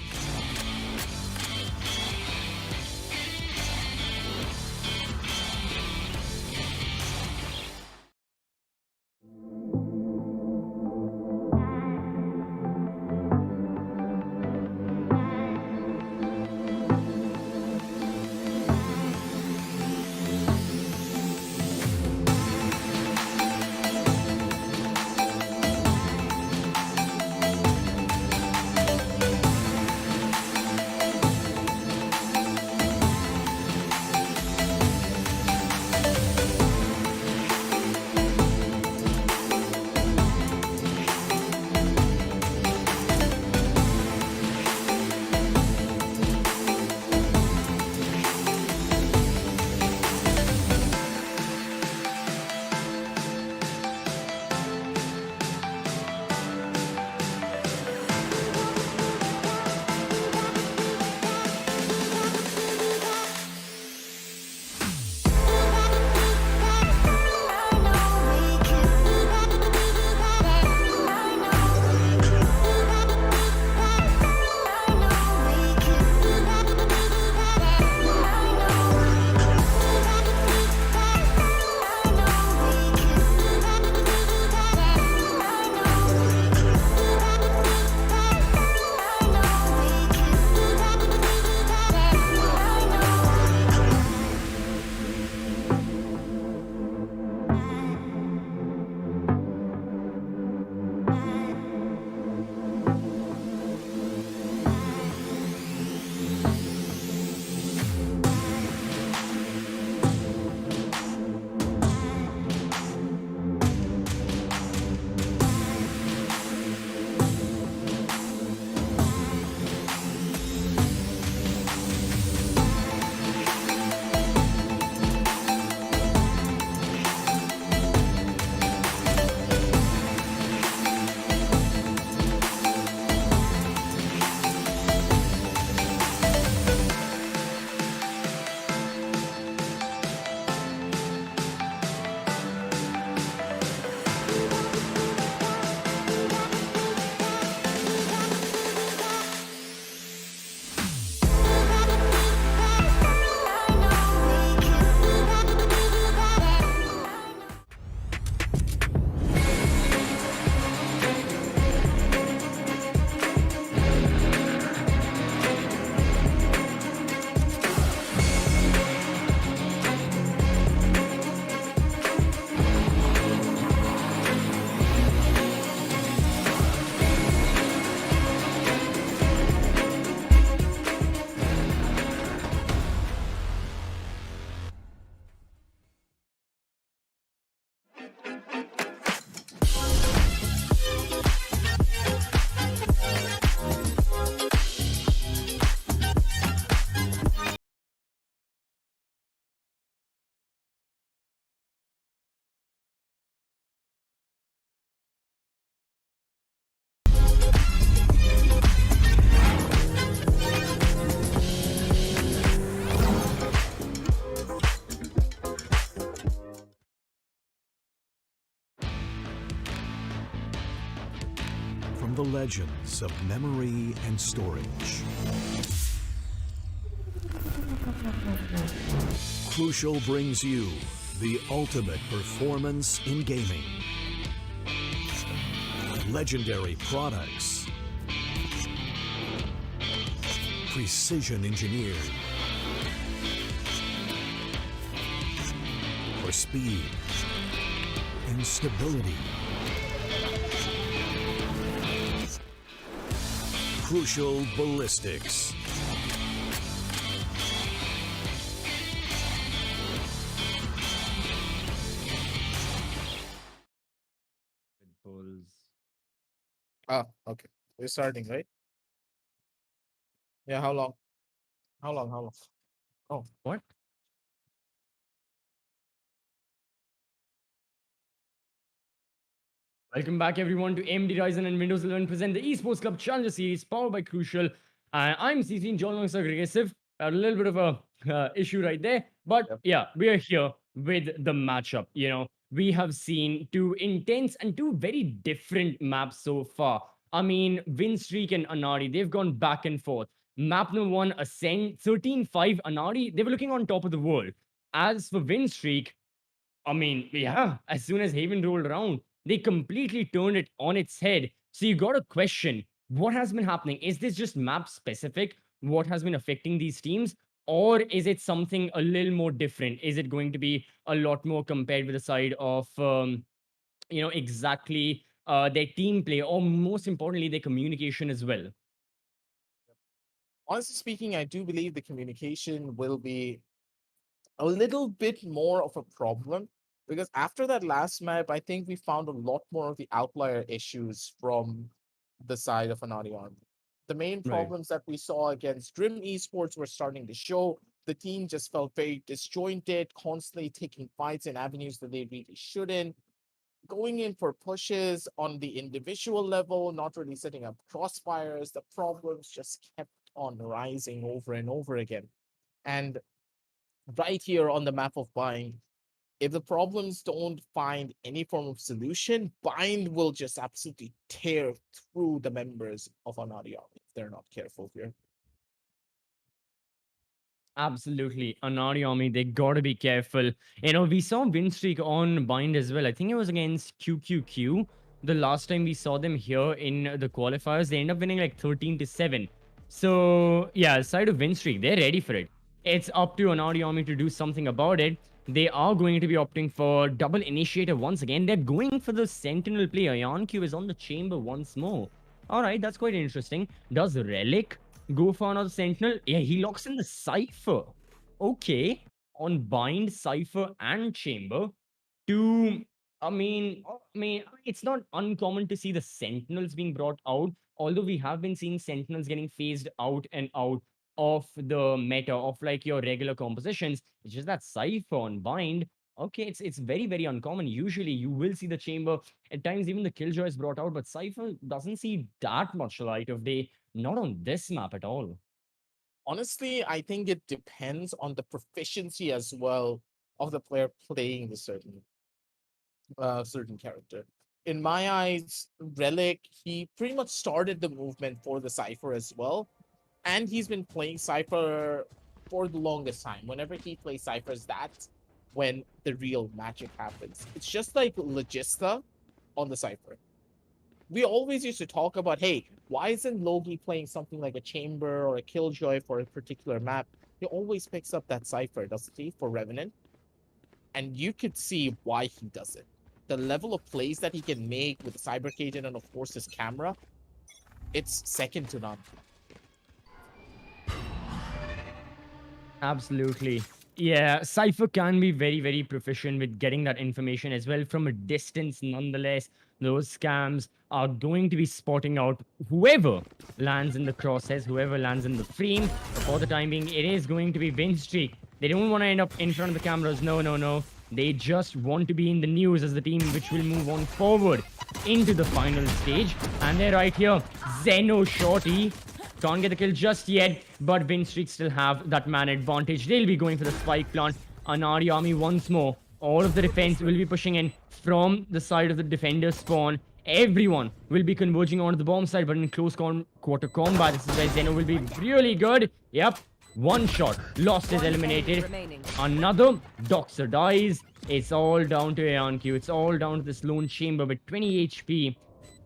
the legends of memory and storage. Crucial brings you the ultimate performance in gaming. Legendary products. Precision engineered. For speed and stability. Crucial ballistics. Bulls. Ah, okay. We're starting, right? Yeah, how long? How long? How long? Oh, What? Welcome back, everyone, to AMD Ryzen and Windows 11 present the Esports Club Challenger Series powered by Crucial. I'm CC and John alongside Aggressive. A little bit of a issue right there, but Yep. yeah, we are here with the matchup. You know, we have seen two intense and two very different maps so far. I mean, Winstreak and Aanadi, they've gone back and forth. Map number one, Ascend 13-5 Aanadi, they were looking on top of the world. As for Winstreak, I mean, yeah, as soon as Haven rolled around, they completely turned it on its head. So you got to question what has been happening. Is this just map specific? What has been affecting these teams? Or is it something a little more different? Is it going to be a lot more compared with the side of, exactly their team play, or most importantly, their communication as well? honestly speaking, I do believe the communication will be a little bit more of a problem because after that last map, I think we found a lot more of the outlier issues from the side of Anadi Army. The main Right. problems that we saw against Dream Esports were starting to show. The team just felt very disjointed, constantly taking fights in avenues that they really shouldn't, going in for pushes on the individual level, not really setting up crossfires. The problems just kept on rising over and over again. And right here on the map of Bind, if the problems don't find any form of solution, Bind will just absolutely tear through the members of Aanadi Army if they're not careful here. Absolutely. Aanadi Army, they gotta be careful. You know, we saw win streak on Bind as well. I think it was against QQQ. The last time we saw them here in the qualifiers, they end up winning like 13-7. So, yeah, side of win streak, they're ready for it. It's up to Aanadi Army to do something about it. They are going to be opting for double initiator once again. They're going for the Sentinel play. IonQ is on the chamber once more. Alright, that's quite interesting. Does Relic go for another Sentinel? Yeah, he locks in the Cypher. Okay. On Bind, Cypher, and Chamber. To, it's not uncommon to see the Sentinels being brought out. Although we have been seeing Sentinels getting phased out and out of the meta of like your regular compositions. It's just that Cypher on Bind. Okay, it's very, very uncommon. Usually you will see the Chamber. At times even the Killjoy is brought out, but Cypher doesn't see that much light of day. Not on this map at all. Honestly, I think it depends on the proficiency as well of the player playing the certain character. In my eyes, Relic, he pretty much started the movement for the Cypher as well. And he's been playing Cypher for the longest time. Whenever he plays Cyphers, that's when the real magic happens. It's just like Logista on the Cypher. We always used to talk about, hey, why isn't Logi playing something like a Chamber or a Killjoy for a particular map? He always picks up that Cypher, doesn't he, for Revenant? And you could see why he does it. The level of plays that he can make with the Cyber Cajun and, of course, his camera, it's second to none. Absolutely. Yeah, Cypher can be very, very proficient with getting that information as well from a distance. Nonetheless, those scams are going to be spotting out whoever lands in the crosshairs, whoever lands in the frame. For the time being, it is going to be win streak. They don't want to end up in front of the cameras. No, no, no. They just want to be in the news as the team which will move on forward into the final stage. And they're right here. Zeno Shorty can't get the kill just yet, but Winstreak still have that man advantage. They'll be going for the spike plant. Aanadi Army once more. All of the defense will be pushing in from the side of the defender spawn. everyone will be converging onto the bomb side, but in close quarter combat, this is where Zeno will be really good. Yep, one shot, lost is eliminated. Remaining. Another Doxer dies. It's all down to AonQ. It's all down to this lone chamber with 20 HP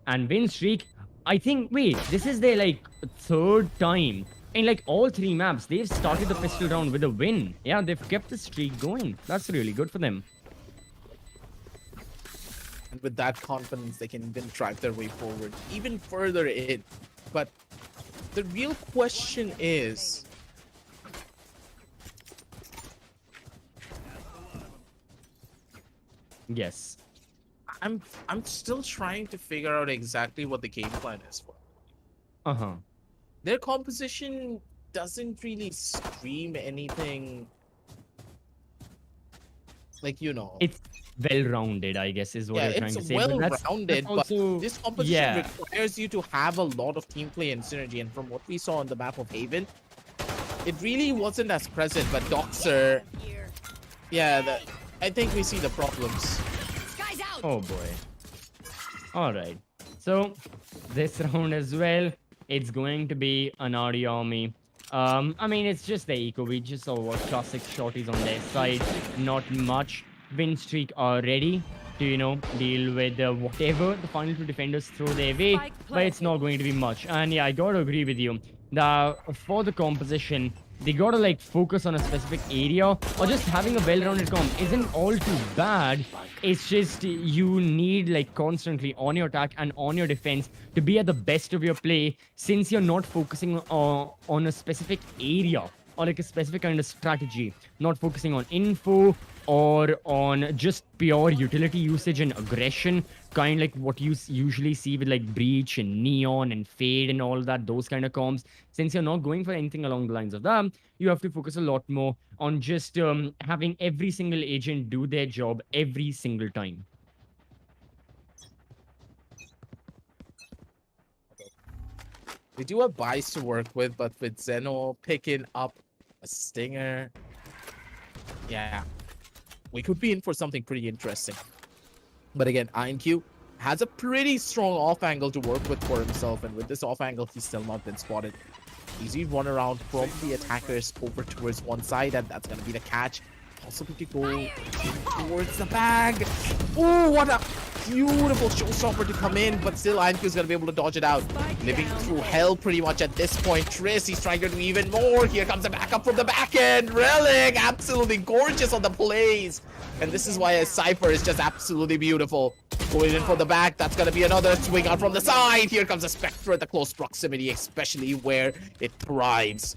and win streak. I think, wait, this is their like third time in like all 3 maps. They've started the pistol round with a win. Yeah, they've kept the streak going. That's really good for them. And with that confidence, they can then drive their way forward even further in. But the real question is, Yes. I'm still trying to figure out exactly what the game plan is for. Uh-huh. Their composition doesn't really scream anything like, you know. It's well-rounded, I guess, is what Yeah, you're trying it's to say. But that's well-rounded, but also, this composition yeah. requires you to have a lot of team play and synergy. And from what we saw on the map of Haven, it really wasn't as present. But Doxer, yeah, I think we see the problems. Sky's out. Oh boy. All right. So this round as well, it's going to be Aanadi army. I mean, it's just the eco. We just saw what classic shorties on their side. Not much. Win streak are ready to, you know, deal with whatever the final 2 defenders throw their way. But it's not going to be much. And yeah, I gotta agree with you. For the composition, they gotta like focus on a specific area, or just having a well-rounded comp isn't all too bad. It's just you need like constantly on your attack and on your defense to be at the best of your play, since you're not focusing on a specific area or like a specific kind of strategy, not focusing on info or on just pure utility usage and aggression, kind of like what you usually see with like Breach and Neon and Fade and all that, those kind of comps. Since you're not going for anything along the lines of that, you have to focus a lot more on just having every single agent do their job every single time. They do have buys to work with, but with Zeno picking up a stinger, yeah, we could be in for something pretty interesting. But again, INQ has a pretty strong off angle to work with for himself, and with this off angle, he's still not been spotted. Easy run around from the attackers over towards one side, and that's gonna be the catch. Also going to go towards the bag. Oh, what a beautiful showstopper to come in, but still INQ is going to be able to dodge it out. Living through hell pretty much at this point. Triss, he's trying to do even more. Here comes the backup from the back end. Relic, absolutely gorgeous on the plays. And this is why a Cypher is just absolutely beautiful. Going in from the back, that's going to be another swing out from the side. Here comes a Spectre at the close proximity, especially where it thrives.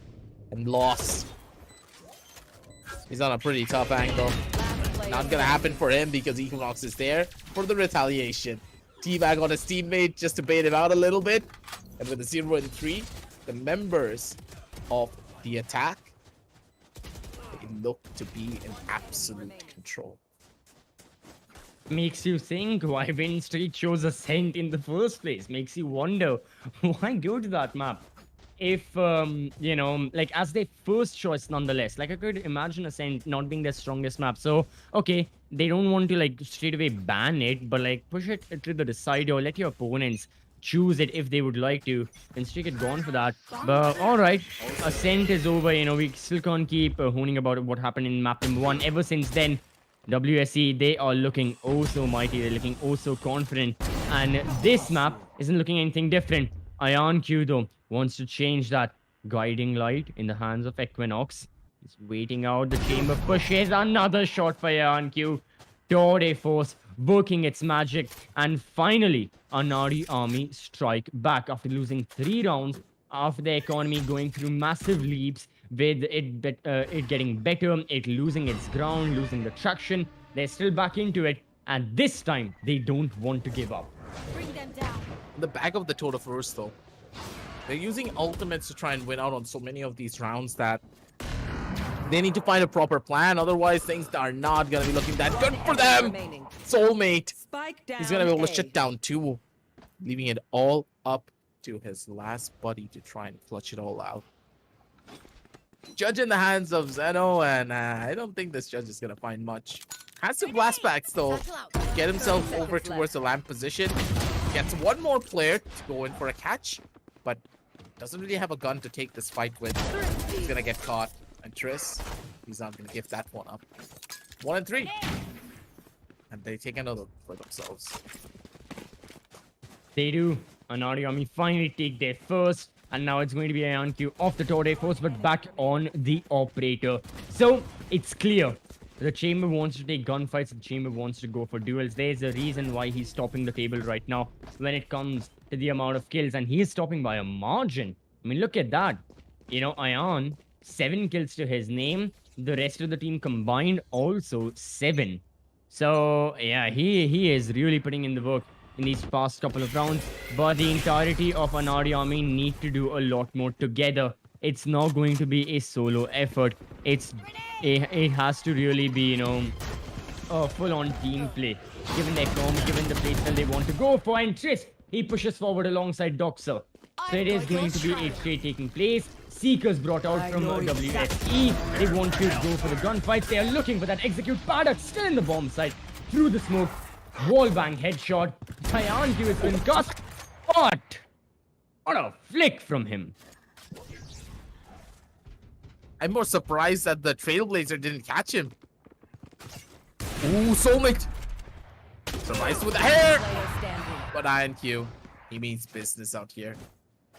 And lost. He's on a pretty tough angle. Not gonna happen for him because Equinox is there for the retaliation. Teabag on his teammate just to bait him out a little bit. And with the 0 and 3, the members of the attack, they look to be in absolute control. Makes you think why win streak chose Ascent in the first place. Makes you wonder why go to that map. If you know, like as their first choice nonetheless, like I could imagine Ascent not being their strongest map. So okay, they don't want to like straight away ban it, but like push it to the decider, or let your opponents choose it if they would like to, and Streak had gone for that. But all right, Ascent is over. You know, we still can't keep honing about what happened in map number 1. Ever since then, WSE, they are looking oh so mighty, they're looking oh so confident, and this map isn't looking anything different. IonQ though wants to change that. Guiding light in the hands of Equinox. He's waiting out the chamber, pushes another shot for IonQ. Tour de Force working its magic, and finally Aanadi army strike back after losing 3 rounds, after the economy going through massive leaps, with it getting better, it losing its ground, losing the traction. They're still back into it, and this time they don't want to give up. Bring them down. In the back of the Tour de Force though, they're using ultimates to try and win out on so many of these rounds that they need to find a proper plan. Otherwise, things are not going to be looking that good for them. Remaining. Soulmate. Spike down. He's going to be able to A. shut down 2, leaving it all up to his last buddy to try and clutch it all out. Judge in the hands of Zeno, and I don't think this judge is going to find much. Has some blast packs though. Get himself over towards the lamp position. Gets one more player to go in for a catch, but doesn't really have a gun to take this fight with. He's gonna get caught. And Triss, he's not gonna give that one up. 1 and 3. And they take another for themselves. They do. Aanadi Army finally take their first. And now it's going to be IonQ off the Torde force, but back on the operator. So it's clear. The Chamber wants to take gunfights. The Chamber wants to go for duels. There's a reason why he's topping the table right now when it comes to the amount of kills. And he is topping by a margin. I mean, look at that. You know, Ion, 7 kills to his name. The rest of the team combined also 7. So, yeah, he is really putting in the work in these past couple of rounds. But the entirety of Aanadi Army need to do a lot more together. It's not going to be a solo effort. It has to really be, you know, a full-on team play. Given their comp, given the playstyle they want to go for. And Triss, he pushes forward alongside Doxer. So it is going to be a trade taking place. Seekers brought out from WSE. They want to go for the gunfights. They are looking for that execute. Paddock still in the bomb site. Through the smoke. Wallbang headshot. IonQ has been cast. But what a flick from him. I'm more surprised that the Trailblazer didn't catch him. Ooh, soulmate. Surprised with the hair. But IonQ, he means business out here.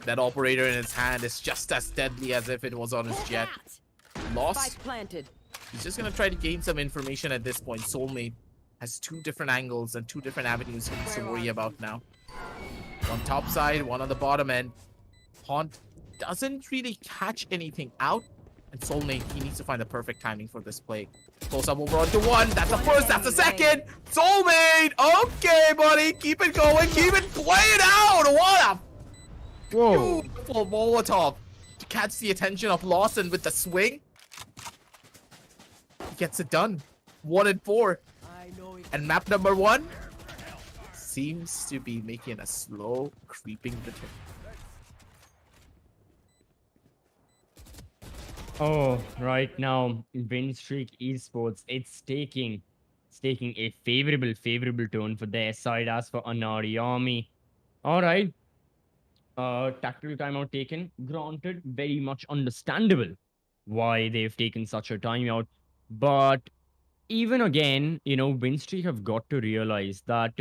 That operator in his hand is just as deadly as if it was on his jet. Lost. Planted. He's just gonna try to gain some information at this point. Soulmate has 2 different angles and 2 different avenues he needs to worry about now. One top side, one on the bottom end. Haunt doesn't really catch anything out. And Soulmate, he needs to find the perfect timing for this play. Close up over onto 1. That's the first, that's the second. Soulmate! Okay, buddy. Keep it going. Keep it playing out. What a beautiful Molotov to catch the attention of Lawson with the swing. He gets it done. 1 and 4. And map number 1 seems to be making a slow creeping return. Oh, right now, win streak Esports, it's taking a favorable tone for their side. As for Aanadi Army, all right, tactical timeout taken. Granted, very much understandable why they've taken such a timeout, but even again, you know, win streak have got to realize that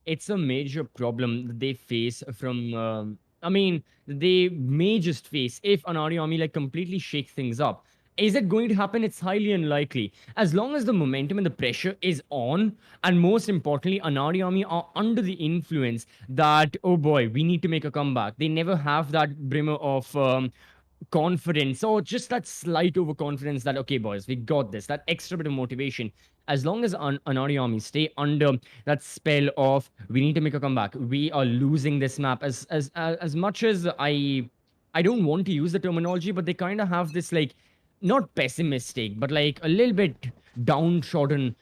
it's a major problem that they face from. I mean, they may just face if Aanadi Army like completely shake things up. Is it going to happen? It's highly unlikely. As long as the momentum and the pressure is on, and most importantly, Aanadi Army are under the influence that, oh boy, we need to make a comeback. They never have that brimmer of confidence or just that slight overconfidence that, okay, boys, we got this. That extra bit of motivation. As long as Aanadi Army stay under that spell of we need to make a comeback, we are losing this map. As much as I don't want to use the terminology, but they kind of have this like not pessimistic, but like a little bit downtrodden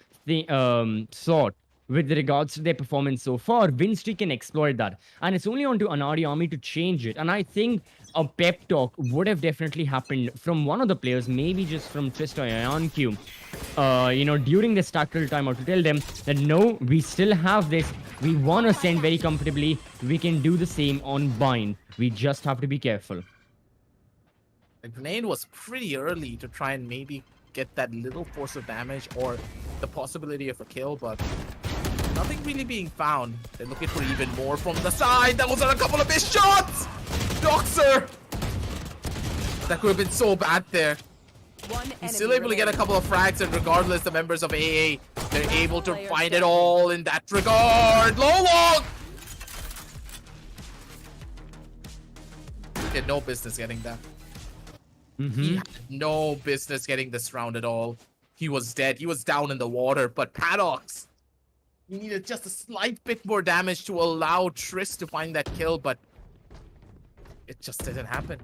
sort with regards to their performance so far. Win streak can exploit that, and it's only on to Aanadi Army to change it. And I think a pep talk would have definitely happened from one of the players, maybe just from Trist or IonQ, you know, during this tactical timeout to tell them that no, we still have this. We want to send very comfortably. We can do the same on bind. We just have to be careful. The grenade was pretty early to try and maybe get that little force of damage or the possibility of a kill, but nothing really being found. They're looking for even more from the side. That was on a couple of missed shots! Doxer! That could have been so bad there. He's still able to get a couple of frags, and regardless, the members of AA, they're able to find it all in that regard. Low long! He had no business getting that. He had no business getting this round at all. He was dead. He was down in the water. But Paddocks, he needed just a slight bit more damage to allow Triss to find that kill, but it just didn't happen.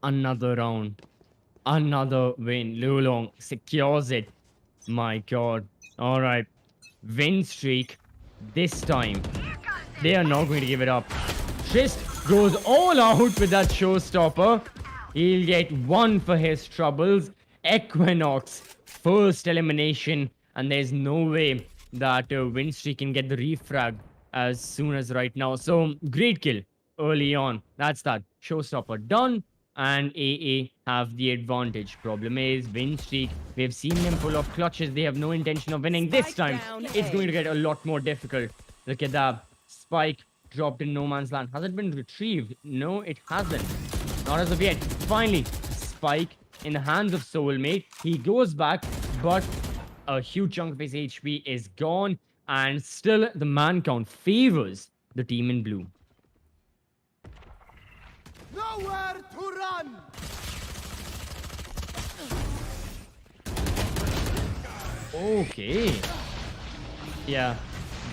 Another round. Another win. Lulong secures it. My God. All right. Win streak. This time, they are not going to give it up. Trist goes all out with that showstopper. He'll get 1 for his troubles. Equinox, first elimination, and there's no way that Winstreak can get the refrag as soon as right now. So great kill early on. That's that. Showstopper done, and AA have the advantage. Problem is, Winstreak, we've seen them pull off clutches. They have no intention of winning. This Spike time, down it's A. going to get a lot more difficult. Look at that. Spike dropped in no man's land. Has it been retrieved? No, it hasn't. Not as of yet. Finally, Spike in the hands of Soulmate. He goes back, but a huge chunk of his HP is gone, and still the man count favors the team in blue. Nowhere to run! Okay. Yeah,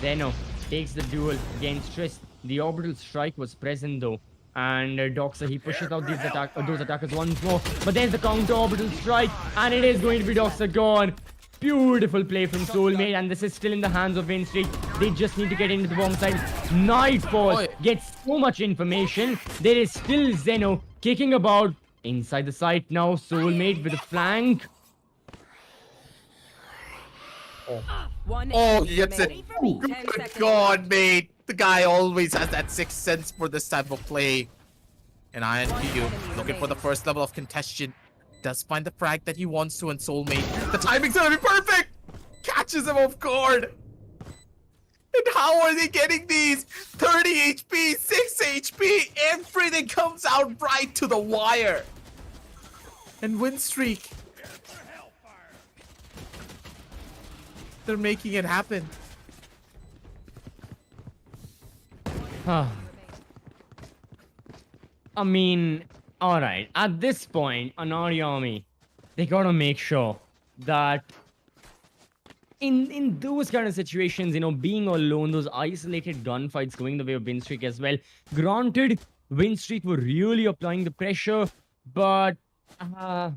Zeno takes the duel against Triss. The orbital strike was present though. And Doxa, he pushes out those attackers once more. But there's the counter orbital strike. And it is going to be Doxa gone. Beautiful play from Soulmate. And this is still in the hands of Winstreak. They just need to get into the bomb side. Nightfall gets so much information. There is still Zeno kicking about inside the site now. Soulmate with a flank. Oh, he gets it. Good God, mate. The guy always has that sixth sense for this type of play. And INPU, looking for the first level of contention, does find the frag that he wants to, and Soulmate. The timing's gonna be perfect! Catches him off guard! And how are they getting these? 30 HP, 6 HP, everything comes out right to the wire. And Winstreak, they're making it happen. I mean, alright, at this point, Aanadi Army, they gotta make sure that in those kind of situations, you know, being alone, those isolated gunfights going the way of Winstreak as well. Granted, Winstreak were really applying the pressure, but I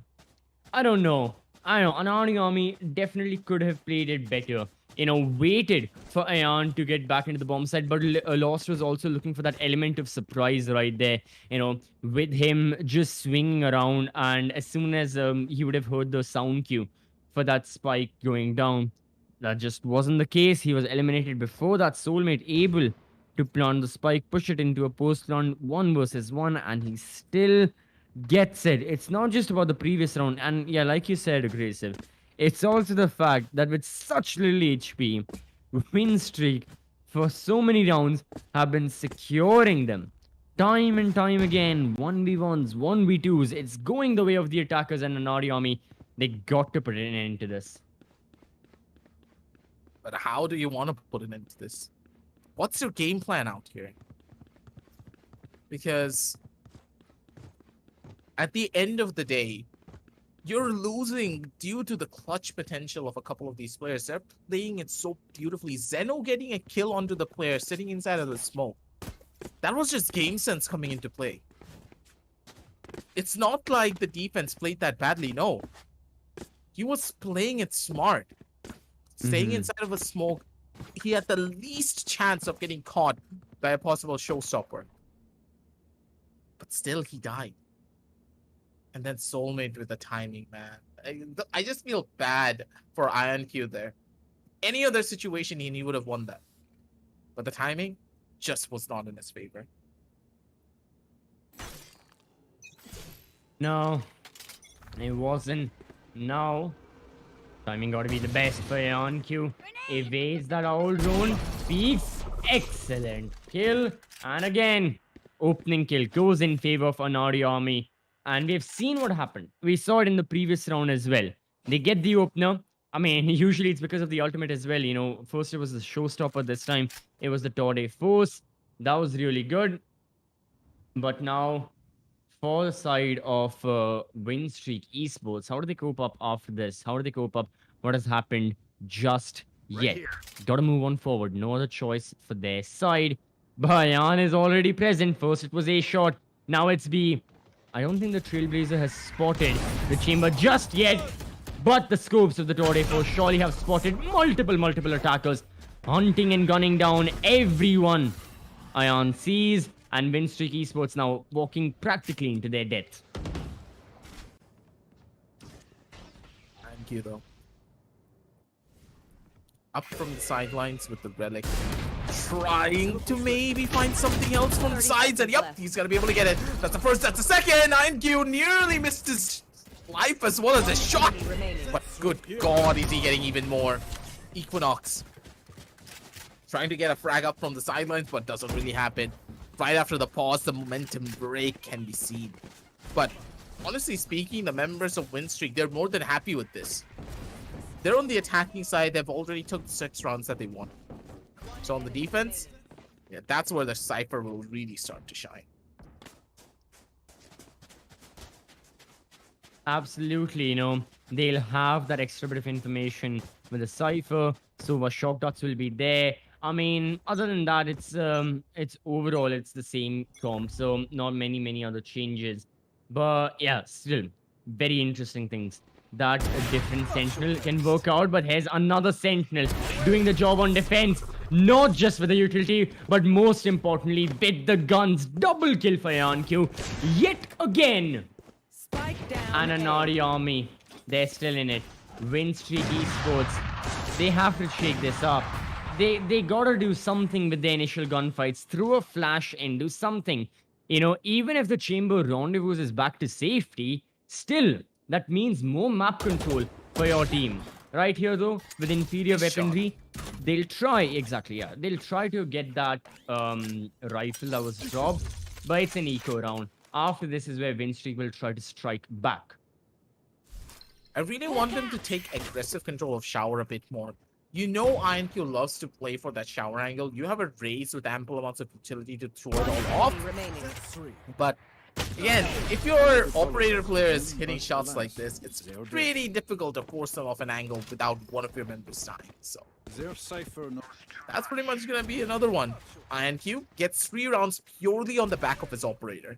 don't know. Aanadi Army definitely could have played it better. You know, waited for Ayan to get back into the bomb site, but Lost was also looking for that element of surprise right there. You know, with him just swinging around, and as soon as he would have heard the sound cue for that spike going down, that just wasn't the case. He was eliminated before that. Soulmate able to plant the spike, push it into a post plant 1 versus 1, and he still gets it. It's not just about the previous round, and yeah, like you said, Aggressive, it's also the fact that with such little HP, Winstreak for so many rounds have been securing them time and time again. 1v1s, 1v2s. It's going the way of the attackers, and Aanadi Army, they got to put an end to this. But how do you want to put an end to this? What's your game plan out here? Because at the end of the day, you're losing due to the clutch potential of a couple of these players. They're playing it so beautifully. Zeno getting a kill onto the player sitting inside of the smoke. That was just game sense coming into play. It's not like the defense played that badly. No. He was playing it smart. Staying inside of a smoke. He had the least chance of getting caught by a possible showstopper. But still, he died. And then Soulmate with the timing, man. I just feel bad for IonQ there. Any other situation, he would have won that. But the timing just was not in his favor. No, it wasn't. No. Timing gotta be the best for IonQ. Evades that old drone. Peaks. Excellent kill. And again, opening kill goes in favor of Aanadi Army. And we've seen what happened. We saw it in the previous round as well. They get the opener. I mean, usually it's because of the ultimate as well. You know, first it was the showstopper. This time it was the Torde Force. That was really good. But now, for the side of Winstreak Esports, how do they cope up after this? How do they cope up what has happened just yet? Gotta move on forward. No other choice for their side. Bayan is already present. First it was A shot. Now it's B. I don't think the Trailblazer has spotted the chamber just yet, but the scopes of the Torde Force surely have spotted multiple attackers, hunting and gunning down everyone. Ion sees, and Winstreak Esports now walking practically into their death. INQ though. Up from the sidelines with the relic. Trying to maybe find something else from the 30 sides, and seconds yep, left. he's gonna be able to get it. That's the first, that's the second. INQ nearly missed his life as well as his shot. Enemy remaining. But good God, is he getting even more? Equinox trying to get a frag up from the sidelines, but doesn't really happen. Right after the pause, the momentum break can be seen. But honestly speaking, the members of Winstreak, they're more than happy with this. They're on the attacking side. They've already took the 6 rounds that they want. So on the defense, yeah, that's where the Cypher will really start to shine. Absolutely, they'll have that extra bit of information with the Cypher, so what shock dots will be there. I mean, other than that, it's overall, it's the same comp, so not many other changes. But yeah, still, very interesting things that a different Sentinel can work out. But here's another Sentinel doing the job on defense, not just with the utility, but most importantly, with the guns. Double kill for IonQ, yet again. Spike down. And A. Aanadi Army, they're still in it. Winstreak Esports, they have to shake this up. They gotta do something with the initial gunfights. Throw a flash and do something. Even if the chamber rendezvous is back to safety, still, that means more map control for your team. Right here, though, with inferior weaponry, they'll try, they'll try to get that rifle that was dropped, but it's an eco round. After this is where Winstreak will try to strike back. I really want them to take aggressive control of Shower a bit more. INQ loves to play for that shower angle. You have a Raze with ample amounts of utility to throw it all off. Enemy remaining. But again, if your operator player is hitting shots like this, it's pretty difficult to force them off an angle without one of your members dying. So that's pretty much going to be another one. INQ gets 3 rounds purely on the back of his operator.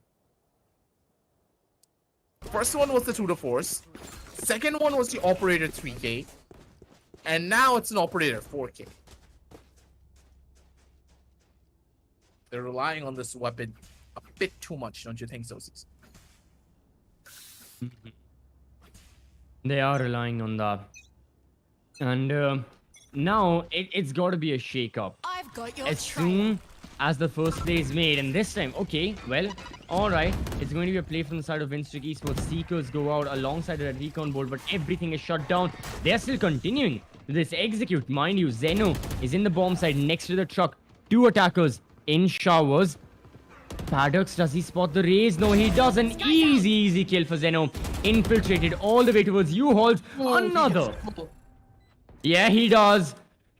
First one was the Tutor Force. Second one was the Operator 3K. And now it's an Operator 4K. They're relying on this weapon a bit too much, don't you think, Zosis? They are relying on that. And now it's got to be a shake-up. I've got your As trail. soon as the first play is made, and this time, okay, well, alright, it's going to be a play from the side of Winstreak Esports. Seekers go out alongside a recon bolt, but everything is shut down. They're still continuing this execute. Mind you, Zeno is in the bomb side next to the truck. 2 attackers in showers. Paradox, does he spot the Raze? No, he doesn't. Easy kill for Zeno. Infiltrated all the way towards U-Halls. Another. Yeah, he does.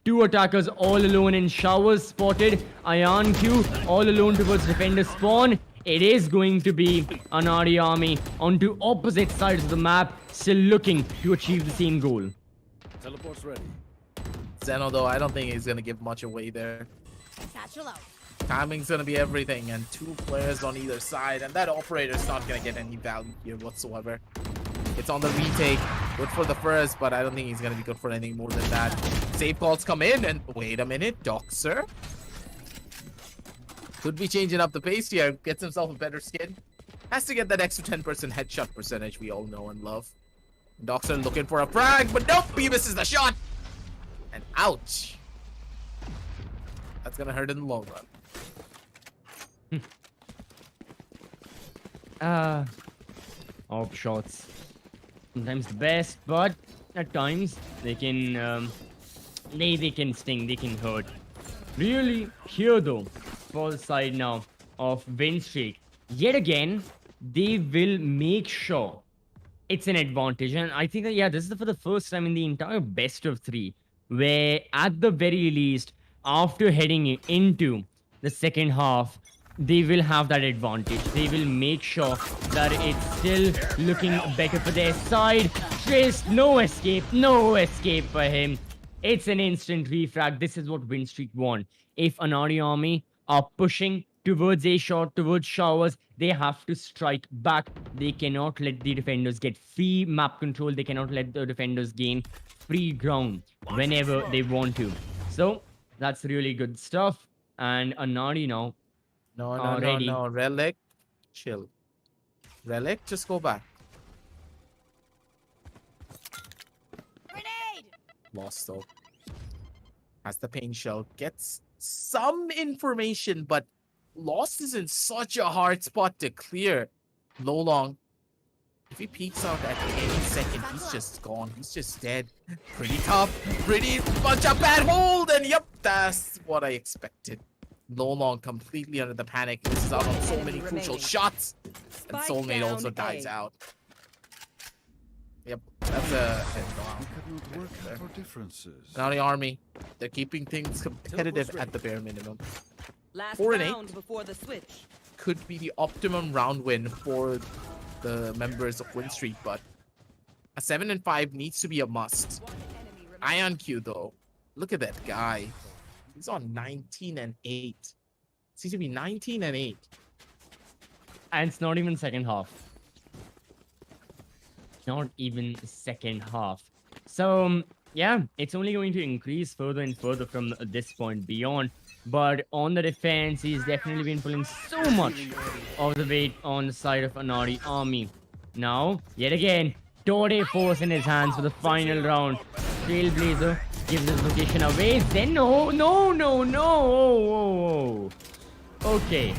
2 attackers all alone in showers spotted. IonQ all alone towards defender spawn. It is going to be Aanadi Army on 2 opposite sides of the map, still looking to achieve the same goal. Teleport's ready. Zeno, though, I don't think he's going to give much away there. Satchel out. Timing's going to be everything, and 2 players on either side, and that operator's not going to get any value here whatsoever. It's on the retake. Good for the first, but I don't think he's going to be good for anything more than that. Save calls come in, and wait a minute, Doxer could be changing up the pace here. Gets himself a better skin. Has to get that extra 10% headshot percentage we all know and love. Doxer looking for a frag, but nope, he misses the shot. And ouch. That's going to hurt in the long run. Op shots. Sometimes the best, but at times they can they can sting, they can hurt. Really, here though, for the side now of Winstreak, yet again, they will make sure it's an advantage. And I think that, yeah, this is for the first time in the entire best of 3, where at the very least, after heading into the second half, they will have that advantage. They will make sure that it's still looking better for their side. Trace, no escape for him. It's an instant refrag. This is what Winstreak want. If Aanadi Army are pushing towards a shot, towards showers, they have to strike back. They cannot let the defenders get free map control. They cannot let the defenders gain free ground whenever they want to. So that's really good stuff. And Aanadi now. No. Relic, chill. Relic, just go back. Lost though. Has the pain shell. Gets some information, but Lost is in such a hard spot to clear. Low long. If he peeks out at any second, he's just gone. He's just dead. Pretty tough. Pretty much a bad hold. And yep, that's what I expected. Low long completely under the panic. Misses out on so many crucial shots. And Spike Soulmate down also dies A. out. Yep, that's a We could not work out our differences. Now the army. They're keeping things competitive at the bare minimum. Last 4 and 8. round before the switch. Could be the optimum round win for the members of Win Streak, but a 7 and 5 needs to be a must. Ion Q though, look at that guy. He's on 19 and 8. Seems to be 19 and 8. And it's not even second half. Not even second half. So, yeah, it's only going to increase further and further from this point beyond. But on the defense, he's definitely been pulling so much of the weight on the side of Aanadi army. Now, yet again, Tore force in his hands for the final round. Trailblazer gives his location away. Then, no. Okay.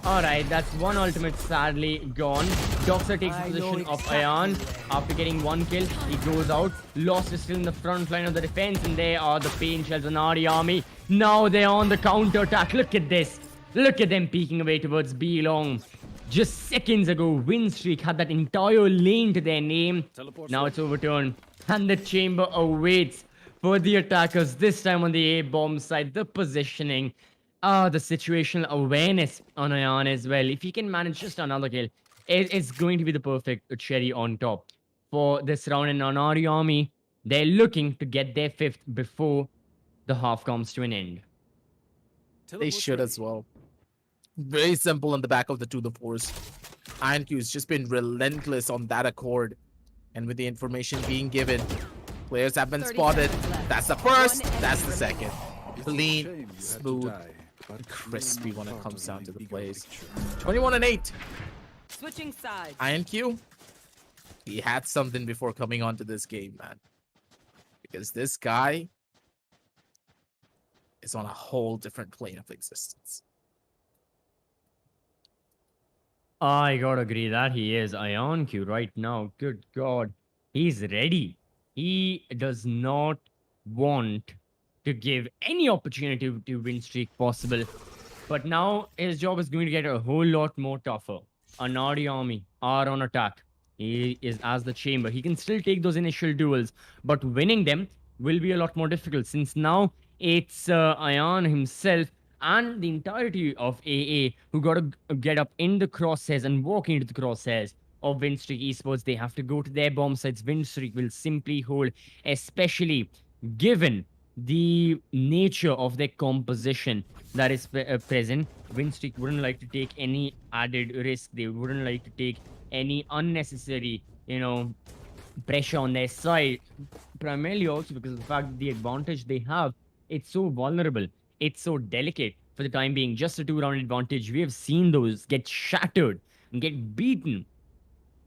Alright, that's one ultimate sadly gone. Doxer takes the position of Ion. After getting one kill, he goes out. Lost is still in the front line of the defense, and there are the pain shells of the Aanadi army. Now they're on the counter attack. Look at this. Look at them peeking away towards B long. Just seconds ago, Win Streak had that entire lane to their name. Now it's overturned, and the chamber awaits for the attackers. This time on the A bomb side, the positioning. The situational awareness on Ion as well. If he can manage just another kill, it's going to be the perfect cherry on top for this round. In Aanadi army, they're looking to get their 5th before the half comes to an end. They should as well. Very simple on the back of the 2-4s. Ion Q's just been relentless on that accord. And with the information being given, players have been 30 spotted. seconds left. That's the first, One that's the enemy second. Clean, Shame you had to smooth, die, but crispy you were when not it part comes of down to the bigger plays. picture. 21 and 8. Switching sides. Ion Q, he had something before coming onto this game, man. Because this guy is on a whole different plane of existence. I gotta agree that he is Ion Q right now. Good God. He's ready. He does not want to give any opportunity to win streak possible. But now his job is going to get a whole lot more tougher. Aanadi army are on attack. He is as the chamber. He can still take those initial duels, but winning them will be a lot more difficult since now it's Ion himself and the entirety of AA who got to get up in the crosshairs and walk into the crosshairs of Winstreak Esports. They have to go to their bomb sites. Winstreak will simply hold, especially given the nature of their composition that is present. Winstreak wouldn't like to take any added risk. They wouldn't like to take any unnecessary, pressure on their side. Primarily also because of the fact that the advantage they have, it's so vulnerable. It's so delicate for the time being. Just a 2-round advantage. We have seen those get shattered and get beaten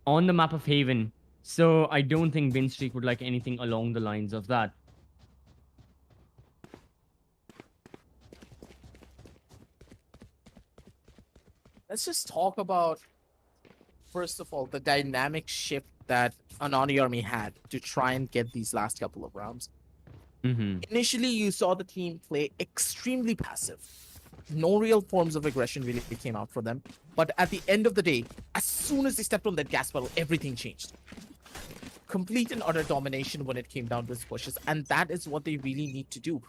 on the map of Haven. So I don't think Winstreak would like anything along the lines of that. Let's just talk about, first of all, the dynamic shift that Aanadi army had to try and get these last couple of rounds. Initially, you saw the team play extremely passive. No real forms of aggression really came out for them. But at the end of the day, as soon as they stepped on that gas pedal, everything changed. Complete and utter domination when it came down to its pushes. And that is what they really need to do.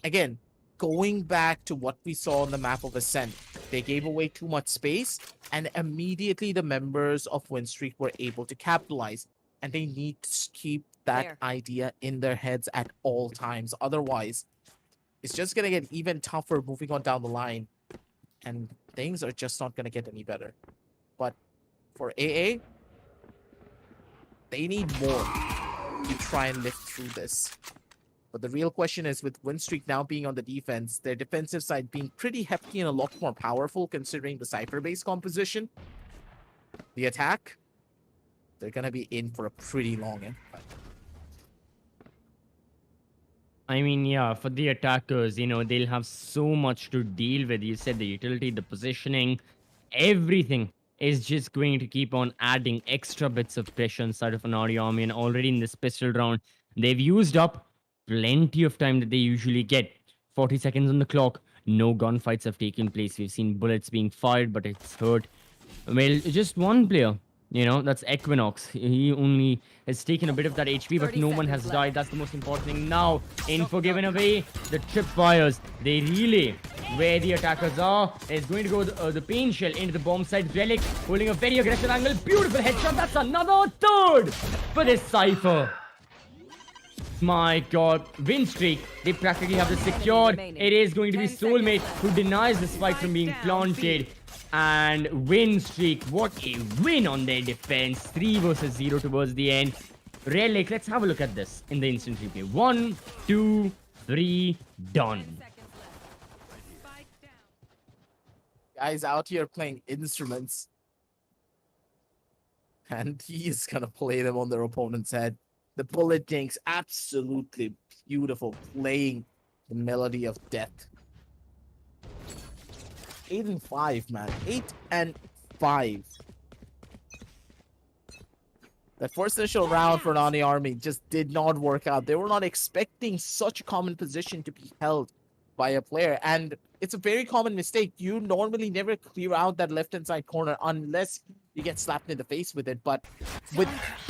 Again, going back to what we saw on the map of Ascent, they gave away too much space. And immediately the members of Winstreak were able to capitalize. And they need to keep that idea in their heads at all times. Otherwise, it's just going to get even tougher moving on down the line. And things are just not going to get any better. But for AA, they need more to try and lift through this. But the real question is, with Winstreak now being on the defense, their defensive side being pretty hefty and a lot more powerful considering the Cypher-based composition, the attack, they're going to be in for a pretty long end. I mean, yeah, for the attackers, they'll have so much to deal with. You said the utility, the positioning, everything is just going to keep on adding extra bits of pressure inside of an army. And already in this pistol round, they've used up plenty of time that they usually get. 40 seconds on the clock. No gunfights have taken place. We've seen bullets being fired, but it's hurt. Well, just one player. That's Equinox. He only has taken a bit of that HP, but 30 no one has seconds died. left. That's the most important thing. Now, info given away. The tripwires. They relay where the attackers are. It's going to go the pain shell into the bomb side. Relic holding a very aggressive angle. Beautiful headshot. That's another third for this Cypher. My God, win streak. They practically have this secured. It is going to be 10 seconds Soulmate left. who denies the spike from being Spike down, planted. And win streak. What a win on their defense. 3 versus 0 towards the end. Relic, let's have a look at this in the instant replay. 1, 2, 3, done. Seconds left. Spike down. Guys out here playing instruments. And he's gonna play them on their opponent's head. The bullet dinks, absolutely beautiful, playing the melody of death. 8 and 5, man. 8 and 5. That first initial round for Nani Army just did not work out. They were not expecting such a common position to be held by a player. And it's a very common mistake. You normally never clear out that left-hand side corner unless you get slapped in the face with it. But with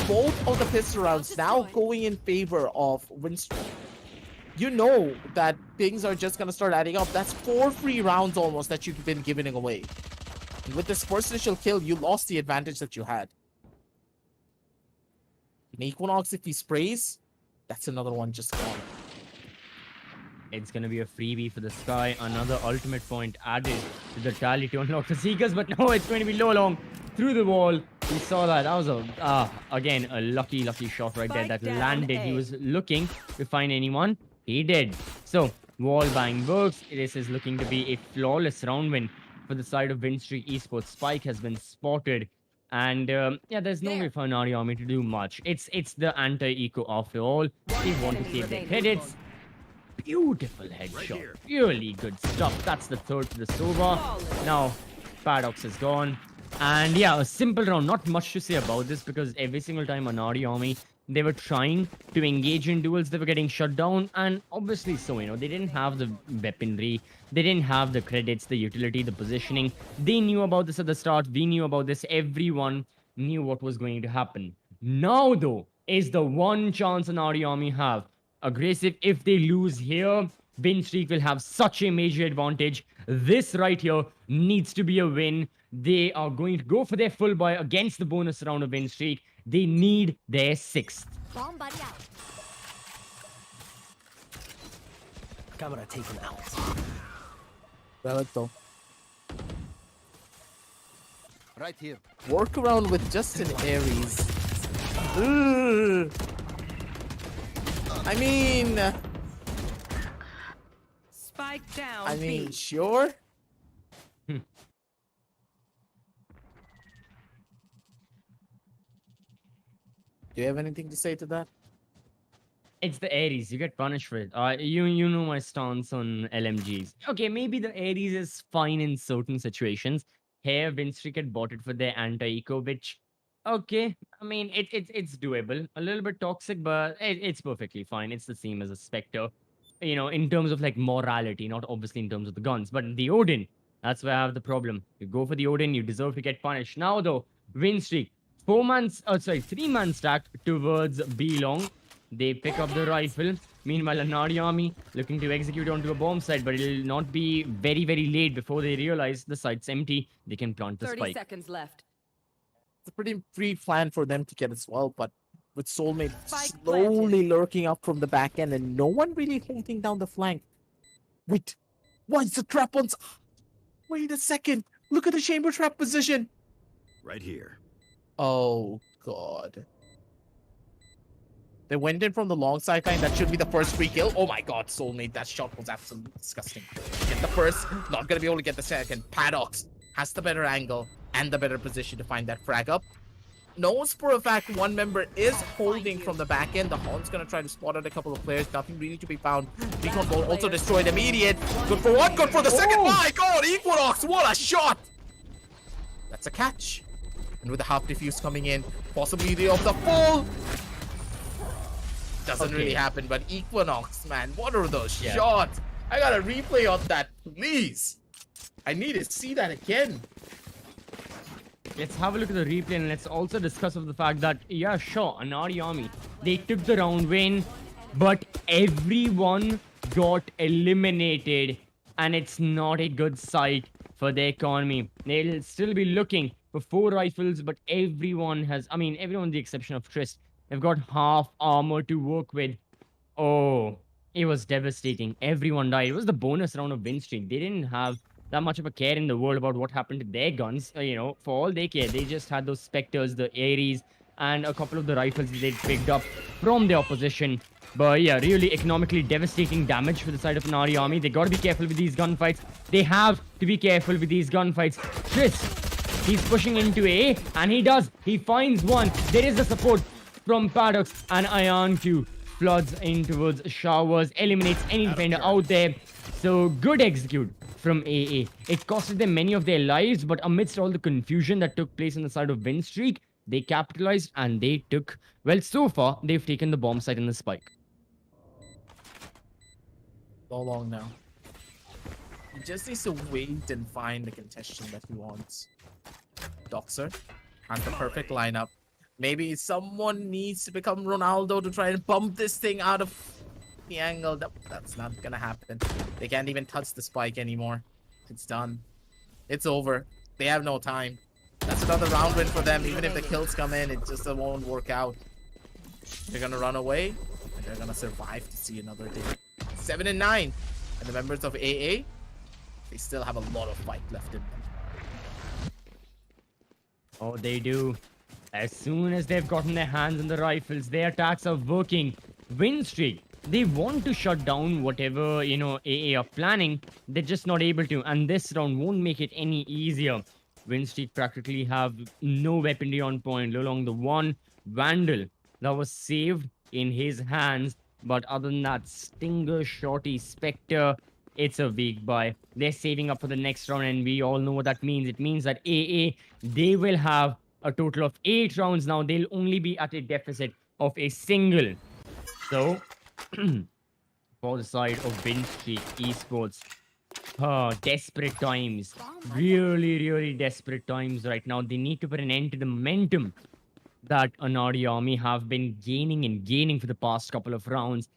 both of the pistol rounds now going in favor of Winston, you know that things are just going to start adding up. That's 4 free rounds almost that you've been giving away. And with this first initial kill, you lost the advantage that you had. In Equinox, if he sprays, that's another one just gone. It's going to be a freebie for the Sky. Another ultimate point added to the tally to unlock the Seekers. But no, it's going to be low long through the wall. We saw that. That was, again, a lucky shot right there Spike that down landed. A. He was looking to find anyone. He did. So, wall bang works. This is looking to be a flawless round win for the side of Win Streak Esports. Spike has been spotted. And, yeah, there's no way for an Army to do much. It's the anti-eco after all. They want to save their credits. Beautiful headshot. Really good stuff. That's the third to the Sova. Now, Paradox is gone. And yeah, a simple round. Not much to say about this because every single time Aanadi Army, they were trying to engage in duels, they were getting shut down. And obviously so, they didn't have the weaponry. They didn't have the credits, the utility, the positioning. They knew about this at the start. We knew about this. Everyone knew what was going to happen. Now, though, is the one chance Aanadi Army have. Aggressive. If they lose here, Win Streak will have such a major advantage. This right here needs to be a win. They are going to go for their full buy against the bonus round of Win Streak. They need their 6th. Bomb buddy out. Camera taken out. Well, though. Right here. Work around with just an Ares. Ugh. I mean, Spike down. B. sure. Do you have anything to say to that? It's the Ares. You get punished for it. You know my stance on LMGs. Okay, maybe the Ares is fine in certain situations. Here, Win Streak had bought it for their anti-eco, which, okay, I mean, it's doable. A little bit toxic, but it's perfectly fine. It's the same as a Spectre, in terms of like morality, not obviously in terms of the guns. But the Odin, that's where I have the problem. You go for the Odin, you deserve to get punished. Now, though, Win Streak, 3-man stack towards B long. They pick up the rifle. Meanwhile, Aanadi Army looking to execute onto a bomb site, but it'll not be very, very late before they realize the site's empty. They can plant the 30 spike. seconds left. It's a pretty free plan for them to get as well, but with Soulmate Spike slowly lurking up from the back end and no one really holding down the flank. Wait, why is the trap on? Wait a second. Look at the chamber trap position. Right here. Oh, God. They went in from the long side line. That should be the first free kill. Oh my God, Soulmate. That shot was absolutely disgusting. Get the first. Not going to be able to get the second. Paradox has the better angle and the better position to find that frag up. knows for a fact one member is holding from the back end. The Horn's gonna try to spot out a couple of players. Nothing really to be found. Recon Ball also destroyed immediate. Good for one, good for the second. My god, Equinox, what a shot! That's a catch. And with the half defuse coming in, possibility of the full. Doesn't really happen, but Equinox, man, what are those shots? I got a replay of that, please. I need to see that again. Let's have a look at the replay and let's also discuss of the fact that, yeah, sure, Aanadi Army, they took the round win, but everyone got eliminated and it's not a good sight for the economy. They'll still be looking for 4 rifles, but everyone has, I mean, everyone with the exception of Trist, they've got half armor to work with. Oh, it was devastating. Everyone died. It was the bonus round of win streak. They didn't have that much of a care in the world about what happened to their guns. You know, for all they care, they just had those Spectres, the Ares, and a couple of the rifles they picked up from the opposition. But yeah, really economically devastating damage for the side of Aanadi Army. They got to be careful with these gunfights. They have to be careful with these gunfights. Trist, he's pushing into A, and he does. He finds one. There is the support from Paradox, and Ion Q floods in towards showers, eliminates any defender out there. So good execute from AA. It costed them many of their lives, but amidst all the confusion that took place on the side of win streak, they capitalized and they took, well, so far, they've taken the bomb site and the spike. So long now. He just needs to wait and find the contestant that he wants. Doxer has the perfect lineup. Maybe someone needs to become Ronaldo to try and bump this thing out of the angle. That's not gonna happen. They can't even touch the spike anymore. It's done. It's over. They have no time. That's another round win for them. Even if the kills come in, it just won't work out. They're gonna run away, and they're gonna survive to see another day. 7 and 9. And the members of AA, they still have a lot of fight left in them. Oh, they do. As soon as they've gotten their hands on the rifles, their attacks are working. Win streak. They want to shut down whatever, you know, AA are planning. They're just not able to. And this round won't make it any easier. Win streak practically have no weaponry on point. Along the one Vandal that was saved in his hands. But other than that, Stinger, Shorty, Spectre, it's a weak buy. They're saving up for the next round, and we all know what that means. It means that AA, they will have a total of 8 rounds now. They'll only be at a deficit of a single. So, for the side of Win Streak Esports, desperate times. Really, really desperate times right now. They need to put an end to the momentum that Aanadi Army have been gaining and gaining for the past couple of rounds.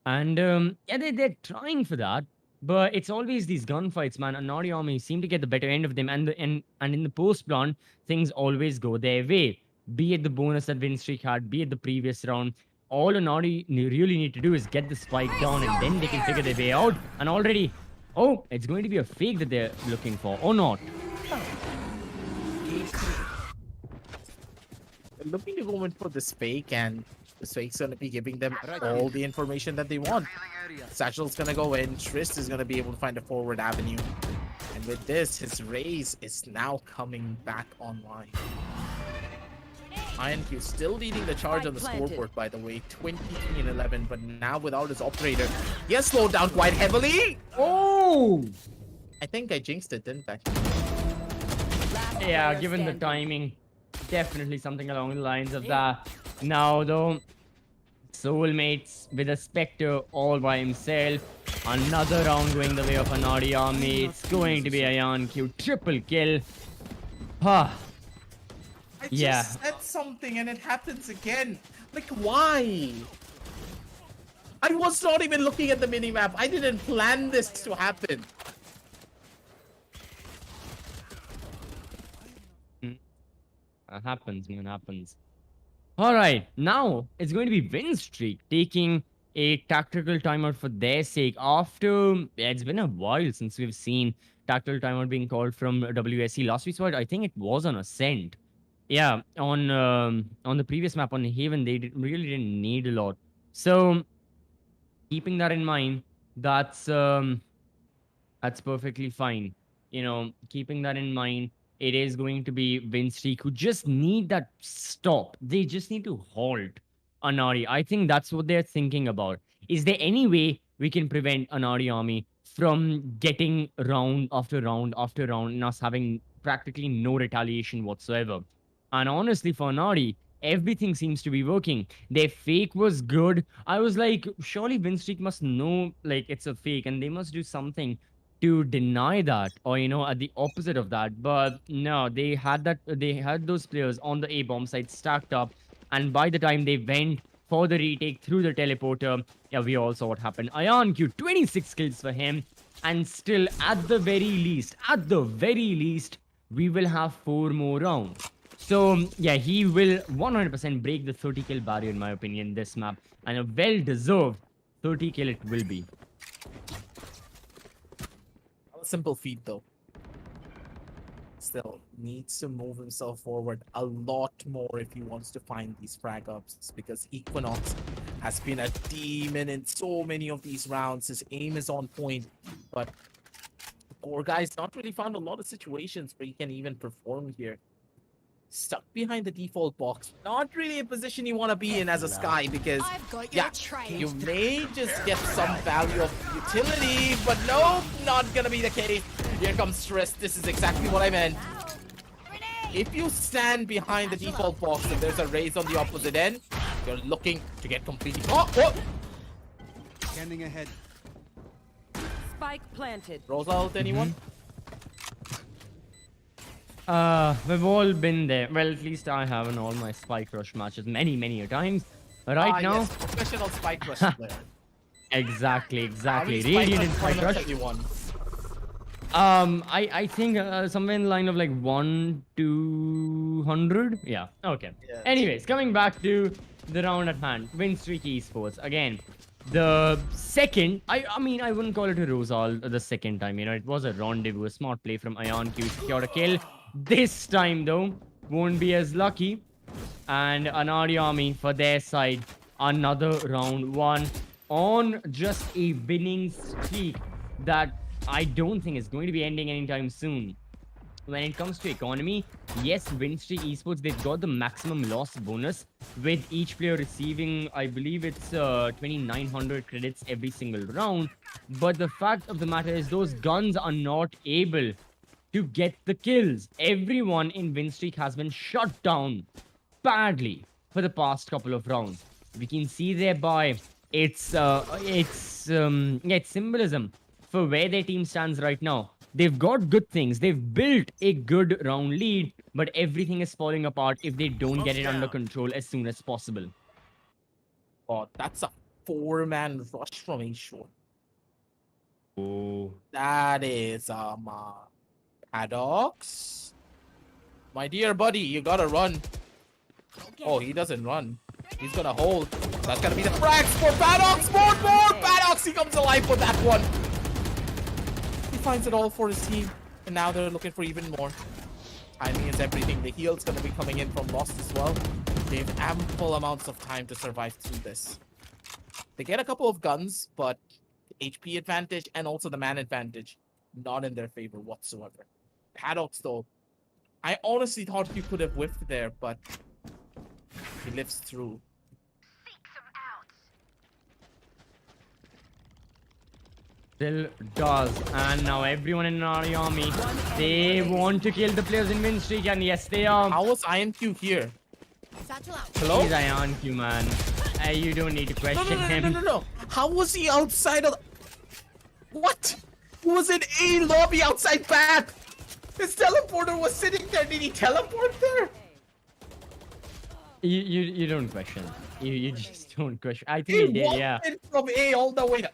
And yeah, they're trying for that. But it's always these gunfights, man. Aanadi Army seem to get the better end of them. And in the post-plan, things always go their way. Be it the bonus that Win Streak had, be it the previous round. All Aanadi really need to do is get the spike down, and then they can figure their way out. And already, oh, it's going to be a fake that they're looking for, or not. They're looking to go in for this fake, and this fake's going to be giving them all the information that they want. Satchel's going to go in. Trist is going to be able to find a forward avenue. And with this, his raise is now coming back online. INQ still leading the charge on the scoreboard, by the way. 23 and 11, but now without his operator. He has slowed down quite heavily. Oh! I think I jinxed it, didn't I? Yeah, given the timing, definitely something along the lines of that. Now, though, Soulmates with a Spectre all by himself. Another round going the way of Aanadi Army. It's going to be Ion Q. Triple kill. I just said something and it happens again. Like, why? I was not even looking at the minimap. I didn't plan this to happen. Happens, man, happens. Alright, now it's going to be Win Streak taking a tactical timeout for their sake. After, it's been a while since we've seen tactical timeout being called from WSC. Last we saw it, I think it was on Ascent. Yeah, on the previous map on Haven, they really didn't need a lot. So, keeping that in mind, that's perfectly fine. You know, keeping that in mind, it is going to be Winstreak who just need that stop. They just need to halt Aanadi. I think that's what they're thinking about. Is there any way we can prevent Aanadi army from getting round after round after round and us having practically no retaliation whatsoever? And honestly, for Aanadi, everything seems to be working. Their fake was good. I was like, surely Winstreak must know like it's a fake and they must do something to deny that, or at the opposite of that. But no, they had those players on the A bomb side stacked up, and by the time they went for the retake through the teleporter, yeah, we all saw what happened. IonQ, 26 kills for him, and still at the very least, we will have 4 more rounds. So yeah, he will 100% break the 30 kill barrier in my opinion this map, and a well deserved 30 kill it will be. A simple feat though. Still needs to move himself forward a lot more if he wants to find these frag ups, because Equinox has been a demon in so many of these rounds. His aim is on point, but the poor guy's not really found a lot of situations where he can even perform here. Stuck behind the default box, not really a position you want to be in as a Sky, because I've got your yeah, trail. you may just get some value of utility, but no, not gonna be the case. Here comes Stress. This is exactly what I meant. If you stand behind the default box and there's a raise on the opposite end, you're looking to get completely. Oh! Scanning ahead. Spike planted. Rosa ult, anyone? We've all been there. Well, at least I have in all my Spike Rush matches many a times. Right now, yes, professional Spike Rush player. exactly. How many Radiant in Spike tournaments Rush. have you won? I think somewhere in the line of like 1-200. Yeah. Okay. Yes. Anyways, coming back to the round at hand, Winstreak Esports again. The second, I mean, I wouldn't call it a Rosal the second time. It was a rendezvous, a smart play from IonQ, secured a kill. This time though, won't be as lucky. And Aanadi army for their side, another round 1 on just a winning streak that I don't think is going to be ending anytime soon. When it comes to economy, yes, Winstreak Esports, they've got the maximum loss bonus with each player receiving, I believe it's 2,900 credits every single round. But the fact of the matter is those guns are not able to get the kills. Everyone in Winstreak has been shut down badly for the past couple of rounds. We can see thereby it's symbolism for where their team stands right now. They've got good things. They've built a good round lead, but everything is falling apart if they don't get it under control as soon as possible. Oh, that's a 4-man rush from A short. Oh. That is Paddox. My dear buddy, you gotta run. Oh, he doesn't run. He's gonna hold. That's gonna be the frags for Paddox. More! Paddox, he comes alive for that one. He finds it all for his team, and now they're looking for even more. Timing is everything. The heal's gonna be coming in from Lost as well. They have ample amounts of time to survive through this. They get a couple of guns, but the HP advantage and also the man advantage not in their favor whatsoever. Paddox, though, I honestly thought you could have whiffed there, but he lives through. Still does. And now everyone in our army, they want to kill the players in Winstreak, and yes, they are. How was IMQ here? Satchel out. Hello? He's IonQ, man. You don't need to question him. No. How was he outside of... What? He was in A lobby outside back. His teleporter was sitting there. Did he teleport there? You don't question. You just don't question. I think he did, walked yeah. in from A all the way to...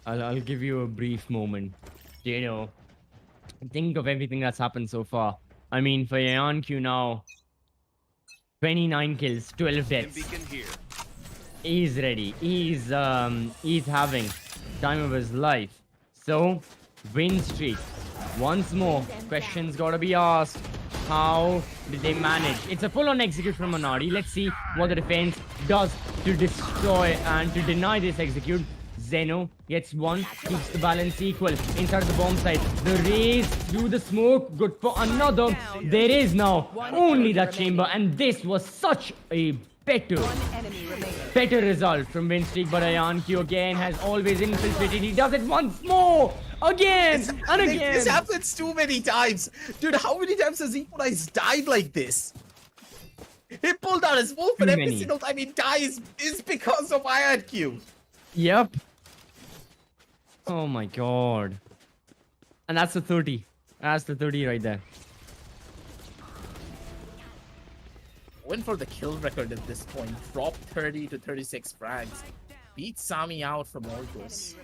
I'll give you a brief moment. Think of everything that's happened so far. I mean, for IonQ now, 29 kills, 12 deaths. He's ready. He's having time of his life. So, win streak. Once more, questions gotta be asked. How did they manage? It's a full-on execute from Aanadi. Let's see what the defense does to destroy and to deny this execute. Zeno gets one, keeps the balance equal inside the bomb site. The raise through the smoke, good for another. There is now only that chamber, and this was such a better result from Winstreak. But IonQ again has always infiltrated. He does it once more, again and again. This happens too many times. Dude, how many times has Equalize died like this? He pulled out his wolf, and every single time he dies is because of IonQ. Yep. Oh my god. And that's the 30. That's the 30 right there. Went for the kill record at this point. Dropped 30 to 36 frags. Beat Sami out from Orgos.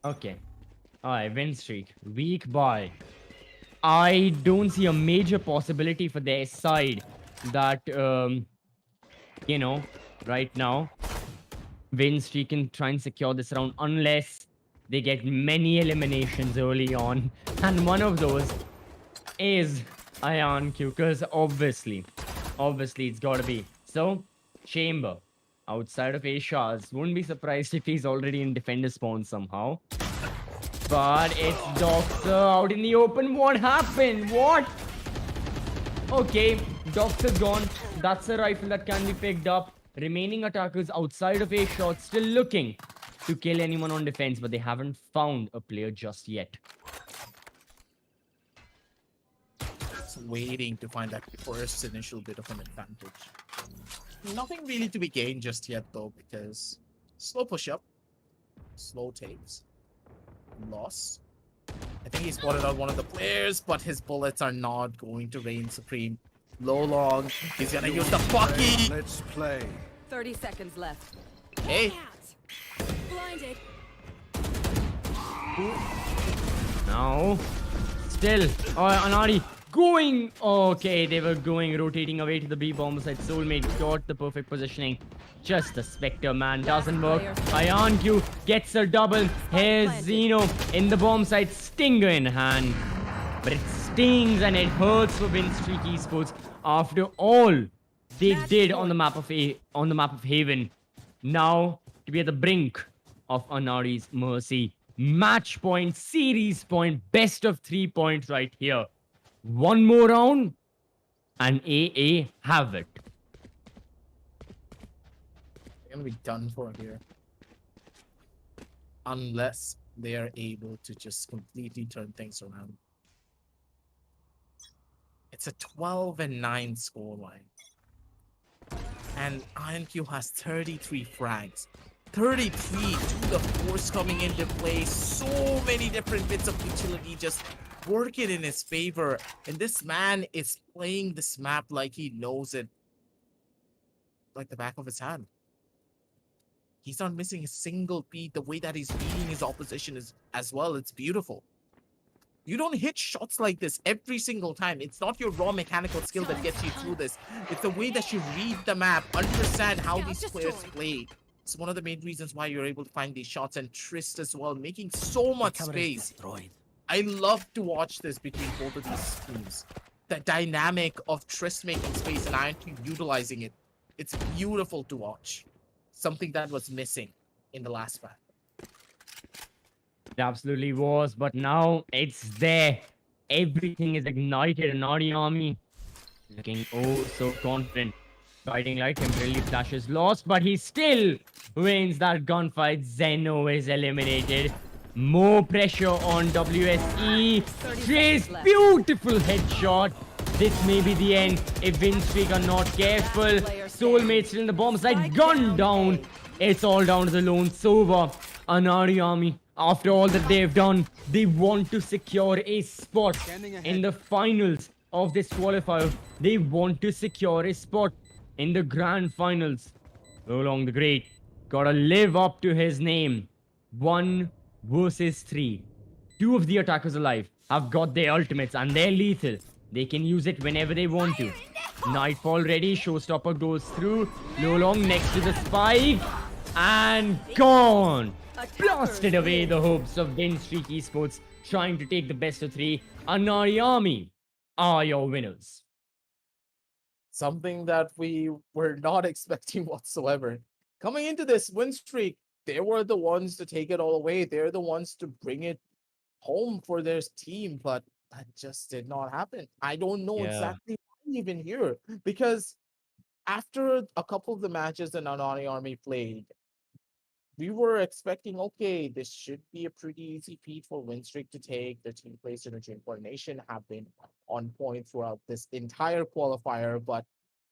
Okay. Alright, win streak. Weak bye. I don't see a major possibility for their side that, you know, right now, Winstreak can try and secure this round unless they get many eliminations early on. And one of those is IonQ, because obviously it's gotta be. So, Chamber, outside of Ashaz, wouldn't be surprised if he's already in defender spawn somehow. But it's Doxer out in the open. What happened? What? Okay, Doxer's gone. That's a rifle that can be picked up. Remaining attackers outside of a shot still looking to kill anyone on defense, but they haven't found a player just yet. Just waiting to find that first initial bit of an advantage. Nothing really to be gained just yet though, because slow push up, slow takes. Loss. I think he spotted out one of the players, but his bullets are not going to reign supreme. Low long. He's gonna use the Bucky. Let's play. 30 seconds left. Hey. Blinded. Now, still, Aanadi going. Okay, they were going, rotating away to the B bomb side. Soulmate got the perfect positioning. Just the Spectre, man, doesn't work. IonQ gets a double. Here's Zeno in the bomb site, Stinger in hand. But it stings and it hurts for Winstreak Esports. After all they did on the map of Haven, now to be at the brink of Aanadi's mercy. Match point, series point, best of 3 points right here. One more round, and AA have it. They're gonna be done for here. Unless they are able to just completely turn things around. It's a 12-9 scoreline. And IonQ has 33 frags. 33 to the force coming into play. So many different bits of utility just working in his favor. And this man is playing this map like he knows it like the back of his hand. He's not missing a single beat. The way that he's beating his opposition is as well. It's beautiful. You don't hit shots like this every single time. It's not your raw mechanical skill that gets you through this. It's the way that you read the map, understand how these players play. It's one of the main reasons why you're able to find these shots. And Trist as well, making so much space. I love to watch this between both of these teams. The dynamic of Trist making space and IonQ utilizing it. It's beautiful to watch. Something that was missing in the last map. It absolutely was, but now it's there. Everything is ignited. Aanadi Army looking oh so confident. Guiding light temporarily flashes lost, but he still wins that gunfight. Zeno is eliminated. More pressure on WSE. Trace, beautiful headshot. This may be the end if Winstreak are not careful. Soulmate still in the bomb side. Gun down. It's all down to the lone Sova. Aanadi Army, after all that they've done, they want to secure a spot in the finals of this qualifier. They want to secure a spot in the grand finals. Rolong the Great gotta live up to his name. 1 versus 3. 2 of the attackers alive have got their ultimates and they're lethal. They can use it whenever they want to. Nightfall ready. Showstopper goes through. Rolong next to the spike. and gone. Attackers Blasted away win. the hopes of Winstreak Esports trying to take the best of 3. Aanadi Army are your winners. Something that we were not expecting whatsoever. Coming into this win streak, they were the ones to take it all away. They're the ones to bring it home for their team, but that just did not happen. I don't know Yeah. exactly why even here, because after a couple of the matches that Nanani Army played, we were expecting, okay, this should be a pretty easy feat for Winstreak to take. The team play synergy and coordination have been on point throughout this entire qualifier, but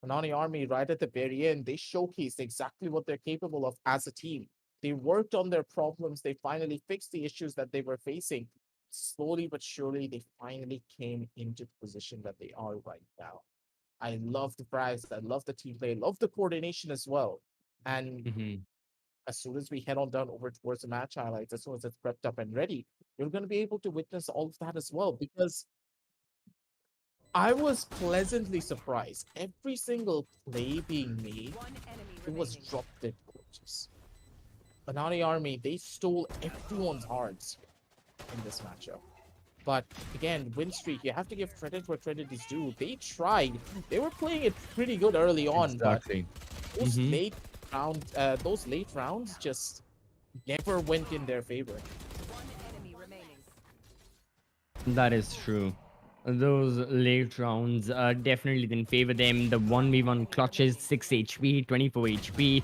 Anani Army, right at the very end, they showcased exactly what they're capable of as a team. They worked on their problems. They finally fixed the issues that they were facing. Slowly but surely, they finally came into the position that they are right now. I love the prize. I love the team play. I love the coordination as well. And Mhm. as soon as we head on down over towards the match highlights, as soon as it's prepped up and ready, you're going to be able to witness all of that as well. Because I was pleasantly surprised. Every single play being made, One enemy it was remaining. drop dead gorgeous. Anani Army, they stole everyone's hearts in this matchup. But again, win streak, you have to give credit where credit is due. They tried. They were playing it pretty good early on, but Exactly. those Mhm. those late rounds just never went in their favor. One enemy remaining. That is true. Those late rounds definitely didn't favor them. The 1v1 clutches, 6 HP, 24 HP.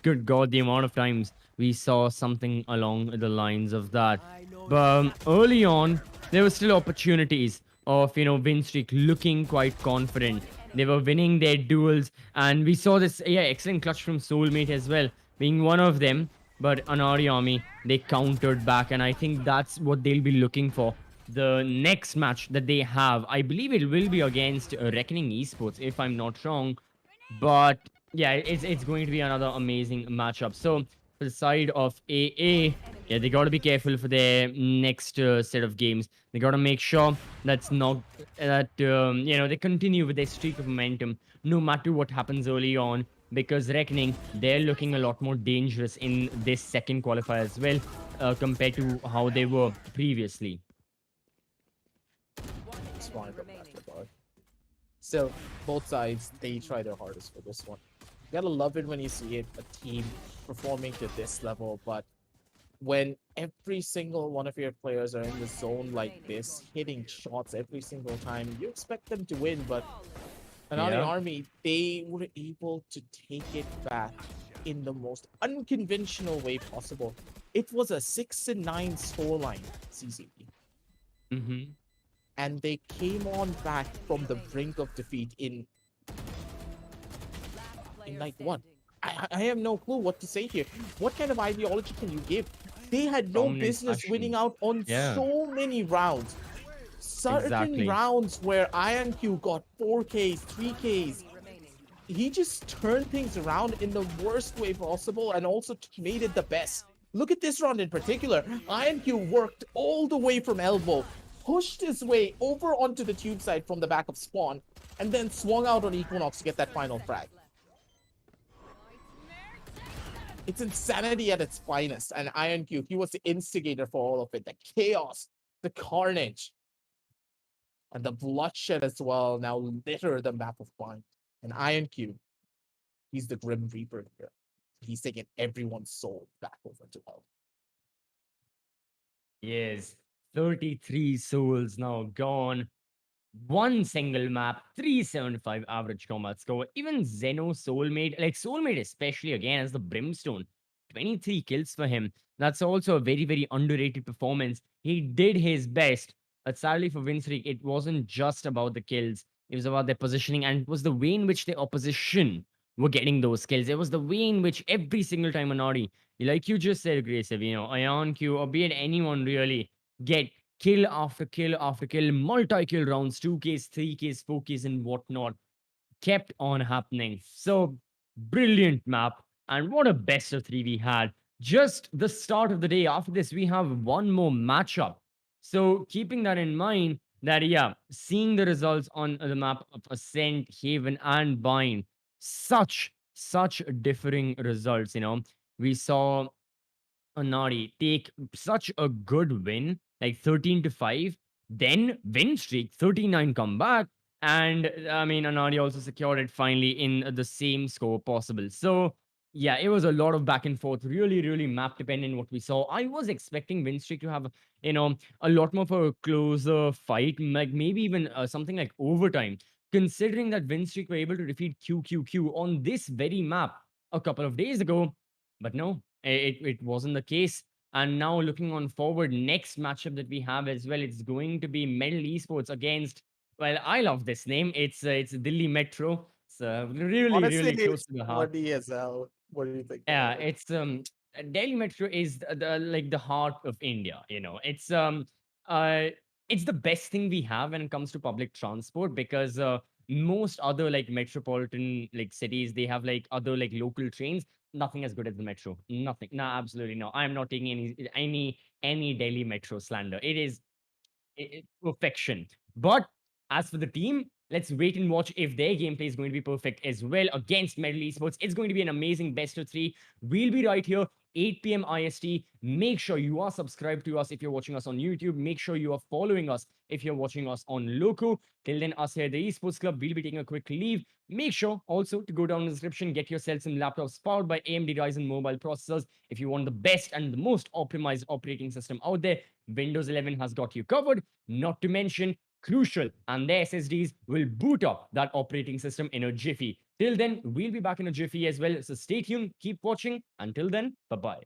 Good God, the amount of times we saw something along the lines of that. But early on, there were still opportunities of, Winstreak looking quite confident. They were winning their duels, and we saw this, excellent clutch from Soulmate as well, being one of them. But Anari Army, they countered back, and I think that's what they'll be looking for the next match that they have. I believe it will be against Reckoning Esports, if I'm not wrong. But yeah, it's going to be another amazing matchup. So for the side of AA, yeah, they got to be careful for their next set of games. They got to make sure that's not that they continue with their streak of momentum, no matter what happens early on. Because Reckoning, they're looking a lot more dangerous in this second qualifier as well, compared to how they were previously. One Smart enemy of remaining. that. Still, both sides, they try their hardest for this one. You gotta love it when you see it, a team performing to this level, but when every single one of your players are in the zone like this, hitting shots every single time, you expect them to win, but Anani Yeah. Army, they were able to take it back in the most unconventional way possible. It was a 6-9 scoreline, CCP, Mm-hmm. and they came on back from the brink of defeat in Last player like what? standing. I have no clue what to say here. What kind of ideology can you give? They had no Dominant business winning fashion. out on Yeah. so many rounds. Certain Exactly. rounds where INQ got 4Ks, 3Ks, Enemy remaining. he just turned things around in the worst way possible and also made it the best. Look at this round in particular. INQ worked all the way from elbow, pushed his way over onto the tube side from the back of spawn, and then swung out on Equinox to get that final frag. It's insanity at its finest, and INQ, he was the instigator for all of it. The chaos, the carnage, and the bloodshed as well now litter the map of Bind. And INQ, he's the Grim Reaper here. He's taking everyone's soul back over to hell. Yes. 33 souls now gone. One single map, 375 average combat score. Even Zeno Soulmate, like Soulmate especially again as the Brimstone, 23 kills for him. That's also a very, very underrated performance. He did his best. But sadly for Winstreak, it wasn't just about the kills. It was about their positioning, and it was the way in which the opposition were getting those kills. It was the way in which every single time Anari, like you just said, Grace, Ion Q, or be it anyone really, get kill after kill, multi-kill rounds, 2Ks, 3Ks, 4Ks, and whatnot, kept on happening. So brilliant map. And what a best of three we had. Just the start of the day. After this, we have one more matchup. So keeping that in mind, that yeah, seeing the results on the map of Ascent, Haven, and Bind, such differing results, we saw Aanadi take such a good win, like 13-5, then win streak, 39 comeback. And I mean, Aanadi also secured it finally in the same score possible. So, yeah, it was a lot of back and forth, really, really map dependent what we saw. I was expecting win streak to have, a lot more of a closer fight, like maybe even something like overtime, considering that win streak were able to defeat QQQ on this very map a couple of days ago. But no, it wasn't the case. And now looking on forward, next matchup that we have as well, it's going to be Metal Esports against. Well, I love this name. It's Delhi Metro. It's really Honestly, really close to the heart. what DSL? What do you think Yeah, about it? it's Delhi Metro is like the heart of India. Uh it's the best thing we have when it comes to public transport because most other like metropolitan like cities they have like other like local trains. Nothing as good as the metro. Nothing. No, absolutely no. I'm not taking any Delhi Metro slander. It is perfection. But as for the team, let's wait and watch if their gameplay is going to be perfect as well against Metal Esports. It's going to be an amazing best of three. We'll be right here, 8 p.m. IST. Make sure you are subscribed to us if you're watching us on YouTube. Make sure you are following us if you're watching us on Loco. Till then, us here at the Esports Club, we'll be taking a quick leave. Make sure also to go down in the description, get yourself some laptops powered by AMD Ryzen mobile processors. If you want the best and the most optimized operating system out there, Windows 11 has got you covered. Not to mention, crucial, and the SSDs will boot up that operating system in a jiffy. Till then, we'll be back in a jiffy as well. So stay tuned, keep watching. Until then, bye bye.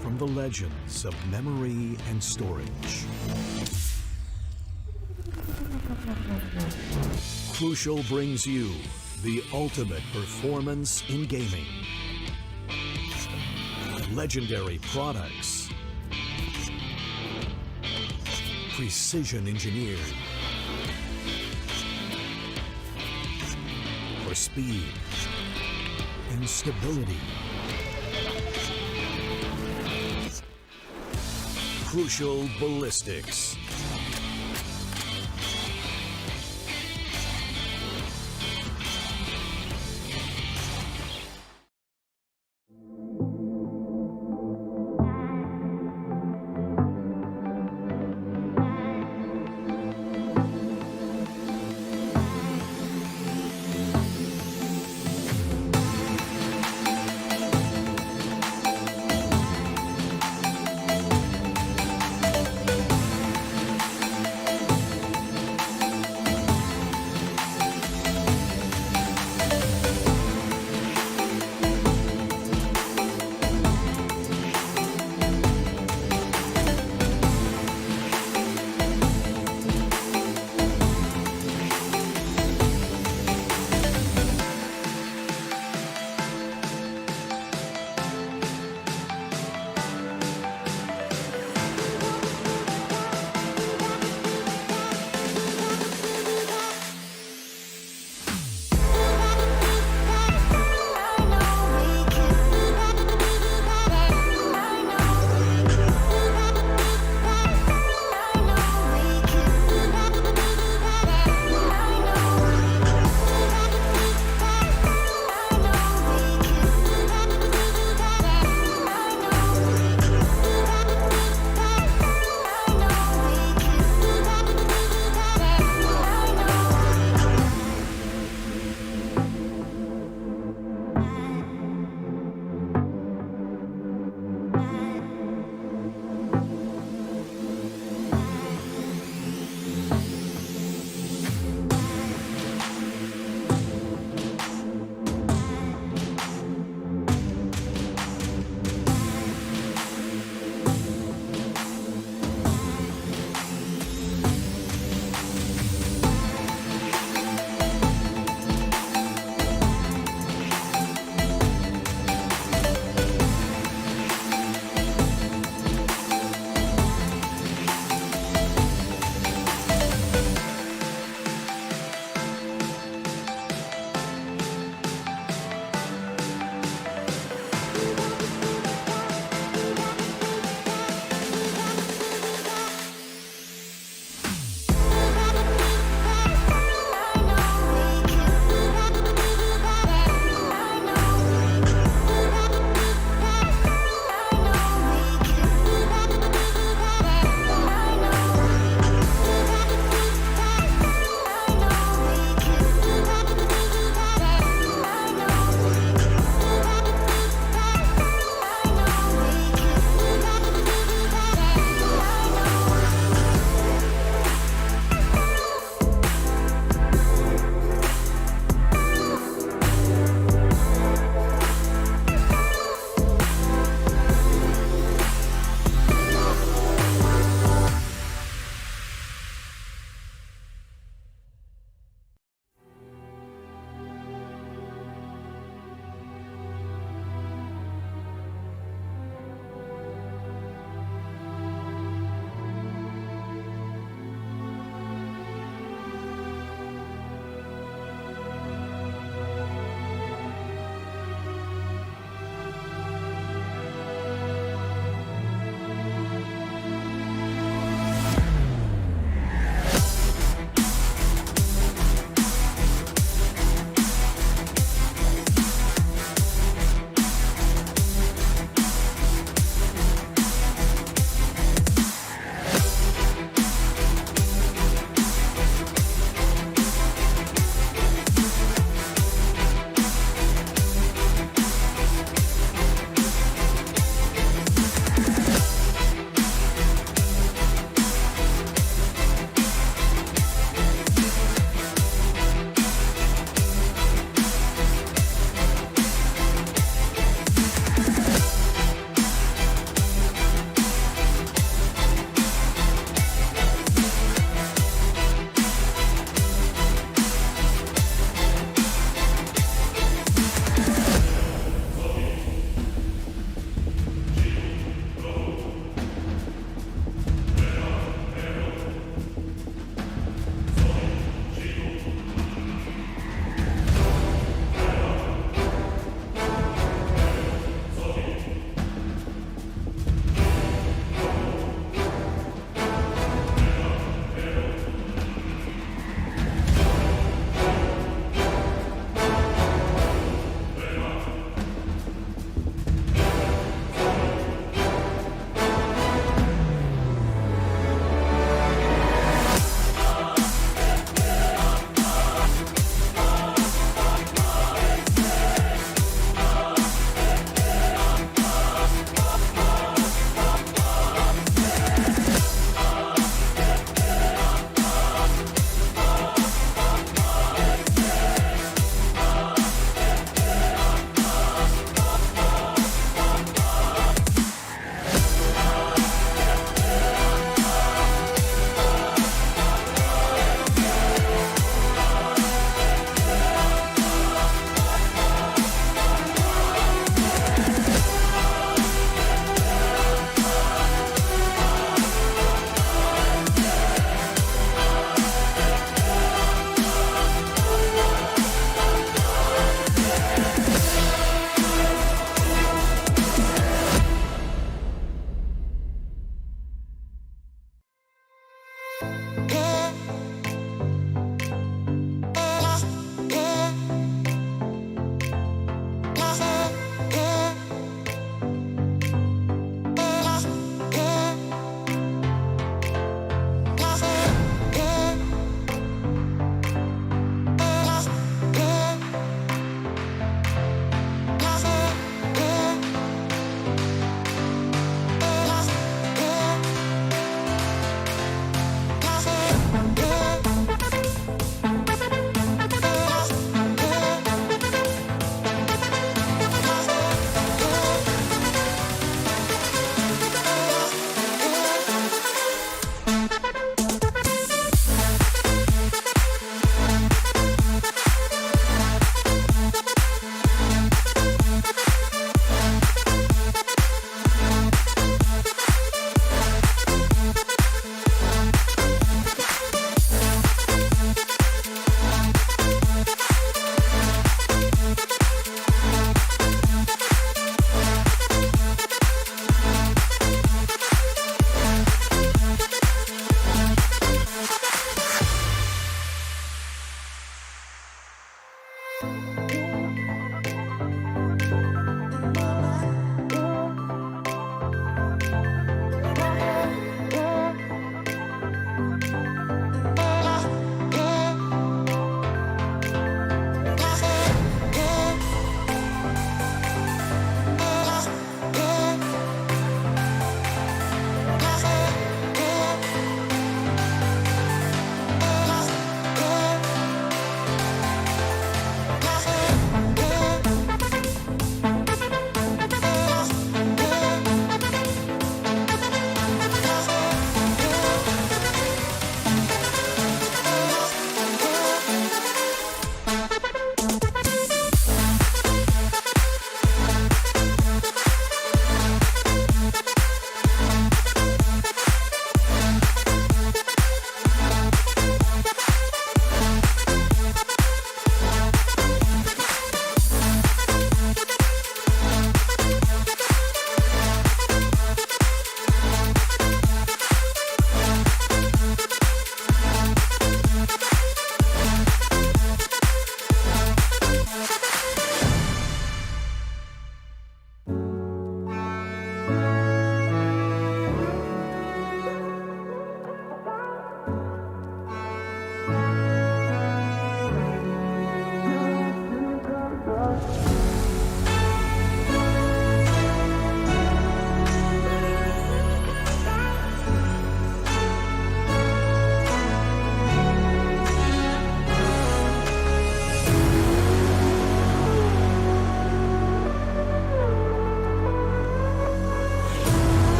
From the legends of memory and storage. Crucial brings you the ultimate performance in gaming. Legendary products. Precision engineered. For speed and stability. Crucial ballistics.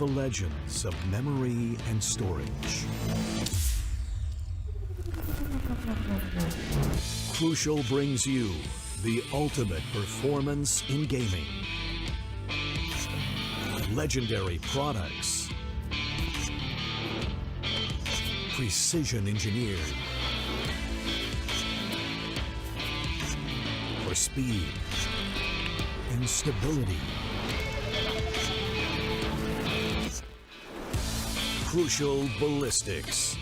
the legends of memory and storage. Crucial brings you the ultimate performance in gaming. Legendary products. Precision engineered. For speed and stability. Crucial ballistics.